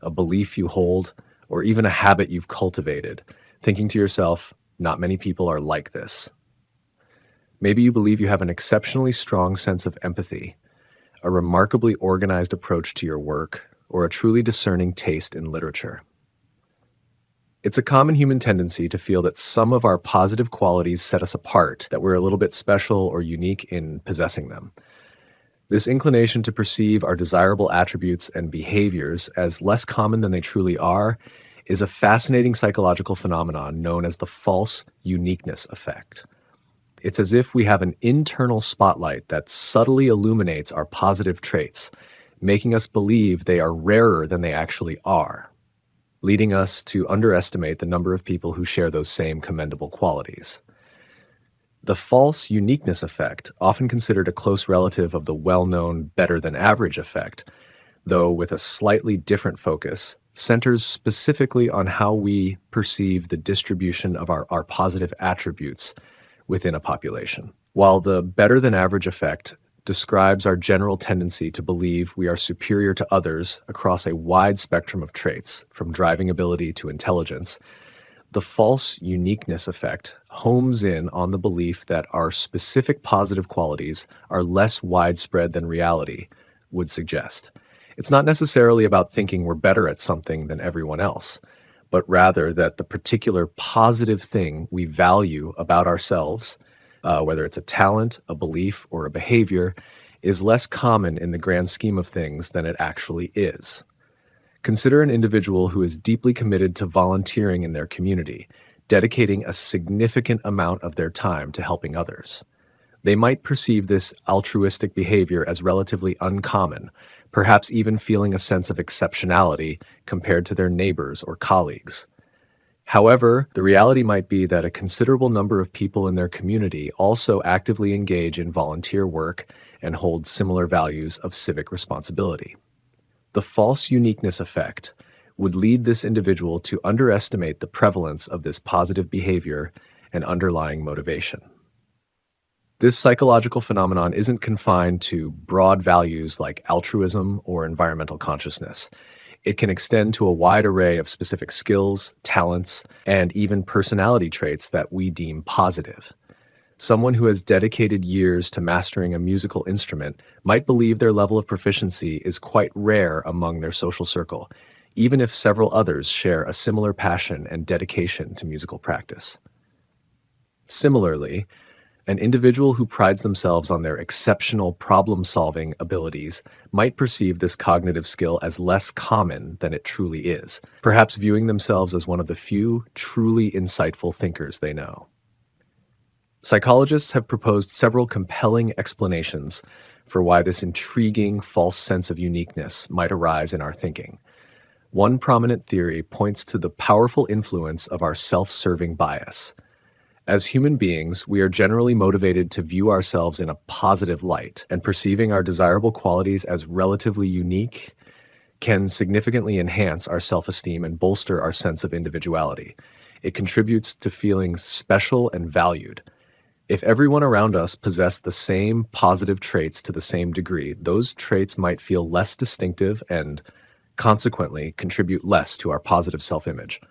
a belief you hold, or even a habit you've cultivated, thinking to yourself, not many people are like this? Maybe you believe you have an exceptionally strong sense of empathy, a remarkably organized approach to your work, or a truly discerning taste in literature. It's a common human tendency to feel that some of our positive qualities set us apart, that we're a little bit special or unique in possessing them. This inclination to perceive our desirable attributes and behaviors as less common than they truly are is a fascinating psychological phenomenon known as the false uniqueness effect. It's as if we have an internal spotlight that subtly illuminates our positive traits, making us believe they are rarer than they actually are, leading us to underestimate the number of people who share those same commendable qualities. The false uniqueness effect, often considered a close relative of the well-known better than average effect, though with a slightly different focus, centers specifically on how we perceive the distribution of our positive attributes within a population. While the better than average effect describes our general tendency to believe we are superior to others across a wide spectrum of traits, from driving ability to intelligence, the false uniqueness effect homes in on the belief that our specific positive qualities are less widespread than reality would suggest. It's not necessarily about thinking we're better at something than everyone else, but rather that the particular positive thing we value about ourselves, whether it's a talent, a belief, or a behavior, is less common in the grand scheme of things than it actually is. Consider an individual who is deeply committed to volunteering in their community, dedicating a significant amount of their time to helping others. They might perceive this altruistic behavior as relatively uncommon, perhaps even feeling a sense of exceptionality compared to their neighbors or colleagues. However, the reality might be that a considerable number of people in their community also actively engage in volunteer work and hold similar values of civic responsibility. The false uniqueness effect would lead this individual to underestimate the prevalence of this positive behavior and underlying motivation. This psychological phenomenon isn't confined to broad values like altruism or environmental consciousness. It can extend to a wide array of specific skills, talents, and even personality traits that we deem positive. Someone who has dedicated years to mastering a musical instrument might believe their level of proficiency is quite rare among their social circle, even if several others share a similar passion and dedication to musical practice. Similarly, an individual who prides themselves on their exceptional problem-solving abilities might perceive this cognitive skill as less common than it truly is, perhaps viewing themselves as one of the few truly insightful thinkers they know. Psychologists have proposed several compelling explanations for why this intriguing false sense of uniqueness might arise in our thinking. One prominent theory points to the powerful influence of our self-serving bias. As human beings, we are generally motivated to view ourselves in a positive light, and perceiving our desirable qualities as relatively unique can significantly enhance our self-esteem and bolster our sense of individuality. It contributes to feeling special and valued. If everyone around us possessed the same positive traits to the same degree, those traits might feel less distinctive and consequently contribute less to our positive self-image.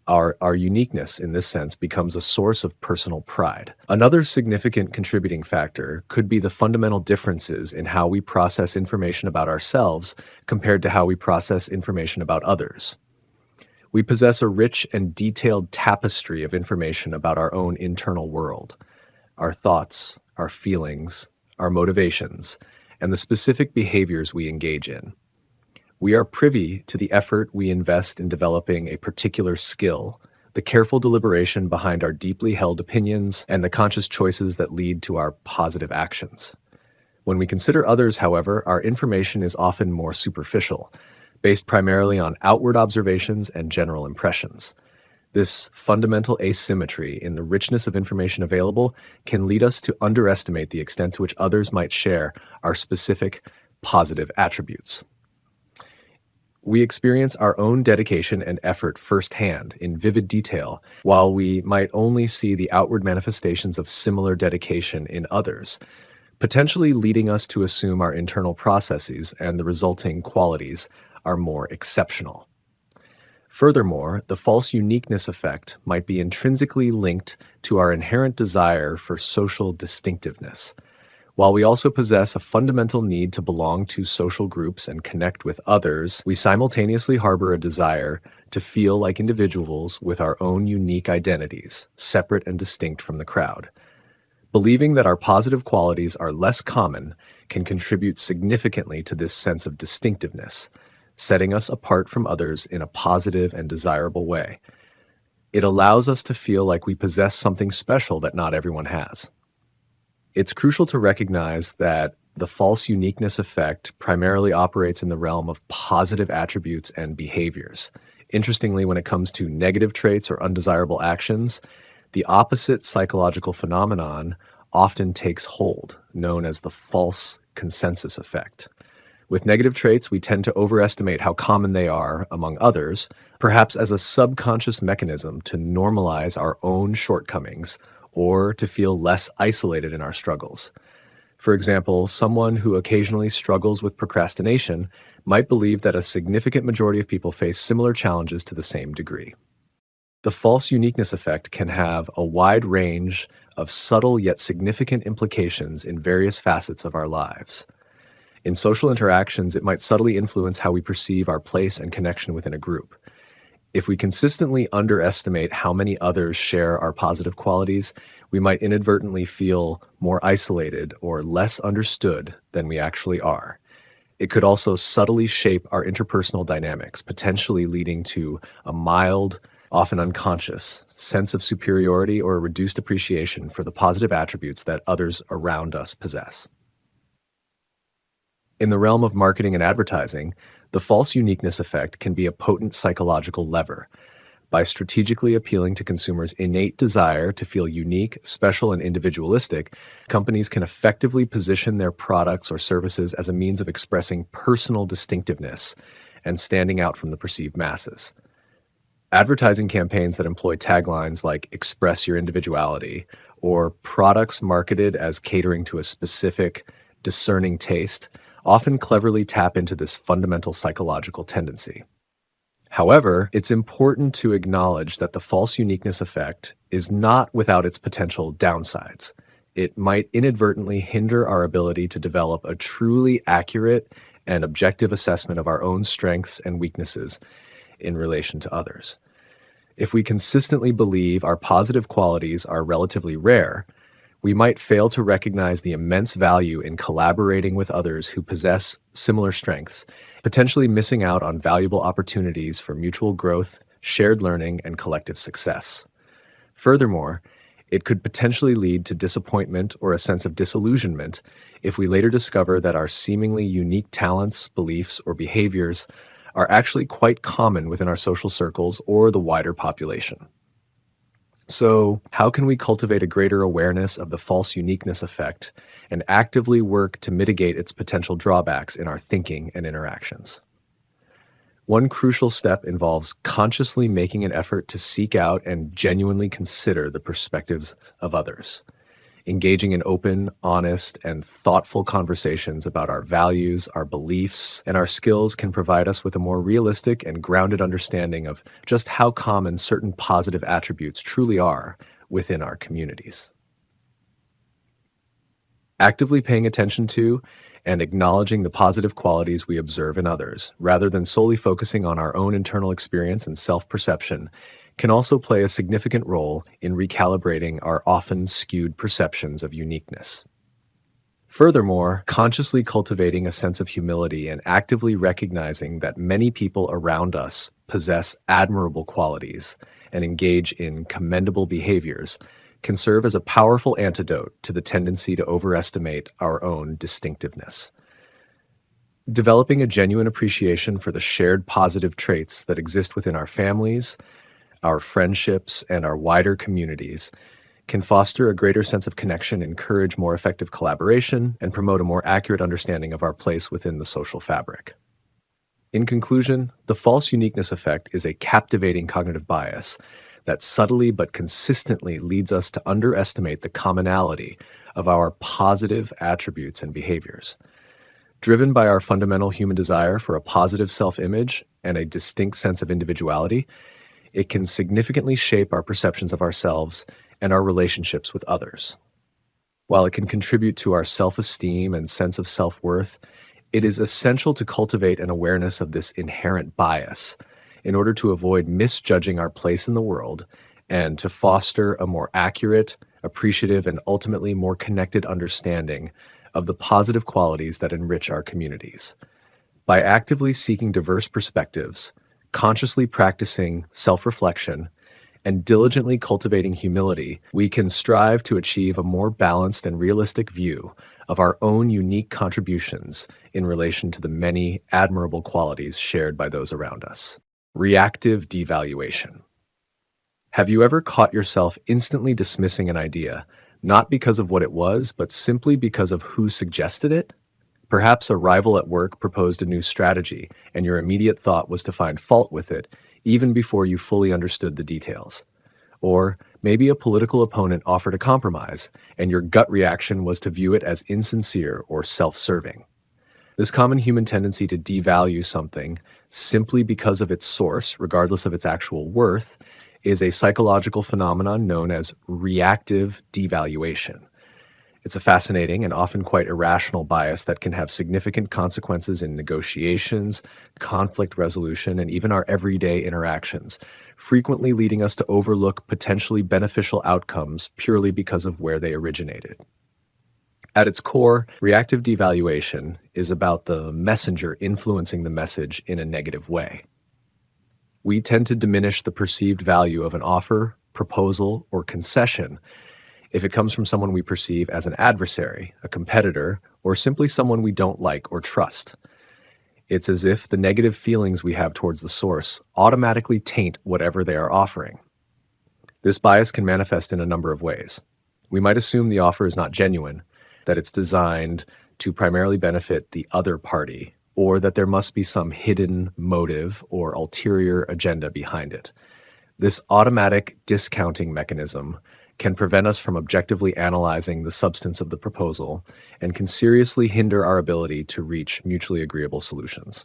Our uniqueness in this sense becomes a source of personal pride. Another significant contributing factor could be the fundamental differences in how we process information about ourselves compared to how we process information about others. We possess a rich and detailed tapestry of information about our own internal world, our thoughts, our feelings, our motivations, and the specific behaviors we engage in. We are privy to the effort we invest in developing a particular skill, the careful deliberation behind our deeply held opinions, and the conscious choices that lead to our positive actions. When we consider others, however, our information is often more superficial, based primarily on outward observations and general impressions. This fundamental asymmetry in the richness of information available can lead us to underestimate the extent to which others might share our specific positive attributes. We experience our own dedication and effort firsthand in vivid detail, while we might only see the outward manifestations of similar dedication in others, potentially leading us to assume our internal processes and the resulting qualities are more exceptional. Furthermore, the false uniqueness effect might be intrinsically linked to our inherent desire for social distinctiveness. While we also possess a fundamental need to belong to social groups and connect with others, we simultaneously harbor a desire to feel like individuals with our own unique identities, separate and distinct from the crowd. Believing that our positive qualities are less common can contribute significantly to this sense of distinctiveness, setting us apart from others in a positive and desirable way. It allows us to feel like we possess something special that not everyone has. It's crucial to recognize that the false uniqueness effect primarily operates in the realm of positive attributes and behaviors. Interestingly, when it comes to negative traits or undesirable actions, the opposite psychological phenomenon often takes hold, known as the false consensus effect. With negative traits, we tend to overestimate how common they are among others, perhaps as a subconscious mechanism to normalize our own shortcomings or to feel less isolated in our struggles. For example, someone who occasionally struggles with procrastination might believe that a significant majority of people face similar challenges to the same degree. The false uniqueness effect can have a wide range of subtle yet significant implications in various facets of our lives. In social interactions, it might subtly influence how we perceive our place and connection within a group. If we consistently underestimate how many others share our positive qualities, we might inadvertently feel more isolated or less understood than we actually are. It could also subtly shape our interpersonal dynamics, potentially leading to a mild, often unconscious, sense of superiority or a reduced appreciation for the positive attributes that others around us possess. In the realm of marketing and advertising, the false uniqueness effect can be a potent psychological lever. By strategically appealing to consumers' innate desire to feel unique, special, and individualistic, companies can effectively position their products or services as a means of expressing personal distinctiveness and standing out from the perceived masses. Advertising campaigns that employ taglines like "express your individuality" or products marketed as catering to a specific, discerning taste often cleverly tap into this fundamental psychological tendency. However, it's important to acknowledge that the false uniqueness effect is not without its potential downsides. It might inadvertently hinder our ability to develop a truly accurate and objective assessment of our own strengths and weaknesses in relation to others. If we consistently believe our positive qualities are relatively rare, we might fail to recognize the immense value in collaborating with others who possess similar strengths, potentially missing out on valuable opportunities for mutual growth, shared learning, and collective success. Furthermore, it could potentially lead to disappointment or a sense of disillusionment if we later discover that our seemingly unique talents, beliefs, or behaviors are actually quite common within our social circles or the wider population. So, how can we cultivate a greater awareness of the false uniqueness effect and actively work to mitigate its potential drawbacks in our thinking and interactions? One crucial step involves consciously making an effort to seek out and genuinely consider the perspectives of others. Engaging in open, honest, and thoughtful conversations about our values, our beliefs, and our skills can provide us with a more realistic and grounded understanding of just how common certain positive attributes truly are within our communities. Actively paying attention to and acknowledging the positive qualities we observe in others, rather than solely focusing on our own internal experience and self-perception, can also play a significant role in recalibrating our often skewed perceptions of uniqueness. Furthermore, consciously cultivating a sense of humility and actively recognizing that many people around us possess admirable qualities and engage in commendable behaviors can serve as a powerful antidote to the tendency to overestimate our own distinctiveness. Developing a genuine appreciation for the shared positive traits that exist within our families, our friendships, and our wider communities can foster a greater sense of connection, encourage more effective collaboration, and promote a more accurate understanding of our place within the social fabric. In conclusion, the false uniqueness effect is a captivating cognitive bias that subtly but consistently leads us to underestimate the commonality of our positive attributes and behaviors. Driven by our fundamental human desire for a positive self-image and a distinct sense of individuality, it can significantly shape our perceptions of ourselves and our relationships with others. While it can contribute to our self esteem and sense of self worth, it is essential to cultivate an awareness of this inherent bias in order to avoid misjudging our place in the world and to foster a more accurate, appreciative, and ultimately more connected understanding of the positive qualities that enrich our communities. By actively seeking diverse perspectives, consciously practicing self reflection, and diligently cultivating humility, we can strive to achieve a more balanced and realistic view of our own unique contributions in relation to the many admirable qualities shared by those around us. Reactive devaluation. Have you ever caught yourself instantly dismissing an idea, not because of what it was, but simply because of who suggested it? Perhaps a rival at work proposed a new strategy, and your immediate thought was to find fault with it, even before you fully understood the details. Or maybe a political opponent offered a compromise, and your gut reaction was to view it as insincere or self serving. This common human tendency to devalue something simply because of its source, regardless of its actual worth, is a psychological phenomenon known as reactive devaluation. It's a fascinating and often quite irrational bias that can have significant consequences in negotiations, conflict resolution, and even our everyday interactions, frequently leading us to overlook potentially beneficial outcomes purely because of where they originated. At its core, reactive devaluation is about the messenger influencing the message in a negative way. We tend to diminish the perceived value of an offer, proposal, or concession if it comes from someone we perceive as an adversary, a competitor, or simply someone we don't like or trust. It's as if the negative feelings we have towards the source automatically taint whatever they are offering. This bias can manifest in a number of ways. We might assume the offer is not genuine, that it's designed to primarily benefit the other party, or that there must be some hidden motive or ulterior agenda behind it. This automatic discounting mechanism can prevent us from objectively analyzing the substance of the proposal and can seriously hinder our ability to reach mutually agreeable solutions.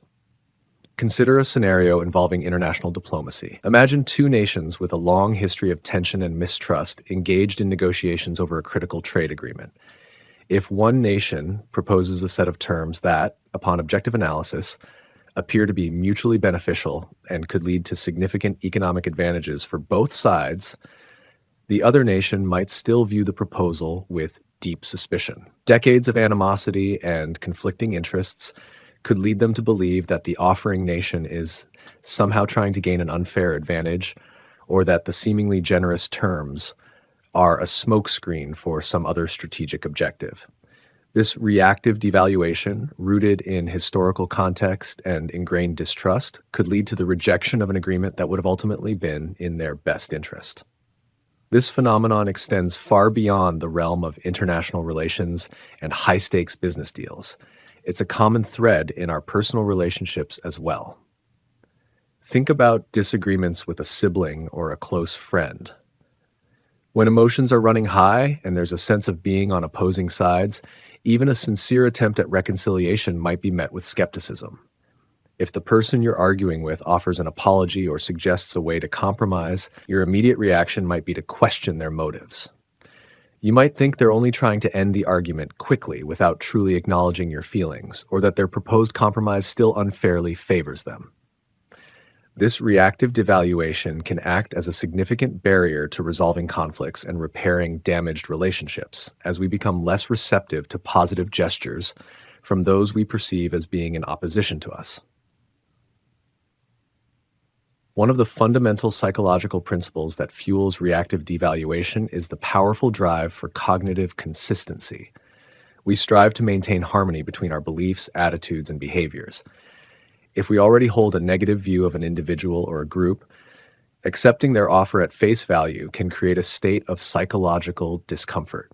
Consider a scenario involving international diplomacy. Imagine two nations with a long history of tension and mistrust engaged in negotiations over a critical trade agreement. If one nation proposes a set of terms that, upon objective analysis, appear to be mutually beneficial and could lead to significant economic advantages for both sides, the other nation might still view the proposal with deep suspicion. Decades of animosity and conflicting interests could lead them to believe that the offering nation is somehow trying to gain an unfair advantage, or that the seemingly generous terms are a smokescreen for some other strategic objective. This reactive devaluation, rooted in historical context and ingrained distrust, could lead to the rejection of an agreement that would have ultimately been in their best interest. This phenomenon extends far beyond the realm of international relations and high-stakes business deals. It's a common thread in our personal relationships as well. Think about disagreements with a sibling or a close friend. When emotions are running high and there's a sense of being on opposing sides, even a sincere attempt at reconciliation might be met with skepticism. If the person you're arguing with offers an apology or suggests a way to compromise, your immediate reaction might be to question their motives. You might think they're only trying to end the argument quickly without truly acknowledging your feelings, or that their proposed compromise still unfairly favors them. This reactive devaluation can act as a significant barrier to resolving conflicts and repairing damaged relationships, as we become less receptive to positive gestures from those we perceive as being in opposition to us. One of the fundamental psychological principles that fuels reactive devaluation is the powerful drive for cognitive consistency. We strive to maintain harmony between our beliefs, attitudes, and behaviors. If we already hold a negative view of an individual or a group, accepting their offer at face value can create a state of psychological discomfort.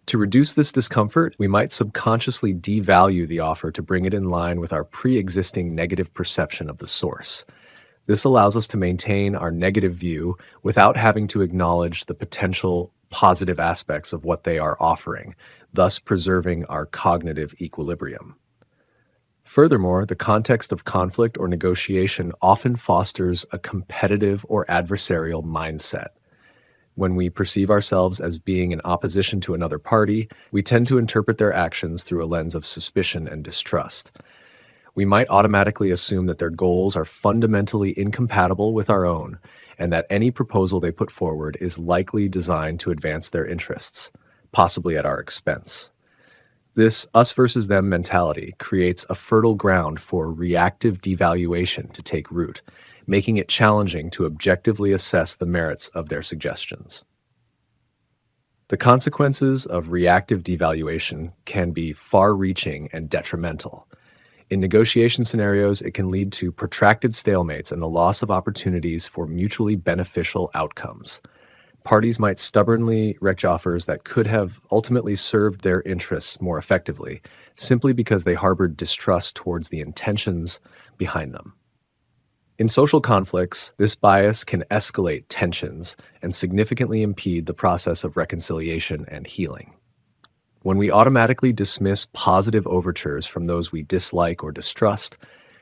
To reduce this discomfort, we might subconsciously devalue the offer to bring it in line with our pre-existing negative perception of the source. This allows us to maintain our negative view without having to acknowledge the potential positive aspects of what they are offering, thus preserving our cognitive equilibrium. Furthermore, the context of conflict or negotiation often fosters a competitive or adversarial mindset. When we perceive ourselves as being in opposition to another party, we tend to interpret their actions through a lens of suspicion and distrust. We might automatically assume that their goals are fundamentally incompatible with our own, and that any proposal they put forward is likely designed to advance their interests, possibly at our expense. This us versus them mentality creates a fertile ground for reactive devaluation to take root, making it challenging to objectively assess the merits of their suggestions. The consequences of reactive devaluation can be far reaching and detrimental. In negotiation scenarios, it can lead to protracted stalemates and the loss of opportunities for mutually beneficial outcomes. Parties might stubbornly reject offers that could have ultimately served their interests more effectively, simply because they harbored distrust towards the intentions behind them. In social conflicts, this bias can escalate tensions and significantly impede the process of reconciliation and healing. When we automatically dismiss positive overtures from those we dislike or distrust,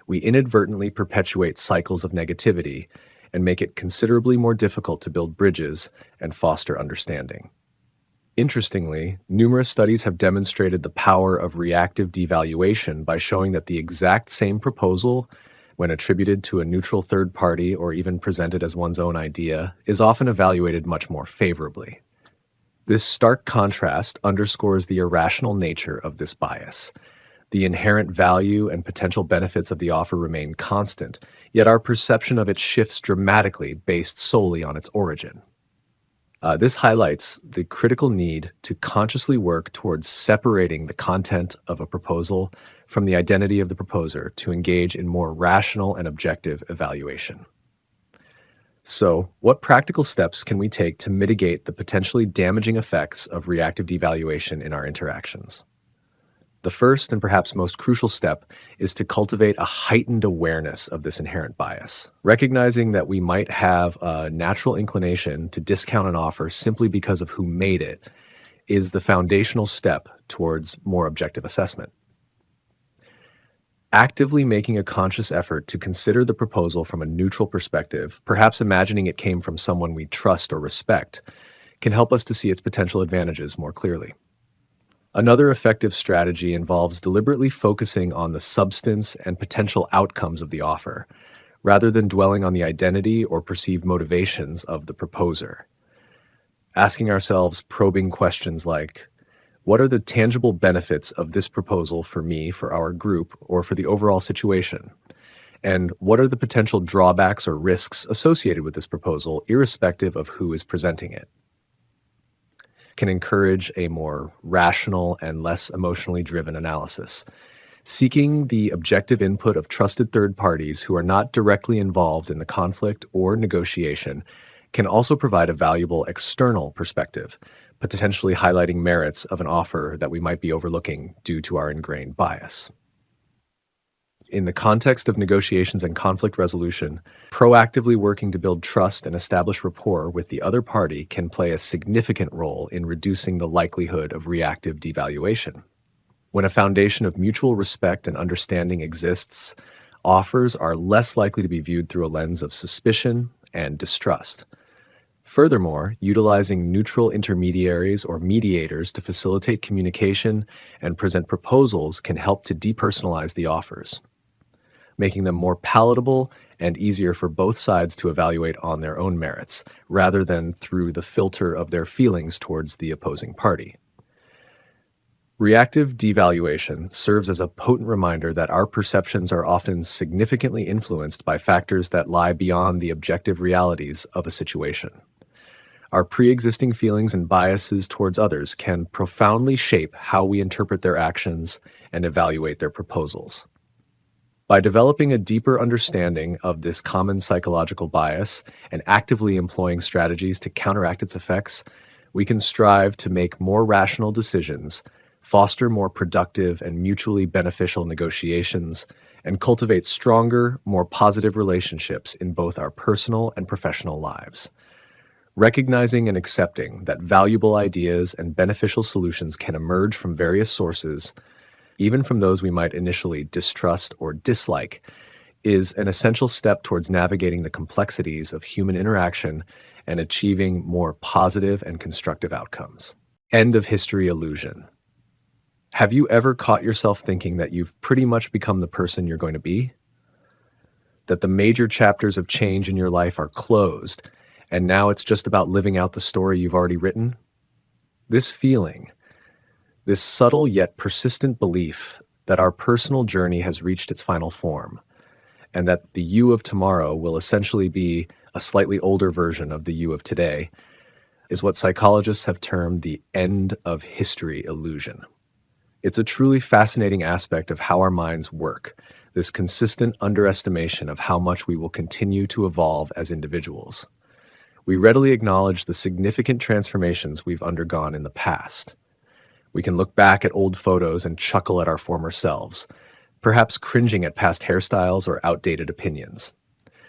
we inadvertently perpetuate cycles of negativity and make it considerably more difficult to build bridges and foster understanding. Interestingly, numerous studies have demonstrated the power of reactive devaluation by showing that the exact same proposal, when attributed to a neutral third party or even presented as one's own idea, is often evaluated much more favorably. This stark contrast underscores the irrational nature of this bias. The inherent value and potential benefits of the offer remain constant, yet our perception of it shifts dramatically based solely on its origin. This highlights the critical need to consciously work towards separating the content of a proposal from the identity of the proposer to engage in more rational and objective evaluation. So, what practical steps can we take to mitigate the potentially damaging effects of reactive devaluation in our interactions? The first and perhaps most crucial step is to cultivate a heightened awareness of this inherent bias. Recognizing that we might have a natural inclination to discount an offer simply because of who made it is the foundational step towards more objective assessment. Actively making a conscious effort to consider the proposal from a neutral perspective, perhaps imagining it came from someone we trust or respect, can help us to see its potential advantages more clearly. Another effective strategy involves deliberately focusing on the substance and potential outcomes of the offer, rather than dwelling on the identity or perceived motivations of the proposer. Asking ourselves probing questions like, what are the tangible benefits of this proposal for me, for our group, or for the overall situation? And what are the potential drawbacks or risks associated with this proposal, irrespective of who is presenting it? Can encourage a more rational and less emotionally driven analysis. Seeking the objective input of trusted third parties who are not directly involved in the conflict or negotiation can also provide a valuable external perspective, potentially highlighting merits of an offer that we might be overlooking due to our ingrained bias. In the context of negotiations and conflict resolution, proactively working to build trust and establish rapport with the other party can play a significant role in reducing the likelihood of reactive devaluation. When a foundation of mutual respect and understanding exists, offers are less likely to be viewed through a lens of suspicion and distrust. Furthermore, utilizing neutral intermediaries or mediators to facilitate communication and present proposals can help to depersonalize the offers, making them more palatable and easier for both sides to evaluate on their own merits, rather than through the filter of their feelings towards the opposing party. Reactive devaluation serves as a potent reminder that our perceptions are often significantly influenced by factors that lie beyond the objective realities of a situation. Our pre-existing feelings and biases towards others can profoundly shape how we interpret their actions and evaluate their proposals. By developing a deeper understanding of this common psychological bias and actively employing strategies to counteract its effects, we can strive to make more rational decisions, foster more productive and mutually beneficial negotiations, and cultivate stronger, more positive relationships in both our personal and professional lives. Recognizing and accepting that valuable ideas and beneficial solutions can emerge from various sources, even from those we might initially distrust or dislike, is an essential step towards navigating the complexities of human interaction and achieving more positive and constructive outcomes. End of history illusion. Have you ever caught yourself thinking that you've pretty much become the person you're going to be? That the major chapters of change in your life are closed, and now it's just about living out the story you've already written? This feeling, this subtle yet persistent belief that our personal journey has reached its final form, and that the you of tomorrow will essentially be a slightly older version of the you of today, is what psychologists have termed the end of history illusion. It's a truly fascinating aspect of how our minds work, this consistent underestimation of how much we will continue to evolve as individuals. We readily acknowledge the significant transformations we've undergone in the past. We can look back at old photos and chuckle at our former selves, perhaps cringing at past hairstyles or outdated opinions.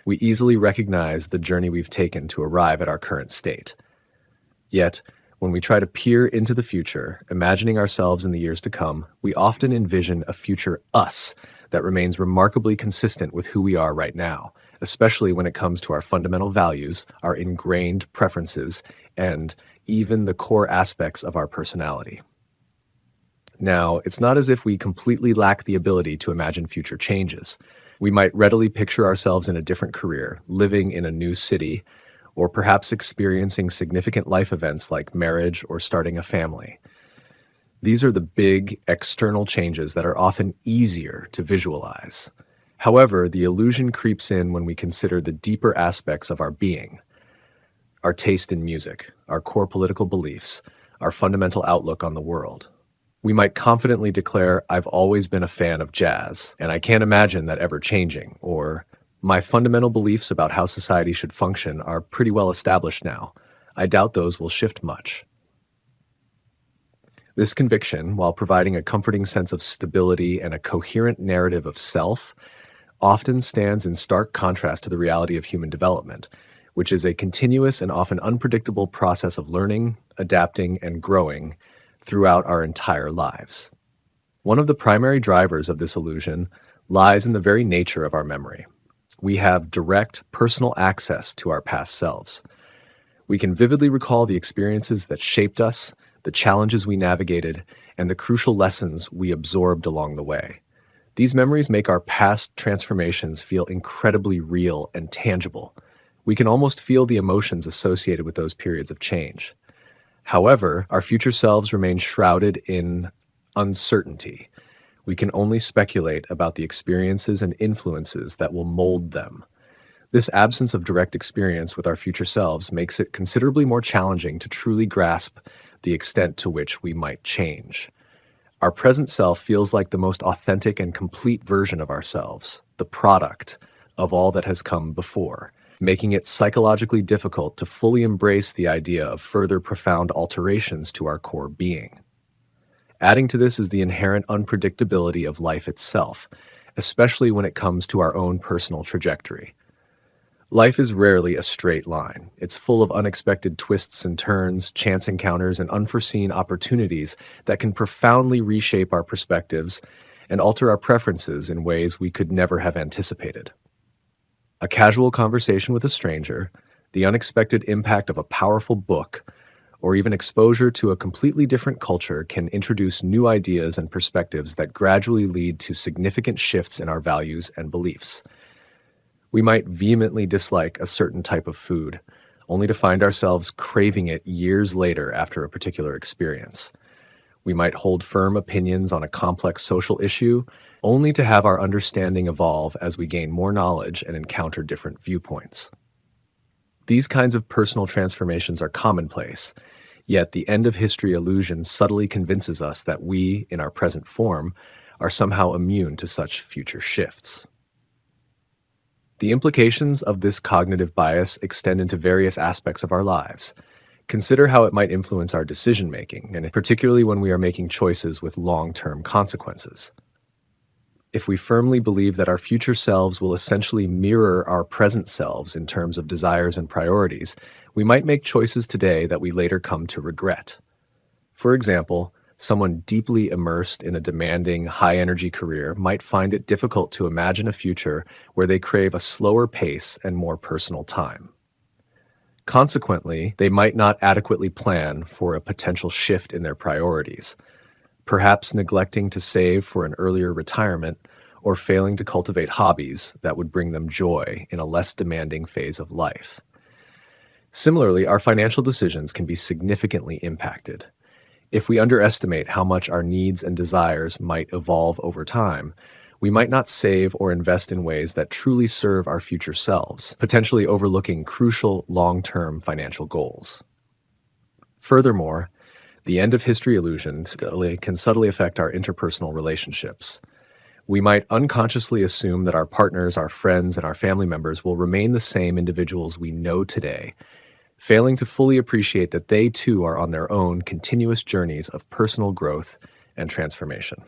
We easily recognize the journey we've taken to arrive at our current state. Yet, when we try to peer into the future, imagining ourselves in the years to come, we often envision a future us that remains remarkably consistent with who we are right now, especially when it comes to our fundamental values, our ingrained preferences, and even the core aspects of our personality. Now, it's not as if we completely lack the ability to imagine future changes. We might readily picture ourselves in a different career, living in a new city, or perhaps experiencing significant life events like marriage or starting a family. These are the big external changes that are often easier to visualize. However, the illusion creeps in when we consider the deeper aspects of our being: our taste in music, our core political beliefs, our fundamental outlook on the world. We might confidently declare, "I've always been a fan of jazz, and I can't imagine that ever changing," or "My fundamental beliefs about how society should function are pretty well established now. I doubt those will shift much." This conviction, while providing a comforting sense of stability and a coherent narrative of self, often stands in stark contrast to the reality of human development, which is a continuous and often unpredictable process of learning, adapting, and growing throughout our entire lives. One of the primary drivers of this illusion lies in the very nature of our memory. We have direct personal access to our past selves. We can vividly recall the experiences that shaped us, the challenges we navigated, and the crucial lessons we absorbed along the way. These memories make our past transformations feel incredibly real and tangible. We can almost feel the emotions associated with those periods of change. However, our future selves remain shrouded in uncertainty. We can only speculate about the experiences and influences that will mold them. This absence of direct experience with our future selves makes it considerably more challenging to truly grasp the extent to which we might change. Our present self feels like the most authentic and complete version of ourselves, the product of all that has come before, making it psychologically difficult to fully embrace the idea of further profound alterations to our core being. Adding to this is the inherent unpredictability of life itself, especially when it comes to our own personal trajectory. Life is rarely a straight line. It's full of unexpected twists and turns, chance encounters, and unforeseen opportunities that can profoundly reshape our perspectives and alter our preferences in ways we could never have anticipated. A casual conversation with a stranger, the unexpected impact of a powerful book, or even exposure to a completely different culture can introduce new ideas and perspectives that gradually lead to significant shifts in our values and beliefs. We might vehemently dislike a certain type of food, only to find ourselves craving it years later after a particular experience. We might hold firm opinions on a complex social issue, only to have our understanding evolve as we gain more knowledge and encounter different viewpoints. These kinds of personal transformations are commonplace, yet the end of history illusion subtly convinces us that we, in our present form, are somehow immune to such future shifts. The implications of this cognitive bias extend into various aspects of our lives. Consider how it might influence our decision-making, and particularly when we are making choices with long-term consequences. If we firmly believe that our future selves will essentially mirror our present selves in terms of desires and priorities, we might make choices today that we later come to regret. For example, someone deeply immersed in a demanding, high-energy career might find it difficult to imagine a future where they crave a slower pace and more personal time. Consequently, they might not adequately plan for a potential shift in their priorities, perhaps neglecting to save for an earlier retirement or failing to cultivate hobbies that would bring them joy in a less demanding phase of life. Similarly, our financial decisions can be significantly impacted. If we underestimate how much our needs and desires might evolve over time, we might not save or invest in ways that truly serve our future selves, potentially overlooking crucial long-term financial goals. Furthermore, the end of history illusion can subtly affect our interpersonal relationships. We might unconsciously assume that our partners, our friends, and our family members will remain the same individuals we know today, failing to fully appreciate that they too are on their own continuous journeys of personal growth and transformation.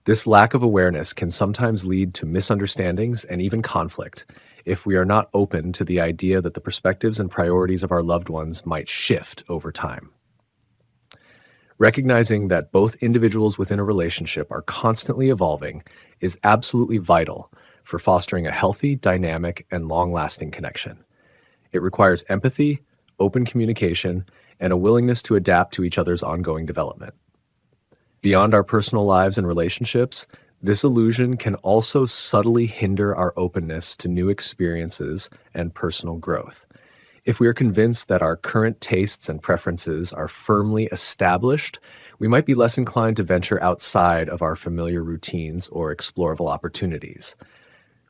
This lack of awareness can sometimes lead to misunderstandings and even conflict if we are not open to the idea that the perspectives and priorities of our loved ones might shift over time. Recognizing that both individuals within a relationship are constantly evolving is absolutely vital for fostering a healthy, dynamic, and long-lasting connection. It requires empathy, open communication, and a willingness to adapt to each other's ongoing development. Beyond our personal lives and relationships, this illusion can also subtly hinder our openness to new experiences and personal growth. If we are convinced that our current tastes and preferences are firmly established, we might be less inclined to venture outside of our familiar routines or explorable opportunities.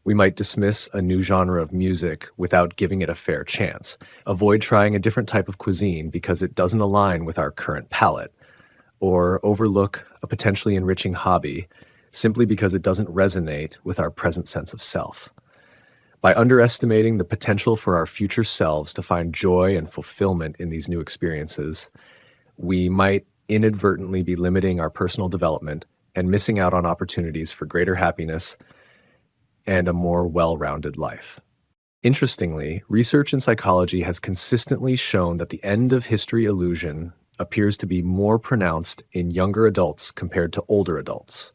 We might dismiss a new genre of music without giving it a fair chance, avoid trying a different type of cuisine because it doesn't align with our current palate, or overlook a potentially enriching hobby simply because it doesn't resonate with our present sense of self. By underestimating the potential for our future selves to find joy and fulfillment in these new experiences, we might inadvertently be limiting our personal development and missing out on opportunities for greater happiness and a more well-rounded life. Interestingly, research in psychology has consistently shown that the end of history illusion appears to be more pronounced in younger adults compared to older adults.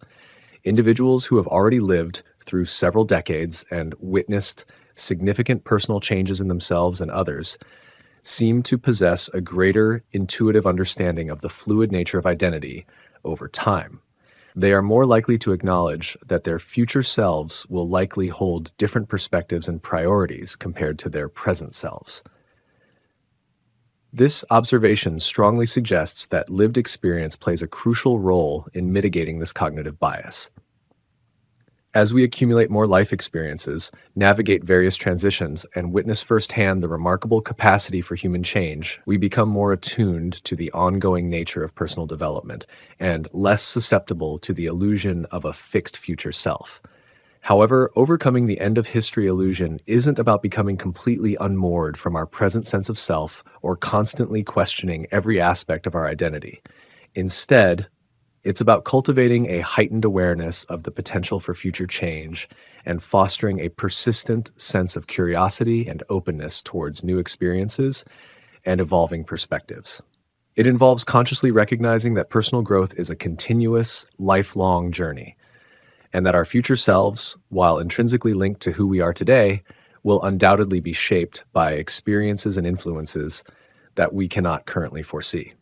Individuals who have already lived through several decades and witnessed significant personal changes in themselves and others seem to possess a greater intuitive understanding of the fluid nature of identity over time. They are more likely to acknowledge that their future selves will likely hold different perspectives and priorities compared to their present selves. This observation strongly suggests that lived experience plays a crucial role in mitigating this cognitive bias. As we accumulate more life experiences, navigate various transitions, and witness firsthand the remarkable capacity for human change, we become more attuned to the ongoing nature of personal development and less susceptible to the illusion of a fixed future self. However, overcoming the end of history illusion isn't about becoming completely unmoored from our present sense of self or constantly questioning every aspect of our identity. Instead, it's about cultivating a heightened awareness of the potential for future change and fostering a persistent sense of curiosity and openness towards new experiences and evolving perspectives. It involves consciously recognizing that personal growth is a continuous, lifelong journey, and that our future selves, while intrinsically linked to who we are today, will undoubtedly be shaped by experiences and influences that we cannot currently foresee.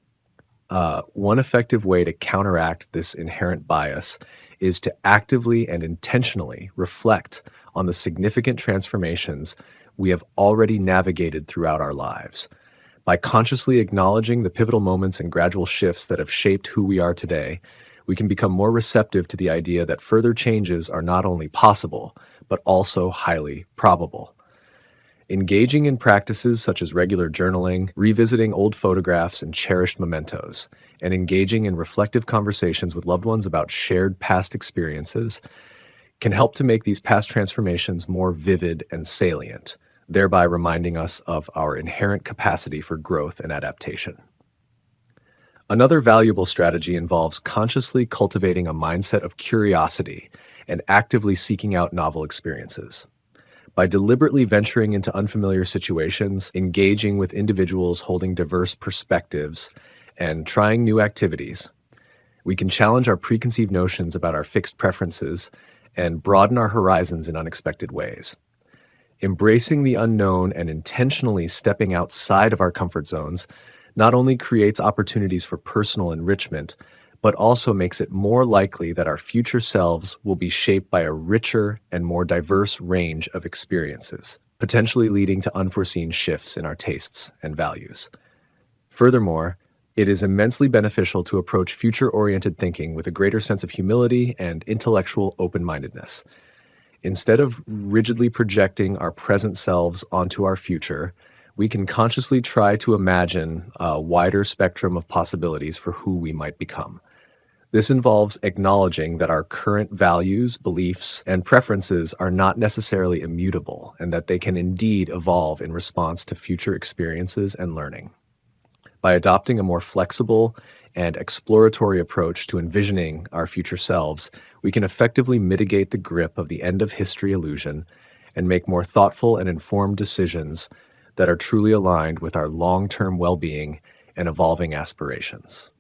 One effective way to counteract this inherent bias is to actively and intentionally reflect on the significant transformations we have already navigated throughout our lives. By consciously acknowledging the pivotal moments and gradual shifts that have shaped who we are today, we can become more receptive to the idea that further changes are not only possible, but also highly probable. Engaging in practices such as regular journaling, revisiting old photographs and cherished mementos, and engaging in reflective conversations with loved ones about shared past experiences can help to make these past transformations more vivid and salient, thereby reminding us of our inherent capacity for growth and adaptation. Another valuable strategy involves consciously cultivating a mindset of curiosity and actively seeking out novel experiences. By deliberately venturing into unfamiliar situations, engaging with individuals holding diverse perspectives, and trying new activities, we can challenge our preconceived notions about our fixed preferences and broaden our horizons in unexpected ways. Embracing the unknown and intentionally stepping outside of our comfort zones not only creates opportunities for personal enrichment, but also makes it more likely that our future selves will be shaped by a richer and more diverse range of experiences, potentially leading to unforeseen shifts in our tastes and values. Furthermore, it is immensely beneficial to approach future-oriented thinking with a greater sense of humility and intellectual open-mindedness. Instead of rigidly projecting our present selves onto our future, we can consciously try to imagine a wider spectrum of possibilities for who we might become. This involves acknowledging that our current values, beliefs, and preferences are not necessarily immutable, and that they can indeed evolve in response to future experiences and learning. By adopting a more flexible and exploratory approach to envisioning our future selves, we can effectively mitigate the grip of the end of history illusion and make more thoughtful and informed decisions that are truly aligned with our long-term well-being and evolving aspirations.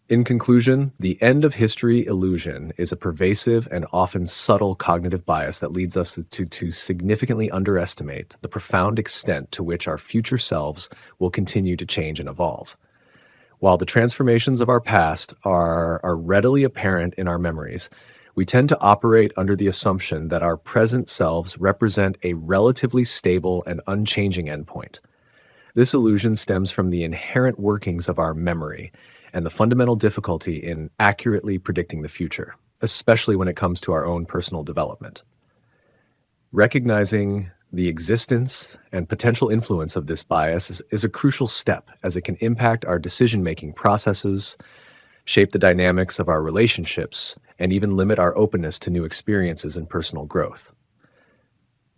In conclusion, the end of history illusion is a pervasive and often subtle cognitive bias that leads us to significantly underestimate the profound extent to which our future selves will continue to change and evolve. While the transformations of our past are readily apparent in our memories, we tend to operate under the assumption that our present selves represent a relatively stable and unchanging endpoint. This illusion stems from the inherent workings of our memory and the fundamental difficulty in accurately predicting the future, especially when it comes to our own personal development. Recognizing the existence and potential influence of this bias is a crucial step, as it can impact our decision-making processes, shape the dynamics of our relationships, and even limit our openness to new experiences and personal growth.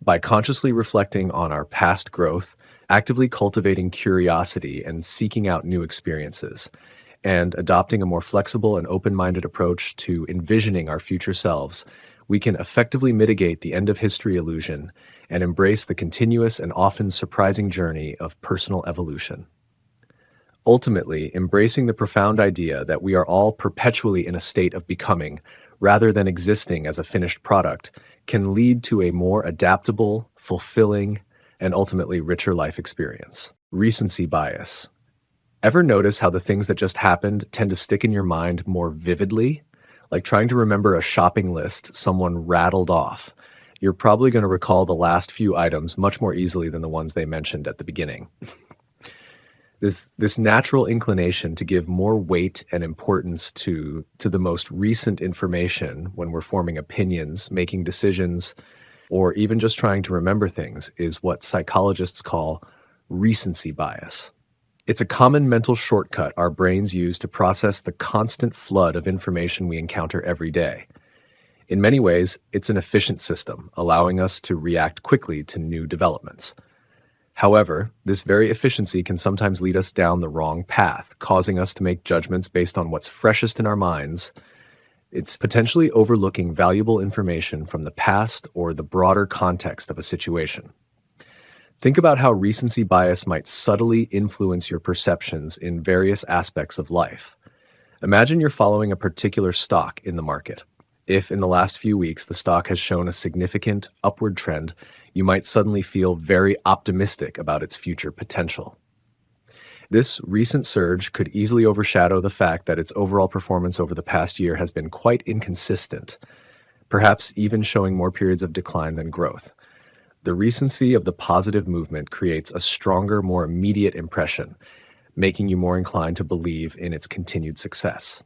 By consciously reflecting on our past growth, actively cultivating curiosity and seeking out new experiences, and adopting a more flexible and open-minded approach to envisioning our future selves, we can effectively mitigate the end-of-history illusion and embrace the continuous and often surprising journey of personal evolution. Ultimately, embracing the profound idea that we are all perpetually in a state of becoming, rather than existing as a finished product, can lead to a more adaptable, fulfilling, and ultimately richer life experience. Recency bias. Ever notice how the things that just happened tend to stick in your mind more vividly? Like trying to remember a shopping list someone rattled off. You're probably going to recall the last few items much more easily than the ones they mentioned at the beginning. This natural inclination to give more weight and importance to the most recent information when we're forming opinions, making decisions, or even just trying to remember things is what psychologists call recency bias. It's a common mental shortcut our brains use to process the constant flood of information we encounter every day. In many ways, it's an efficient system, allowing us to react quickly to new developments. However, this very efficiency can sometimes lead us down the wrong path, causing us to make judgments based on what's freshest in our minds. It's potentially overlooking valuable information from the past or the broader context of a situation. Think about how recency bias might subtly influence your perceptions in various aspects of life. Imagine you're following a particular stock in the market. If in the last few weeks the stock has shown a significant upward trend, you might suddenly feel very optimistic about its future potential. This recent surge could easily overshadow the fact that its overall performance over the past year has been quite inconsistent, perhaps even showing more periods of decline than growth. The recency of the positive movement creates a stronger, more immediate impression, making you more inclined to believe in its continued success.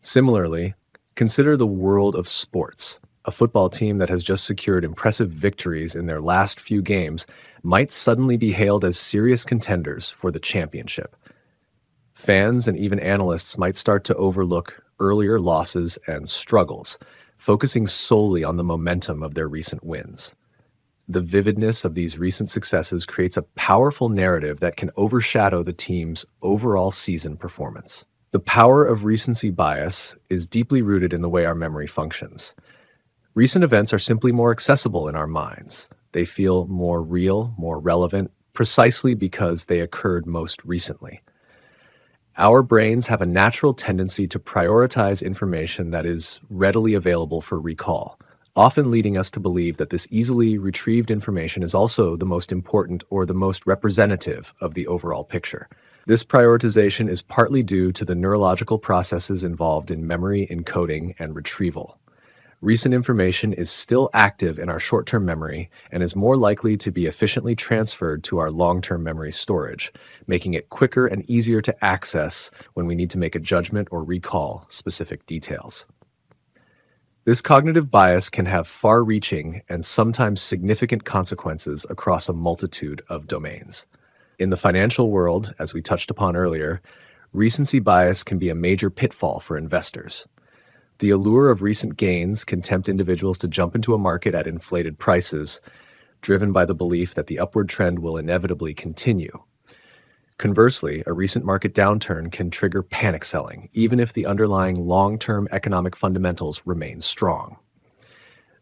Similarly, consider the world of sports. A football team that has just secured impressive victories in their last few games might suddenly be hailed as serious contenders for the championship. Fans and even analysts might start to overlook earlier losses and struggles, focusing solely on the momentum of their recent wins. The vividness of these recent successes creates a powerful narrative that can overshadow the team's overall season performance. The power of recency bias is deeply rooted in the way our memory functions. Recent events are simply more accessible in our minds. They feel more real, more relevant, precisely because they occurred most recently. Our brains have a natural tendency to prioritize information that is readily available for recall, often leading us to believe that this easily retrieved information is also the most important or the most representative of the overall picture. This prioritization is partly due to the neurological processes involved in memory encoding and retrieval. Recent information is still active in our short-term memory and is more likely to be efficiently transferred to our long-term memory storage, making it quicker and easier to access when we need to make a judgment or recall specific details. This cognitive bias can have far-reaching and sometimes significant consequences across a multitude of domains. In the financial world, as we touched upon earlier, recency bias can be a major pitfall for investors. The allure of recent gains can tempt individuals to jump into a market at inflated prices, driven by the belief that the upward trend will inevitably continue. Conversely, a recent market downturn can trigger panic selling, even if the underlying long-term economic fundamentals remain strong.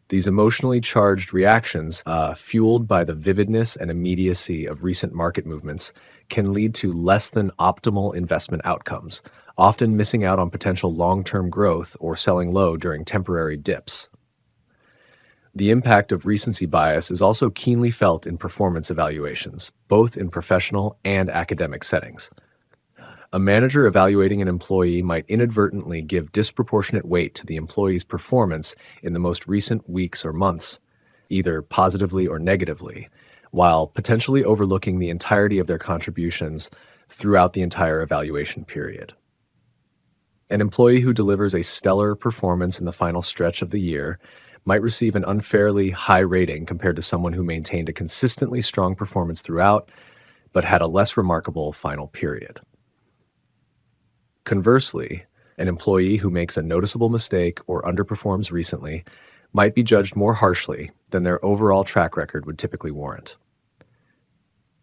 These emotionally charged reactions, fueled by the vividness and immediacy of recent market movements, can lead to less than optimal investment outcomes, often missing out on potential long-term growth or selling low during temporary dips. The impact of recency bias is also keenly felt in performance evaluations, both in professional and academic settings. A manager evaluating an employee might inadvertently give disproportionate weight to the employee's performance in the most recent weeks or months, either positively or negatively, while potentially overlooking the entirety of their contributions throughout the entire evaluation period. An employee who delivers a stellar performance in the final stretch of the year might receive an unfairly high rating compared to someone who maintained a consistently strong performance throughout, but had a less remarkable final period. Conversely, an employee who makes a noticeable mistake or underperforms recently might be judged more harshly than their overall track record would typically warrant.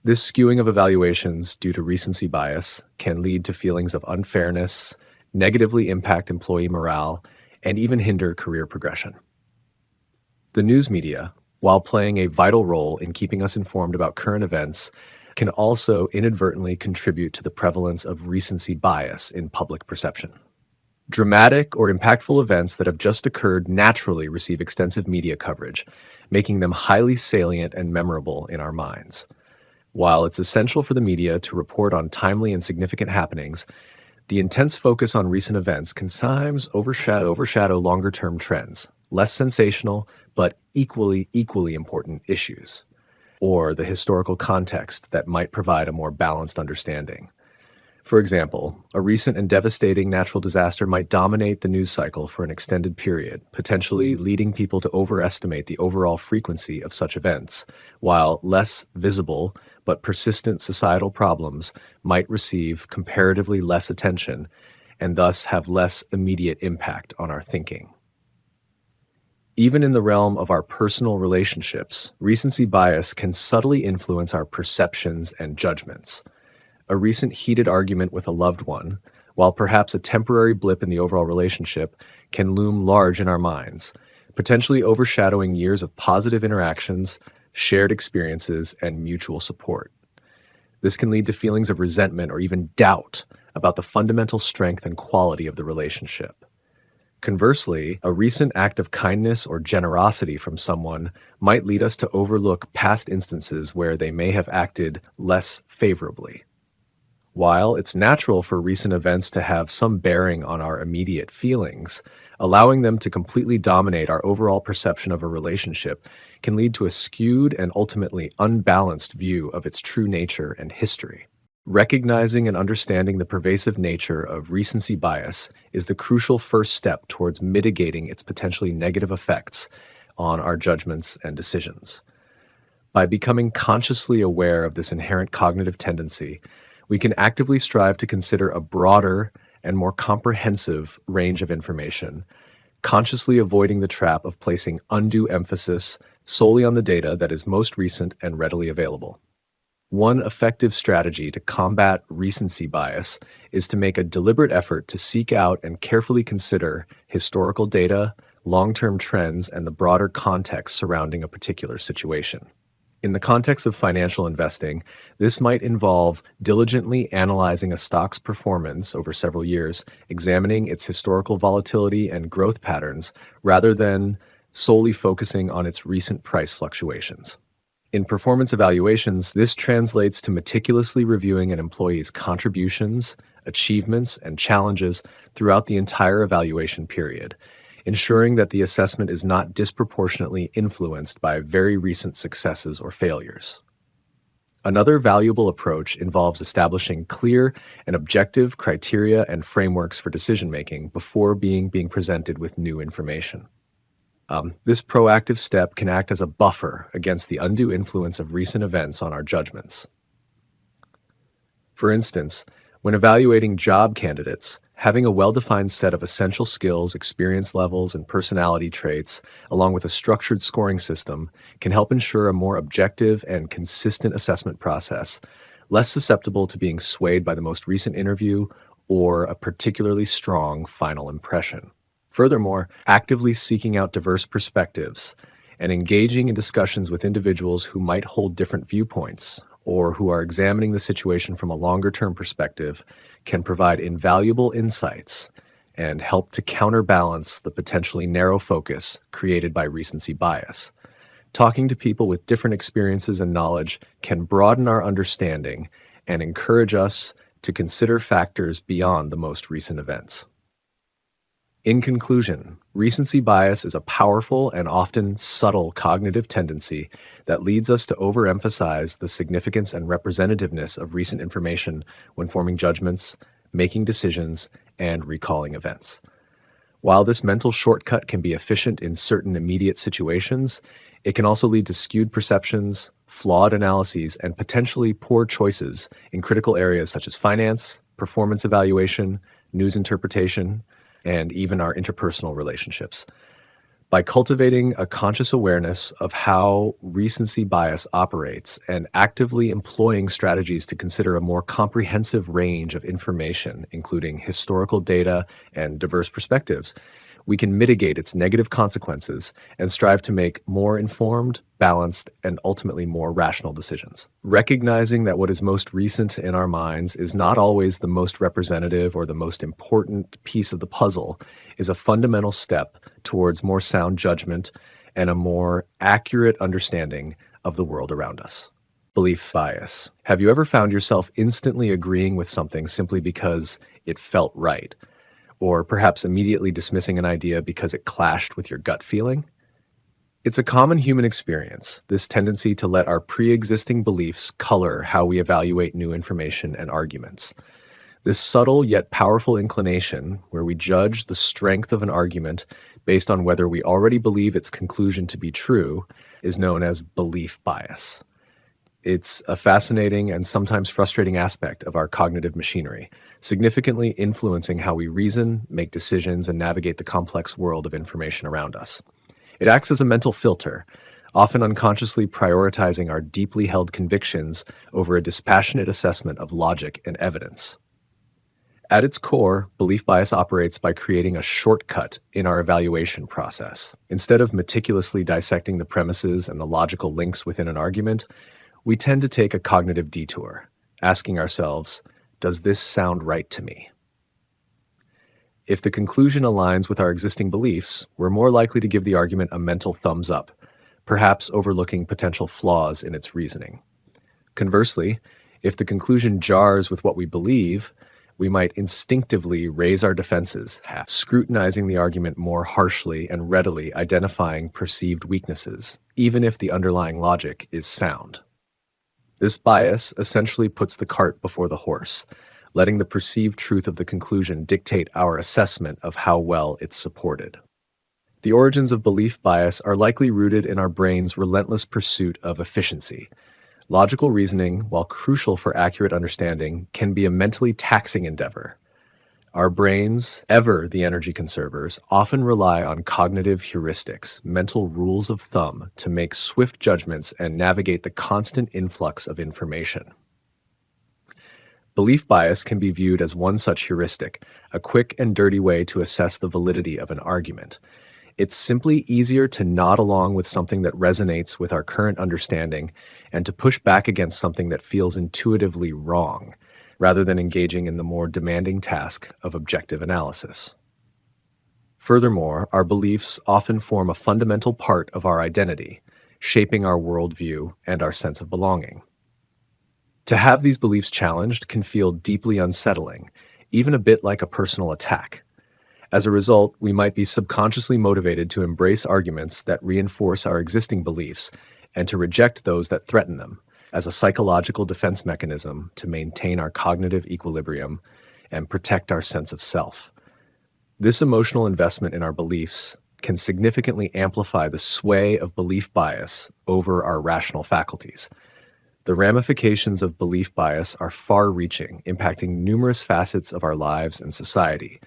This skewing of evaluations due to recency bias can lead to feelings of unfairness, negatively impact employee morale, and even hinder career progression. The news media, while playing a vital role in keeping us informed about current events, can also inadvertently contribute to the prevalence of recency bias in public perception. Dramatic or impactful events that have just occurred naturally receive extensive media coverage, making them highly salient and memorable in our minds. While it's essential for the media to report on timely and significant happenings, the intense focus on recent events can sometimes overshadow longer-term trends, less sensational but equally important issues, or the historical context that might provide a more balanced understanding. For example, a recent and devastating natural disaster might dominate the news cycle for an extended period, potentially leading people to overestimate the overall frequency of such events, while less visible but persistent societal problems might receive comparatively less attention and thus have less immediate impact on our thinking. Even in the realm of our personal relationships, recency bias can subtly influence our perceptions and judgments. A recent heated argument with a loved one, while perhaps a temporary blip in the overall relationship, can loom large in our minds, potentially overshadowing years of positive interactions, shared experiences, and mutual support. This can lead to feelings of resentment or even doubt about the fundamental strength and quality of the relationship. Conversely, a recent act of kindness or generosity from someone might lead us to overlook past instances where they may have acted less favorably. While it's natural for recent events to have some bearing on our immediate feelings, allowing them to completely dominate our overall perception of a relationship can lead to a skewed and ultimately unbalanced view of its true nature and history. Recognizing and understanding the pervasive nature of recency bias is the crucial first step towards mitigating its potentially negative effects on our judgments and decisions. By becoming consciously aware of this inherent cognitive tendency, we can actively strive to consider a broader and more comprehensive range of information, consciously avoiding the trap of placing undue emphasis solely on the data that is most recent and readily available. One effective strategy to combat recency bias is to make a deliberate effort to seek out and carefully consider historical data, long-term trends, and the broader context surrounding a particular situation. In the context of financial investing, this might involve diligently analyzing a stock's performance over several years, examining its historical volatility and growth patterns, rather than solely focusing on its recent price fluctuations. In performance evaluations, this translates to meticulously reviewing an employee's contributions, achievements, and challenges throughout the entire evaluation period, ensuring that the assessment is not disproportionately influenced by very recent successes or failures. Another valuable approach involves establishing clear and objective criteria and frameworks for decision-making before being presented with new information. This proactive step can act as a buffer against the undue influence of recent events on our judgments. For instance, when evaluating job candidates, having a well-defined set of essential skills, experience levels, and personality traits, along with a structured scoring system, can help ensure a more objective and consistent assessment process, less susceptible to being swayed by the most recent interview or a particularly strong final impression. Furthermore, actively seeking out diverse perspectives and engaging in discussions with individuals who might hold different viewpoints or who are examining the situation from a longer-term perspective can provide invaluable insights and help to counterbalance the potentially narrow focus created by recency bias. Talking to people with different experiences and knowledge can broaden our understanding and encourage us to consider factors beyond the most recent events. In conclusion, recency bias is a powerful and often subtle cognitive tendency that leads us to overemphasize the significance and representativeness of recent information when forming judgments, making decisions, and recalling events. While this mental shortcut can be efficient in certain immediate situations, it can also lead to skewed perceptions, flawed analyses, and potentially poor choices in critical areas such as finance, performance evaluation, news interpretation, and even our interpersonal relationships. By cultivating a conscious awareness of how recency bias operates and actively employing strategies to consider a more comprehensive range of information, including historical data and diverse perspectives, we can mitigate its negative consequences and strive to make more informed, balanced, and ultimately more rational decisions. Recognizing that what is most recent in our minds is not always the most representative or the most important piece of the puzzle is a fundamental step towards more sound judgment and a more accurate understanding of the world around us. Belief bias. Have you ever found yourself instantly agreeing with something simply because it felt right? Or perhaps immediately dismissing an idea because it clashed with your gut feeling? It's a common human experience, this tendency to let our pre-existing beliefs color how we evaluate new information and arguments. This subtle yet powerful inclination, where we judge the strength of an argument based on whether we already believe its conclusion to be true, is known as belief bias. It's a fascinating and sometimes frustrating aspect of our cognitive machinery, significantly influencing how we reason, make decisions, and navigate the complex world of information around us. It acts as a mental filter, often unconsciously prioritizing our deeply held convictions over a dispassionate assessment of logic and evidence. At its core, belief bias operates by creating a shortcut in our evaluation process. Instead of meticulously dissecting the premises and the logical links within an argument, we tend to take a cognitive detour, asking ourselves, does this sound right to me? If the conclusion aligns with our existing beliefs, we're more likely to give the argument a mental thumbs up, perhaps overlooking potential flaws in its reasoning. Conversely, if the conclusion jars with what we believe, we might instinctively raise our defenses, scrutinizing the argument more harshly and readily identifying perceived weaknesses, even if the underlying logic is sound. This bias essentially puts the cart before the horse, letting the perceived truth of the conclusion dictate our assessment of how well it's supported. The origins of belief bias are likely rooted in our brain's relentless pursuit of efficiency. Logical reasoning, while crucial for accurate understanding, can be a mentally taxing endeavor. Our brains, ever the energy conservers, often rely on cognitive heuristics, mental rules of thumb, to make swift judgments and navigate the constant influx of information. Belief bias can be viewed as one such heuristic, a quick and dirty way to assess the validity of an argument. It's simply easier to nod along with something that resonates with our current understanding and to push back against something that feels intuitively wrong, rather than engaging in the more demanding task of objective analysis. Furthermore, our beliefs often form a fundamental part of our identity, shaping our worldview and our sense of belonging. To have these beliefs challenged can feel deeply unsettling, even a bit like a personal attack. As a result, we might be subconsciously motivated to embrace arguments that reinforce our existing beliefs and to reject those that threaten them as a psychological defense mechanism to maintain our cognitive equilibrium and protect our sense of self. This emotional investment in our beliefs can significantly amplify the sway of belief bias over our rational faculties. The ramifications of belief bias are far-reaching, impacting numerous facets of our lives and society.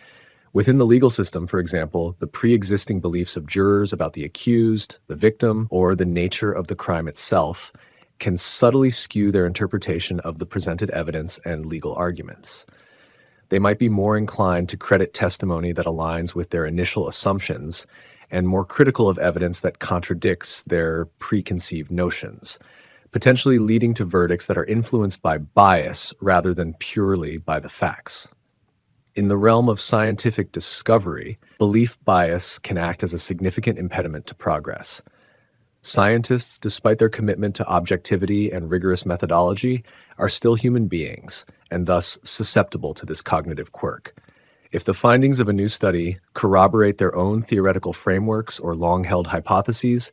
Within the legal system, for example, the pre-existing beliefs of jurors about the accused, the victim, or the nature of the crime itself can subtly skew their interpretation of the presented evidence and legal arguments. They might be more inclined to credit testimony that aligns with their initial assumptions and more critical of evidence that contradicts their preconceived notions, potentially leading to verdicts that are influenced by bias rather than purely by the facts. In the realm of scientific discovery, belief bias can act as a significant impediment to progress. Scientists, despite their commitment to objectivity and rigorous methodology, are still human beings and thus susceptible to this cognitive quirk. If the findings of a new study corroborate their own theoretical frameworks or long-held hypotheses,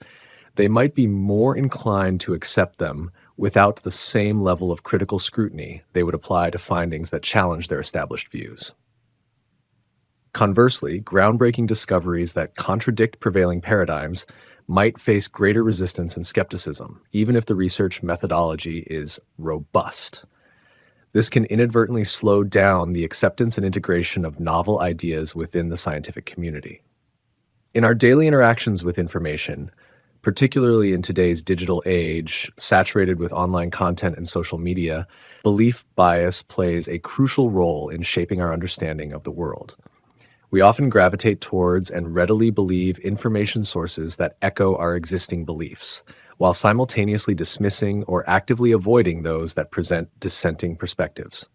they might be more inclined to accept them without the same level of critical scrutiny they would apply to findings that challenge their established views. Conversely, groundbreaking discoveries that contradict prevailing paradigms might face greater resistance and skepticism, even if the research methodology is robust. This can inadvertently slow down the acceptance and integration of novel ideas within the scientific community. In our daily interactions with information, particularly in today's digital age, saturated with online content and social media, belief bias plays a crucial role in shaping our understanding of the world. We often gravitate towards and readily believe information sources that echo our existing beliefs, while simultaneously dismissing or actively avoiding those that present dissenting perspectives.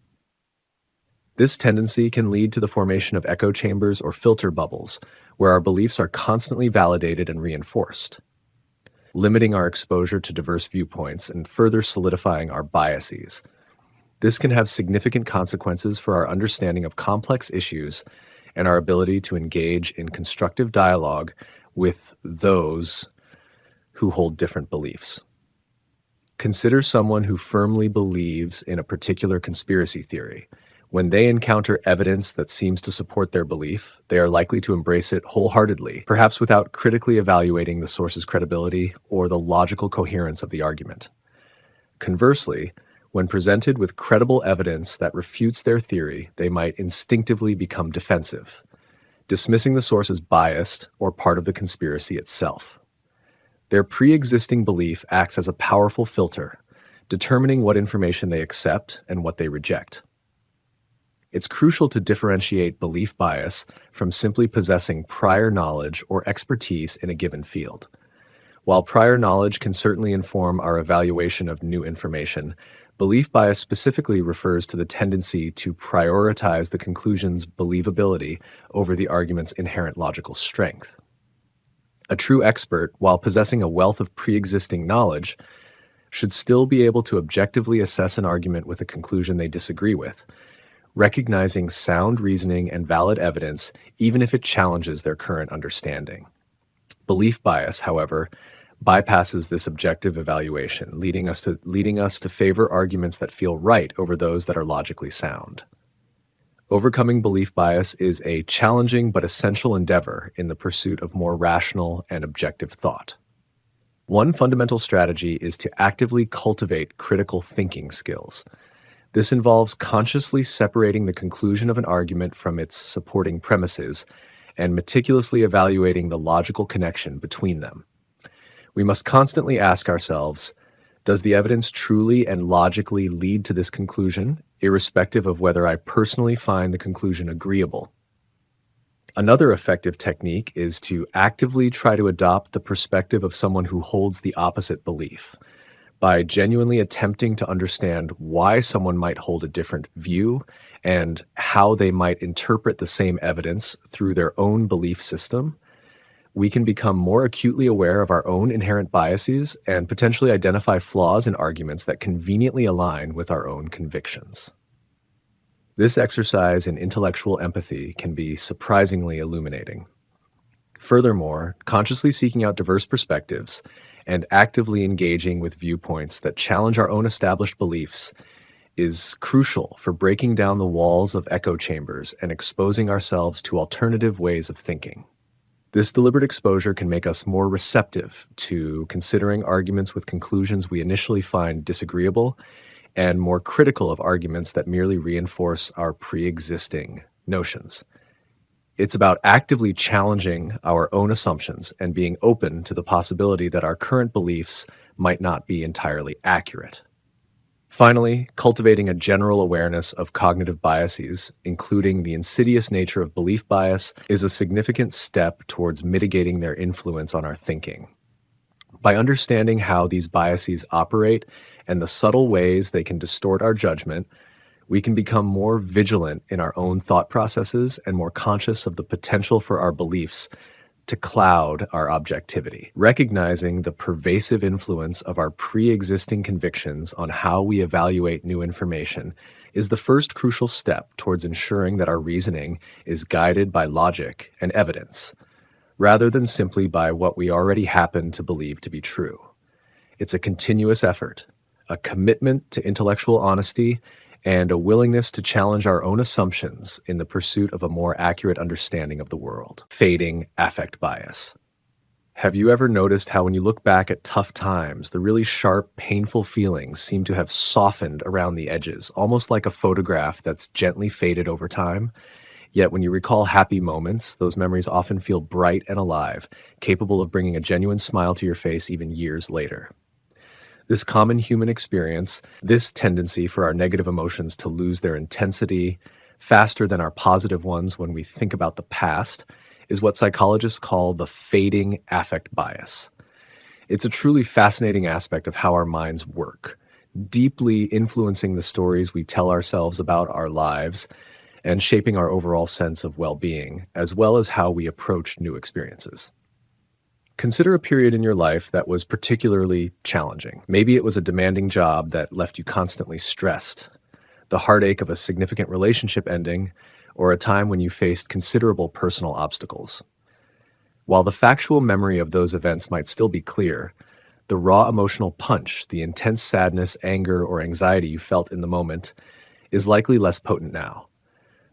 This tendency can lead to the formation of echo chambers or filter bubbles, where our beliefs are constantly validated and reinforced, limiting our exposure to diverse viewpoints and further solidifying our biases. This can have significant consequences for our understanding of complex issues and our ability to engage in constructive dialogue with those who hold different beliefs. Consider someone who firmly believes in a particular conspiracy theory. When they encounter evidence that seems to support their belief, they are likely to embrace it wholeheartedly, perhaps without critically evaluating the source's credibility or the logical coherence of the argument. Conversely, when presented with credible evidence that refutes their theory, they might instinctively become defensive, dismissing the source as biased or part of the conspiracy itself. Their pre-existing belief acts as a powerful filter, determining what information they accept and what they reject. It's crucial to differentiate belief bias from simply possessing prior knowledge or expertise in a given field. While prior knowledge can certainly inform our evaluation of new information, belief bias specifically refers to the tendency to prioritize the conclusion's believability over the argument's inherent logical strength. A true expert, while possessing a wealth of pre-existing knowledge, should still be able to objectively assess an argument with a conclusion they disagree with, recognizing sound reasoning and valid evidence even if it challenges their current understanding. Belief bias, however, bypasses this objective evaluation, leading us to favor arguments that feel right over those that are logically sound. Overcoming belief bias is a challenging but essential endeavor in the pursuit of more rational and objective thought. One fundamental strategy is to actively cultivate critical thinking skills. This involves consciously separating the conclusion of an argument from its supporting premises and meticulously evaluating the logical connection between them. We must constantly ask ourselves, does the evidence truly and logically lead to this conclusion, irrespective of whether I personally find the conclusion agreeable? Another effective technique is to actively try to adopt the perspective of someone who holds the opposite belief. By genuinely attempting to understand why someone might hold a different view and how they might interpret the same evidence through their own belief system, we can become more acutely aware of our own inherent biases and potentially identify flaws in arguments that conveniently align with our own convictions. This exercise in intellectual empathy can be surprisingly illuminating. Furthermore, consciously seeking out diverse perspectives and actively engaging with viewpoints that challenge our own established beliefs is crucial for breaking down the walls of echo chambers and exposing ourselves to alternative ways of thinking. This deliberate exposure can make us more receptive to considering arguments with conclusions we initially find disagreeable and more critical of arguments that merely reinforce our pre-existing notions. It's about actively challenging our own assumptions and being open to the possibility that our current beliefs might not be entirely accurate. Finally, cultivating a general awareness of cognitive biases, including the insidious nature of belief bias, is a significant step towards mitigating their influence on our thinking. By understanding how these biases operate and the subtle ways they can distort our judgment, we can become more vigilant in our own thought processes and more conscious of the potential for our beliefs to cloud our objectivity. Recognizing the pervasive influence of our pre-existing convictions on how we evaluate new information is the first crucial step towards ensuring that our reasoning is guided by logic and evidence, rather than simply by what we already happen to believe to be true. It's a continuous effort, a commitment to intellectual honesty, and a willingness to challenge our own assumptions in the pursuit of a more accurate understanding of the world. Fading affect bias. Have you ever noticed how when you look back at tough times, the really sharp, painful feelings seem to have softened around the edges, almost like a photograph that's gently faded over time? Yet when you recall happy moments, those memories often feel bright and alive, capable of bringing a genuine smile to your face even years later. This common human experience, this tendency for our negative emotions to lose their intensity faster than our positive ones when we think about the past, is what psychologists call the fading affect bias. It's a truly fascinating aspect of how our minds work, deeply influencing the stories we tell ourselves about our lives and shaping our overall sense of well-being, as well as how we approach new experiences. Consider a period in your life that was particularly challenging. Maybe it was a demanding job that left you constantly stressed, the heartache of a significant relationship ending, or a time when you faced considerable personal obstacles. While the factual memory of those events might still be clear, the raw emotional punch, the intense sadness, anger, or anxiety you felt in the moment, is likely less potent now.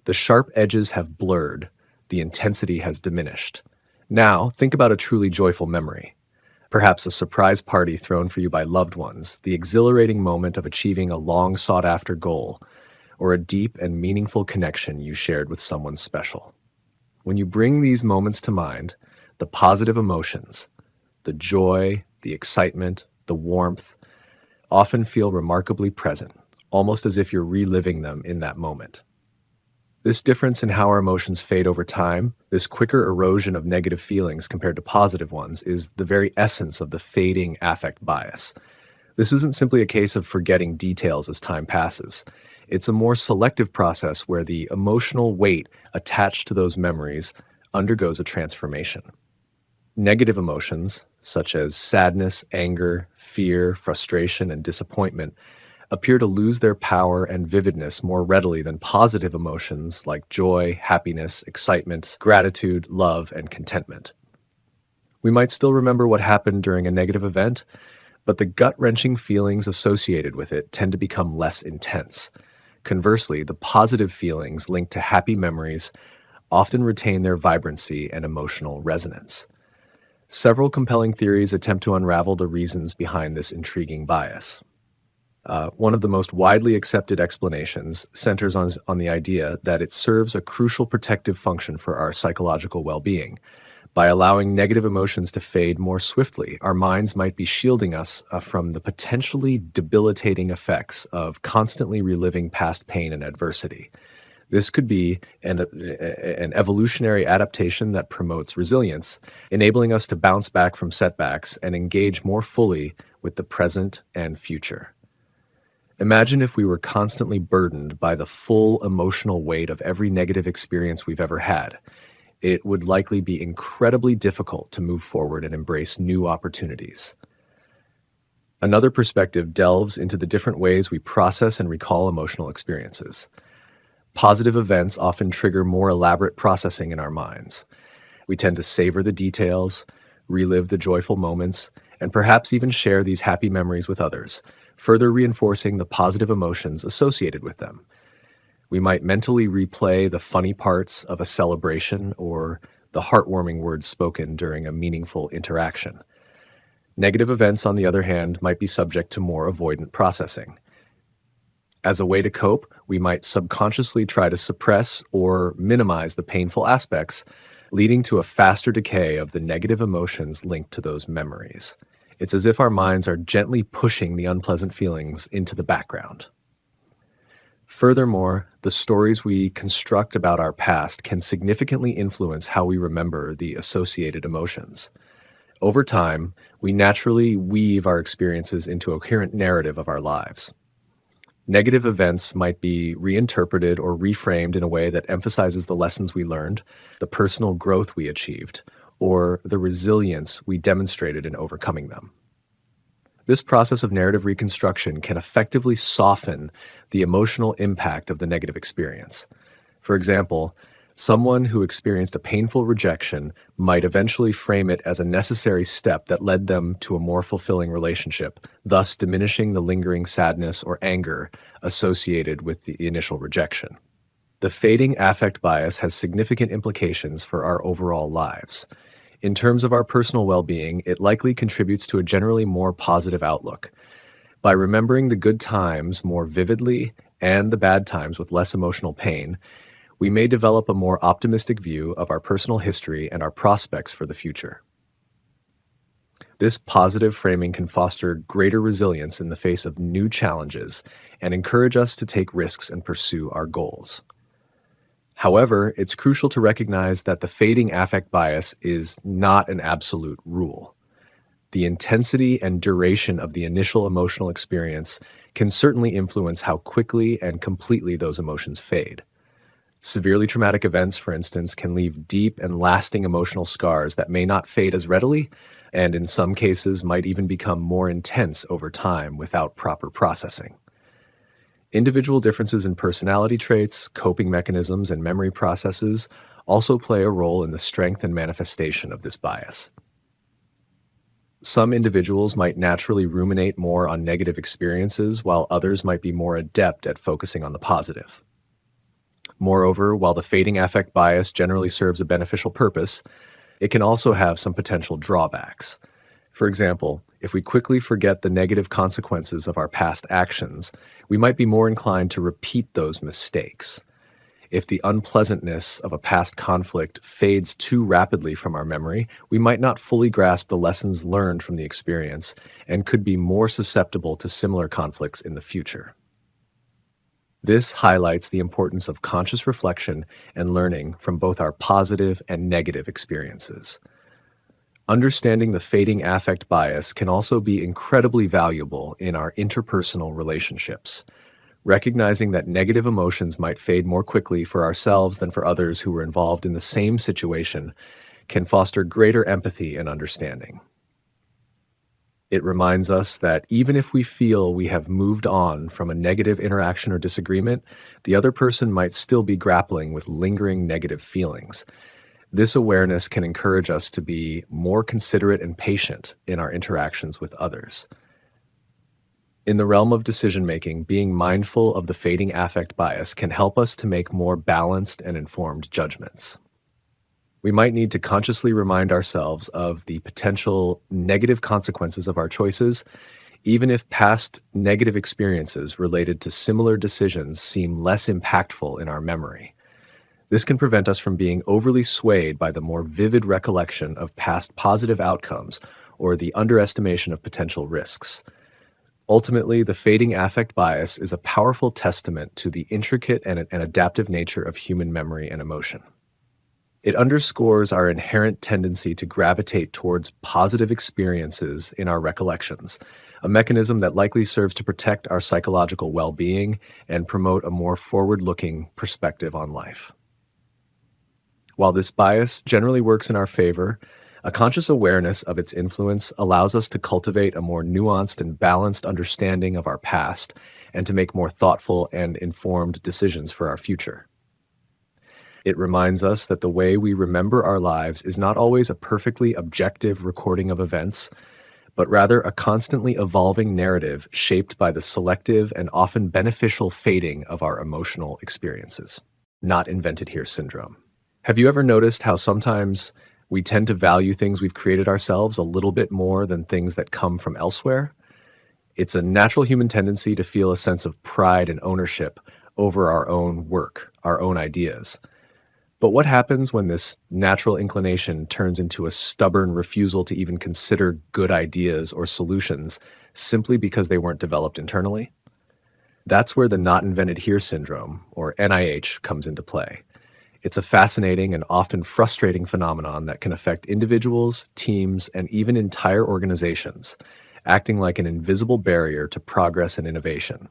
The sharp edges have blurred, the intensity has diminished. Now, think about a truly joyful memory. Perhaps a surprise party thrown for you by loved ones, the exhilarating moment of achieving a long sought-after goal, or a deep and meaningful connection you shared with someone special. When you bring these moments to mind, the positive emotions, the joy, the excitement, the warmth, often feel remarkably present, almost as if you're reliving them in that moment. This difference in how our emotions fade over time, this quicker erosion of negative feelings compared to positive ones, is the very essence of the fading affect bias. This isn't simply a case of forgetting details as time passes. It's a more selective process where the emotional weight attached to those memories undergoes a transformation. Negative emotions, such as sadness, anger, fear, frustration, and disappointment, appear to lose their power and vividness more readily than positive emotions like joy, happiness, excitement, gratitude, love, and contentment. We might still remember what happened during a negative event, but the gut-wrenching feelings associated with it tend to become less intense. Conversely, the positive feelings linked to happy memories often retain their vibrancy and emotional resonance. Several compelling theories attempt to unravel the reasons behind this intriguing bias. One of the most widely accepted explanations centers on the idea that it serves a crucial protective function for our psychological well-being. By allowing negative emotions to fade more swiftly, our minds might be shielding us from the potentially debilitating effects of constantly reliving past pain and adversity. This could be an evolutionary adaptation that promotes resilience, enabling us to bounce back from setbacks and engage more fully with the present and future. Imagine if we were constantly burdened by the full emotional weight of every negative experience we've ever had. It would likely be incredibly difficult to move forward and embrace new opportunities. Another perspective delves into the different ways we process and recall emotional experiences. Positive events often trigger more elaborate processing in our minds. We tend to savor the details, relive the joyful moments, and perhaps even share these happy memories with others, further reinforcing the positive emotions associated with them. We might mentally replay the funny parts of a celebration or the heartwarming words spoken during a meaningful interaction. Negative events, on the other hand, might be subject to more avoidant processing. As a way to cope, we might subconsciously try to suppress or minimize the painful aspects, leading to a faster decay of the negative emotions linked to those memories. It's as if our minds are gently pushing the unpleasant feelings into the background. Furthermore, the stories we construct about our past can significantly influence how we remember the associated emotions. Over time, we naturally weave our experiences into a coherent narrative of our lives. Negative events might be reinterpreted or reframed in a way that emphasizes the lessons we learned, the personal growth we achieved, or the resilience we demonstrated in overcoming them. This process of narrative reconstruction can effectively soften the emotional impact of the negative experience. For example, someone who experienced a painful rejection might eventually frame it as a necessary step that led them to a more fulfilling relationship, thus diminishing the lingering sadness or anger associated with the initial rejection. The fading affect bias has significant implications for our overall lives. In terms of our personal well-being, it likely contributes to a generally more positive outlook. By remembering the good times more vividly and the bad times with less emotional pain, we may develop a more optimistic view of our personal history and our prospects for the future. This positive framing can foster greater resilience in the face of new challenges and encourage us to take risks and pursue our goals. However, it's crucial to recognize that the fading affect bias is not an absolute rule. The intensity and duration of the initial emotional experience can certainly influence how quickly and completely those emotions fade. Severely traumatic events, for instance, can leave deep and lasting emotional scars that may not fade as readily, and in some cases might even become more intense over time without proper processing. Individual differences in personality traits, coping mechanisms, and memory processes also play a role in the strength and manifestation of this bias. Some individuals might naturally ruminate more on negative experiences, while others might be more adept at focusing on the positive. Moreover, while the fading affect bias generally serves a beneficial purpose, it can also have some potential drawbacks. For example, if we quickly forget the negative consequences of our past actions, we might be more inclined to repeat those mistakes. If the unpleasantness of a past conflict fades too rapidly from our memory, we might not fully grasp the lessons learned from the experience and could be more susceptible to similar conflicts in the future. This highlights the importance of conscious reflection and learning from both our positive and negative experiences. Understanding the fading affect bias can also be incredibly valuable in our interpersonal relationships. Recognizing that negative emotions might fade more quickly for ourselves than for others who were involved in the same situation can foster greater empathy and understanding. It reminds us that even if we feel we have moved on from a negative interaction or disagreement, the other person might still be grappling with lingering negative feelings. This awareness can encourage us to be more considerate and patient in our interactions with others. In the realm of decision-making, being mindful of the fading affect bias can help us to make more balanced and informed judgments. We might need to consciously remind ourselves of the potential negative consequences of our choices, even if past negative experiences related to similar decisions seem less impactful in our memory. This can prevent us from being overly swayed by the more vivid recollection of past positive outcomes or the underestimation of potential risks. Ultimately, the fading affect bias is a powerful testament to the intricate and adaptive nature of human memory and emotion. It underscores our inherent tendency to gravitate towards positive experiences in our recollections, a mechanism that likely serves to protect our psychological well being and promote a more forward looking perspective on life. While this bias generally works in our favor, a conscious awareness of its influence allows us to cultivate a more nuanced and balanced understanding of our past and to make more thoughtful and informed decisions for our future. It reminds us that the way we remember our lives is not always a perfectly objective recording of events, but rather a constantly evolving narrative shaped by the selective and often beneficial fading of our emotional experiences. Not invented here syndrome. Have you ever noticed how sometimes we tend to value things we've created ourselves a little bit more than things that come from elsewhere? It's a natural human tendency to feel a sense of pride and ownership over our own work, our own ideas. But what happens when this natural inclination turns into a stubborn refusal to even consider good ideas or solutions simply because they weren't developed internally? That's where the not invented here syndrome, or NIH, comes into play. It's a fascinating and often frustrating phenomenon that can affect individuals, teams, and even entire organizations, acting like an invisible barrier to progress and innovation.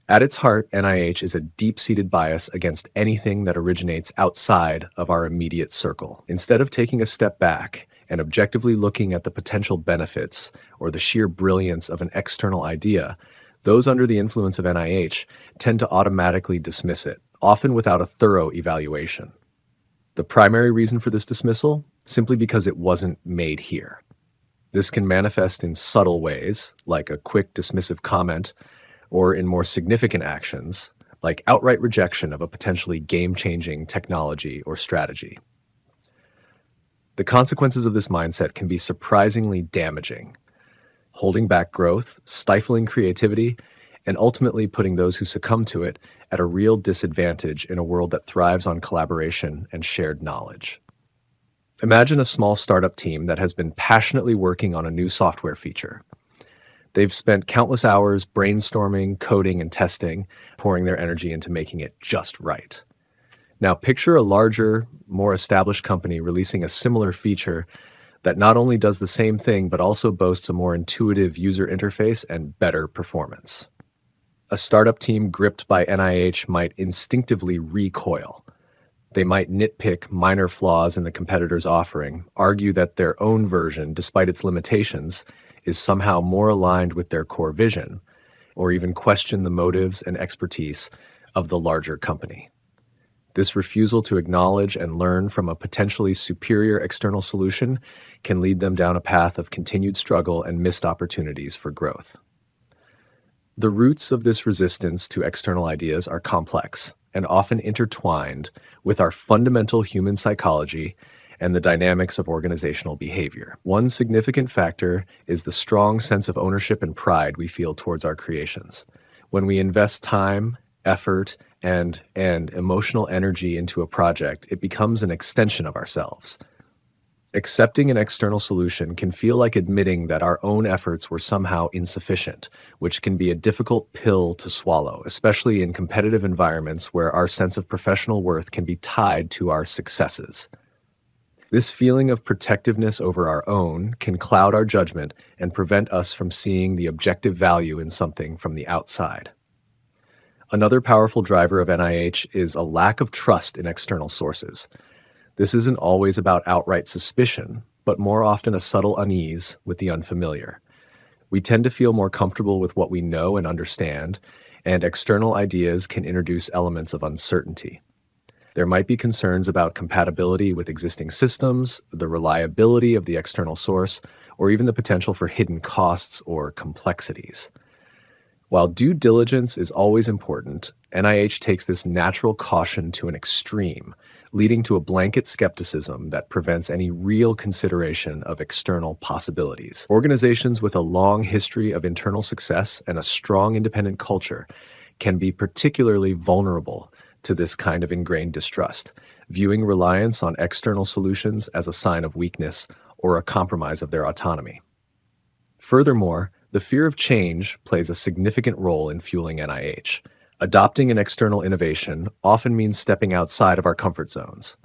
At its heart, NIH is a deep-seated bias against anything that originates outside of our immediate circle. Instead of taking a step back and objectively looking at the potential benefits or the sheer brilliance of an external idea, those under the influence of NIH tend to automatically dismiss it, often without a thorough evaluation. The primary reason for this dismissal? Simply because it wasn't made here. This can manifest in subtle ways, like a quick dismissive comment, or in more significant actions, like outright rejection of a potentially game-changing technology or strategy. The consequences of this mindset can be surprisingly damaging, holding back growth, stifling creativity, and ultimately putting those who succumb to it at a real disadvantage in a world that thrives on collaboration and shared knowledge. Imagine a small startup team that has been passionately working on a new software feature. They've spent countless hours brainstorming, coding, and testing, pouring their energy into making it just right. Now picture a larger, more established company releasing a similar feature that not only does the same thing, but also boasts a more intuitive user interface and better performance. A startup team gripped by NIH might instinctively recoil. They might nitpick minor flaws in the competitor's offering, argue that their own version, despite its limitations, is somehow more aligned with their core vision, or even question the motives and expertise of the larger company. This refusal to acknowledge and learn from a potentially superior external solution can lead them down a path of continued struggle and missed opportunities for growth. The roots of this resistance to external ideas are complex and often intertwined with our fundamental human psychology and the dynamics of organizational behavior. One significant factor is the strong sense of ownership and pride we feel towards our creations. When we invest time, effort, and emotional energy into a project, it becomes an extension of ourselves. Accepting an external solution can feel like admitting that our own efforts were somehow insufficient, which can be a difficult pill to swallow, especially in competitive environments where our sense of professional worth can be tied to our successes. This feeling of protectiveness over our own can cloud our judgment and prevent us from seeing the objective value in something from the outside. Another powerful driver of NIH is a lack of trust in external sources. This isn't always about outright suspicion, but more often a subtle unease with the unfamiliar. We tend to feel more comfortable with what we know and understand, and external ideas can introduce elements of uncertainty. There might be concerns about compatibility with existing systems, the reliability of the external source, or even the potential for hidden costs or complexities. While due diligence is always important, NIH takes this natural caution to an extreme, leading to a blanket skepticism that prevents any real consideration of external possibilities. Organizations with a long history of internal success and a strong independent culture can be particularly vulnerable to this kind of ingrained distrust, viewing reliance on external solutions as a sign of weakness or a compromise of their autonomy. Furthermore, the fear of change plays a significant role in fueling NIH. Adopting an external innovation often means stepping outside of our comfort zones.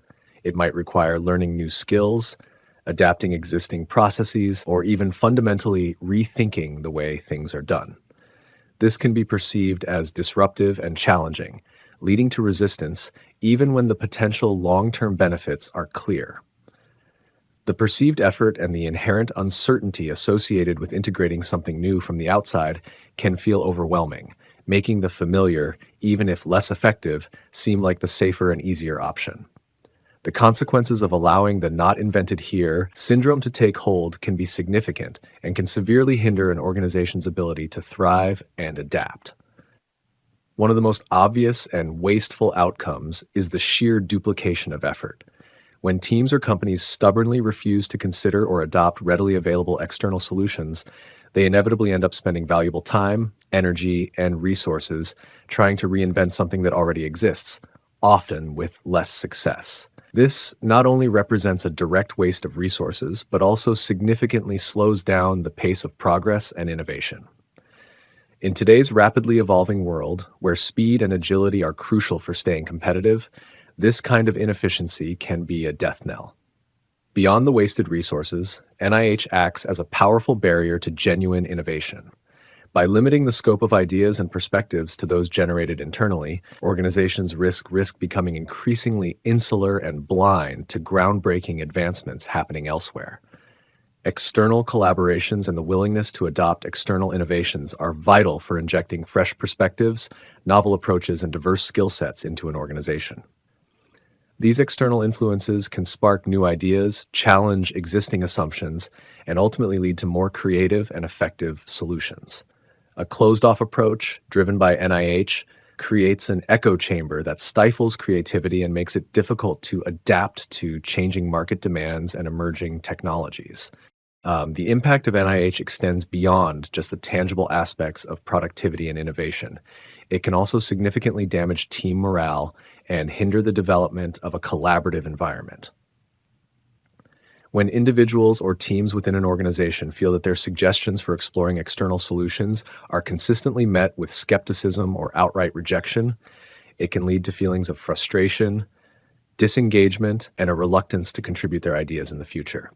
It might require learning new skills, adapting existing processes, or even fundamentally rethinking the way things are done. This can be perceived as disruptive and challenging, leading to resistance even when the potential long-term benefits are clear. The perceived effort and the inherent uncertainty associated with integrating something new from the outside can feel overwhelming, making the familiar, even if less effective, seem like the safer and easier option. The consequences of allowing the not invented here syndrome to take hold can be significant and can severely hinder an organization's ability to thrive and adapt. One of the most obvious and wasteful outcomes is the sheer duplication of effort. When teams or companies stubbornly refuse to consider or adopt readily available external solutions, they inevitably end up spending valuable time, energy, and resources trying to reinvent something that already exists, often with less success. This not only represents a direct waste of resources, but also significantly slows down the pace of progress and innovation. In today's rapidly evolving world, where speed and agility are crucial for staying competitive, this kind of inefficiency can be a death knell. Beyond the wasted resources, NIH acts as a powerful barrier to genuine innovation. By limiting the scope of ideas and perspectives to those generated internally, organizations risk becoming increasingly insular and blind to groundbreaking advancements happening elsewhere. External collaborations and the willingness to adopt external innovations are vital for injecting fresh perspectives, novel approaches, and diverse skill sets into an organization. These external influences can spark new ideas, challenge existing assumptions, and ultimately lead to more creative and effective solutions. A closed-off approach, driven by NIH, creates an echo chamber that stifles creativity and makes it difficult to adapt to changing market demands and emerging technologies. The impact of NIH extends beyond just the tangible aspects of productivity and innovation. It can also significantly damage team morale and hinder the development of a collaborative environment. When individuals or teams within an organization feel that their suggestions for exploring external solutions are consistently met with skepticism or outright rejection, it can lead to feelings of frustration, disengagement, and a reluctance to contribute their ideas in the future.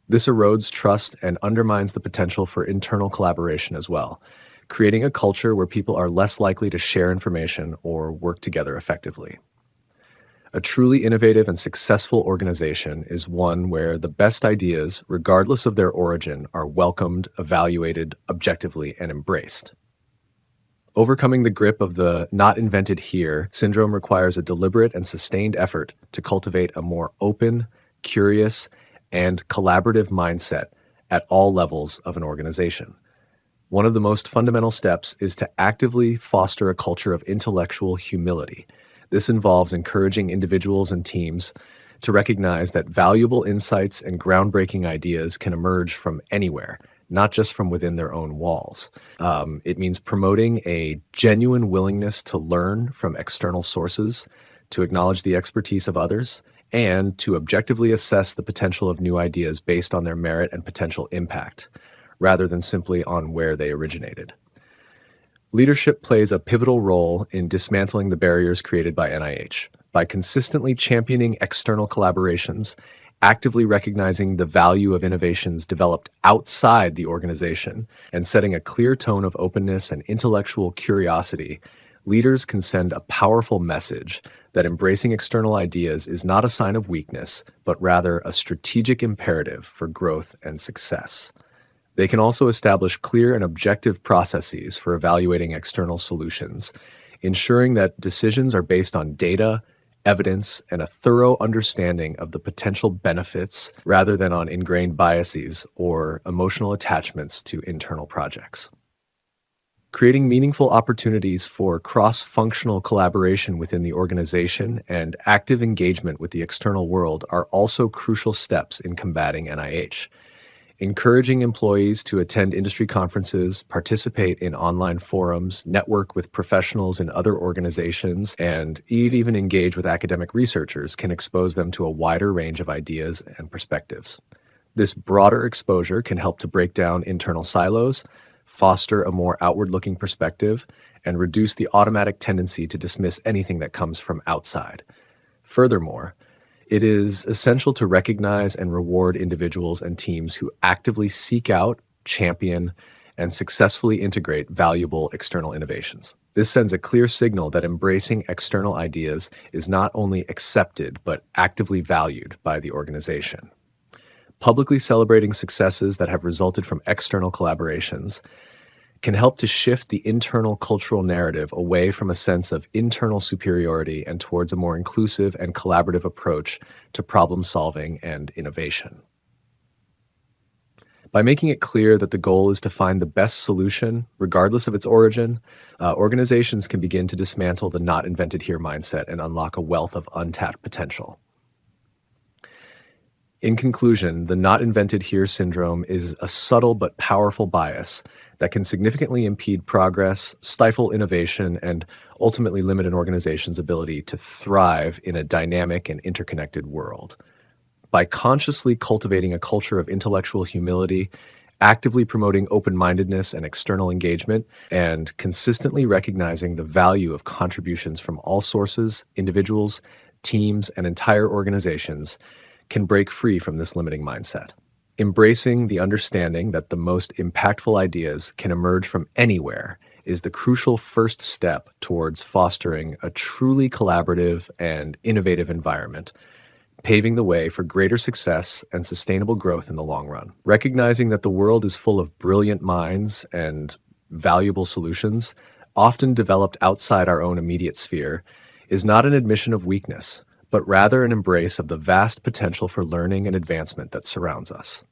This erodes trust and undermines the potential for internal collaboration as well, creating a culture where people are less likely to share information or work together effectively. A truly innovative and successful organization is one where the best ideas, regardless of their origin, are welcomed, evaluated objectively, and embraced. Overcoming the grip of the not invented here syndrome requires a deliberate and sustained effort to cultivate a more open, curious, and collaborative mindset at all levels of an organization. One of the most fundamental steps is to actively foster a culture of intellectual humility. This involves encouraging individuals and teams to recognize that valuable insights and groundbreaking ideas can emerge from anywhere, not just from within their own walls. It means promoting a genuine willingness to learn from external sources, to acknowledge the expertise of others, and to objectively assess the potential of new ideas based on their merit and potential impact, rather than simply on where they originated. Leadership plays a pivotal role in dismantling the barriers created by NIH. By consistently championing external collaborations, actively recognizing the value of innovations developed outside the organization, and setting a clear tone of openness and intellectual curiosity, leaders can send a powerful message that embracing external ideas is not a sign of weakness, but rather a strategic imperative for growth and success. They can also establish clear and objective processes for evaluating external solutions, ensuring that decisions are based on data, evidence, and a thorough understanding of the potential benefits rather than on ingrained biases or emotional attachments to internal projects. Creating meaningful opportunities for cross-functional collaboration within the organization and active engagement with the external world are also crucial steps in combating NIH. Encouraging employees to attend industry conferences, participate in online forums, network with professionals in other organizations, and even engage with academic researchers can expose them to a wider range of ideas and perspectives. This broader exposure can help to break down internal silos, foster a more outward-looking perspective, and reduce the automatic tendency to dismiss anything that comes from outside. Furthermore, it is essential to recognize and reward individuals and teams who actively seek out, champion, and successfully integrate valuable external innovations. This sends a clear signal that embracing external ideas is not only accepted but actively valued by the organization. Publicly celebrating successes that have resulted from external collaborations can help to shift the internal cultural narrative away from a sense of internal superiority and towards a more inclusive and collaborative approach to problem solving and innovation. By making it clear that the goal is to find the best solution, regardless of its origin, organizations can begin to dismantle the not invented here mindset and unlock a wealth of untapped potential. In conclusion, the not invented here syndrome is a subtle but powerful bias that can significantly impede progress, stifle innovation, and ultimately limit an organization's ability to thrive in a dynamic and interconnected world. By consciously cultivating a culture of intellectual humility, actively promoting open-mindedness and external engagement, and consistently recognizing the value of contributions from all sources, individuals, teams, and entire organizations, can break free from this limiting mindset. Embracing the understanding that the most impactful ideas can emerge from anywhere is the crucial first step towards fostering a truly collaborative and innovative environment, paving the way for greater success and sustainable growth in the long run. Recognizing that the world is full of brilliant minds and valuable solutions, often developed outside our own immediate sphere, is not an admission of weakness, but rather an embrace of the vast potential for learning and advancement that surrounds us.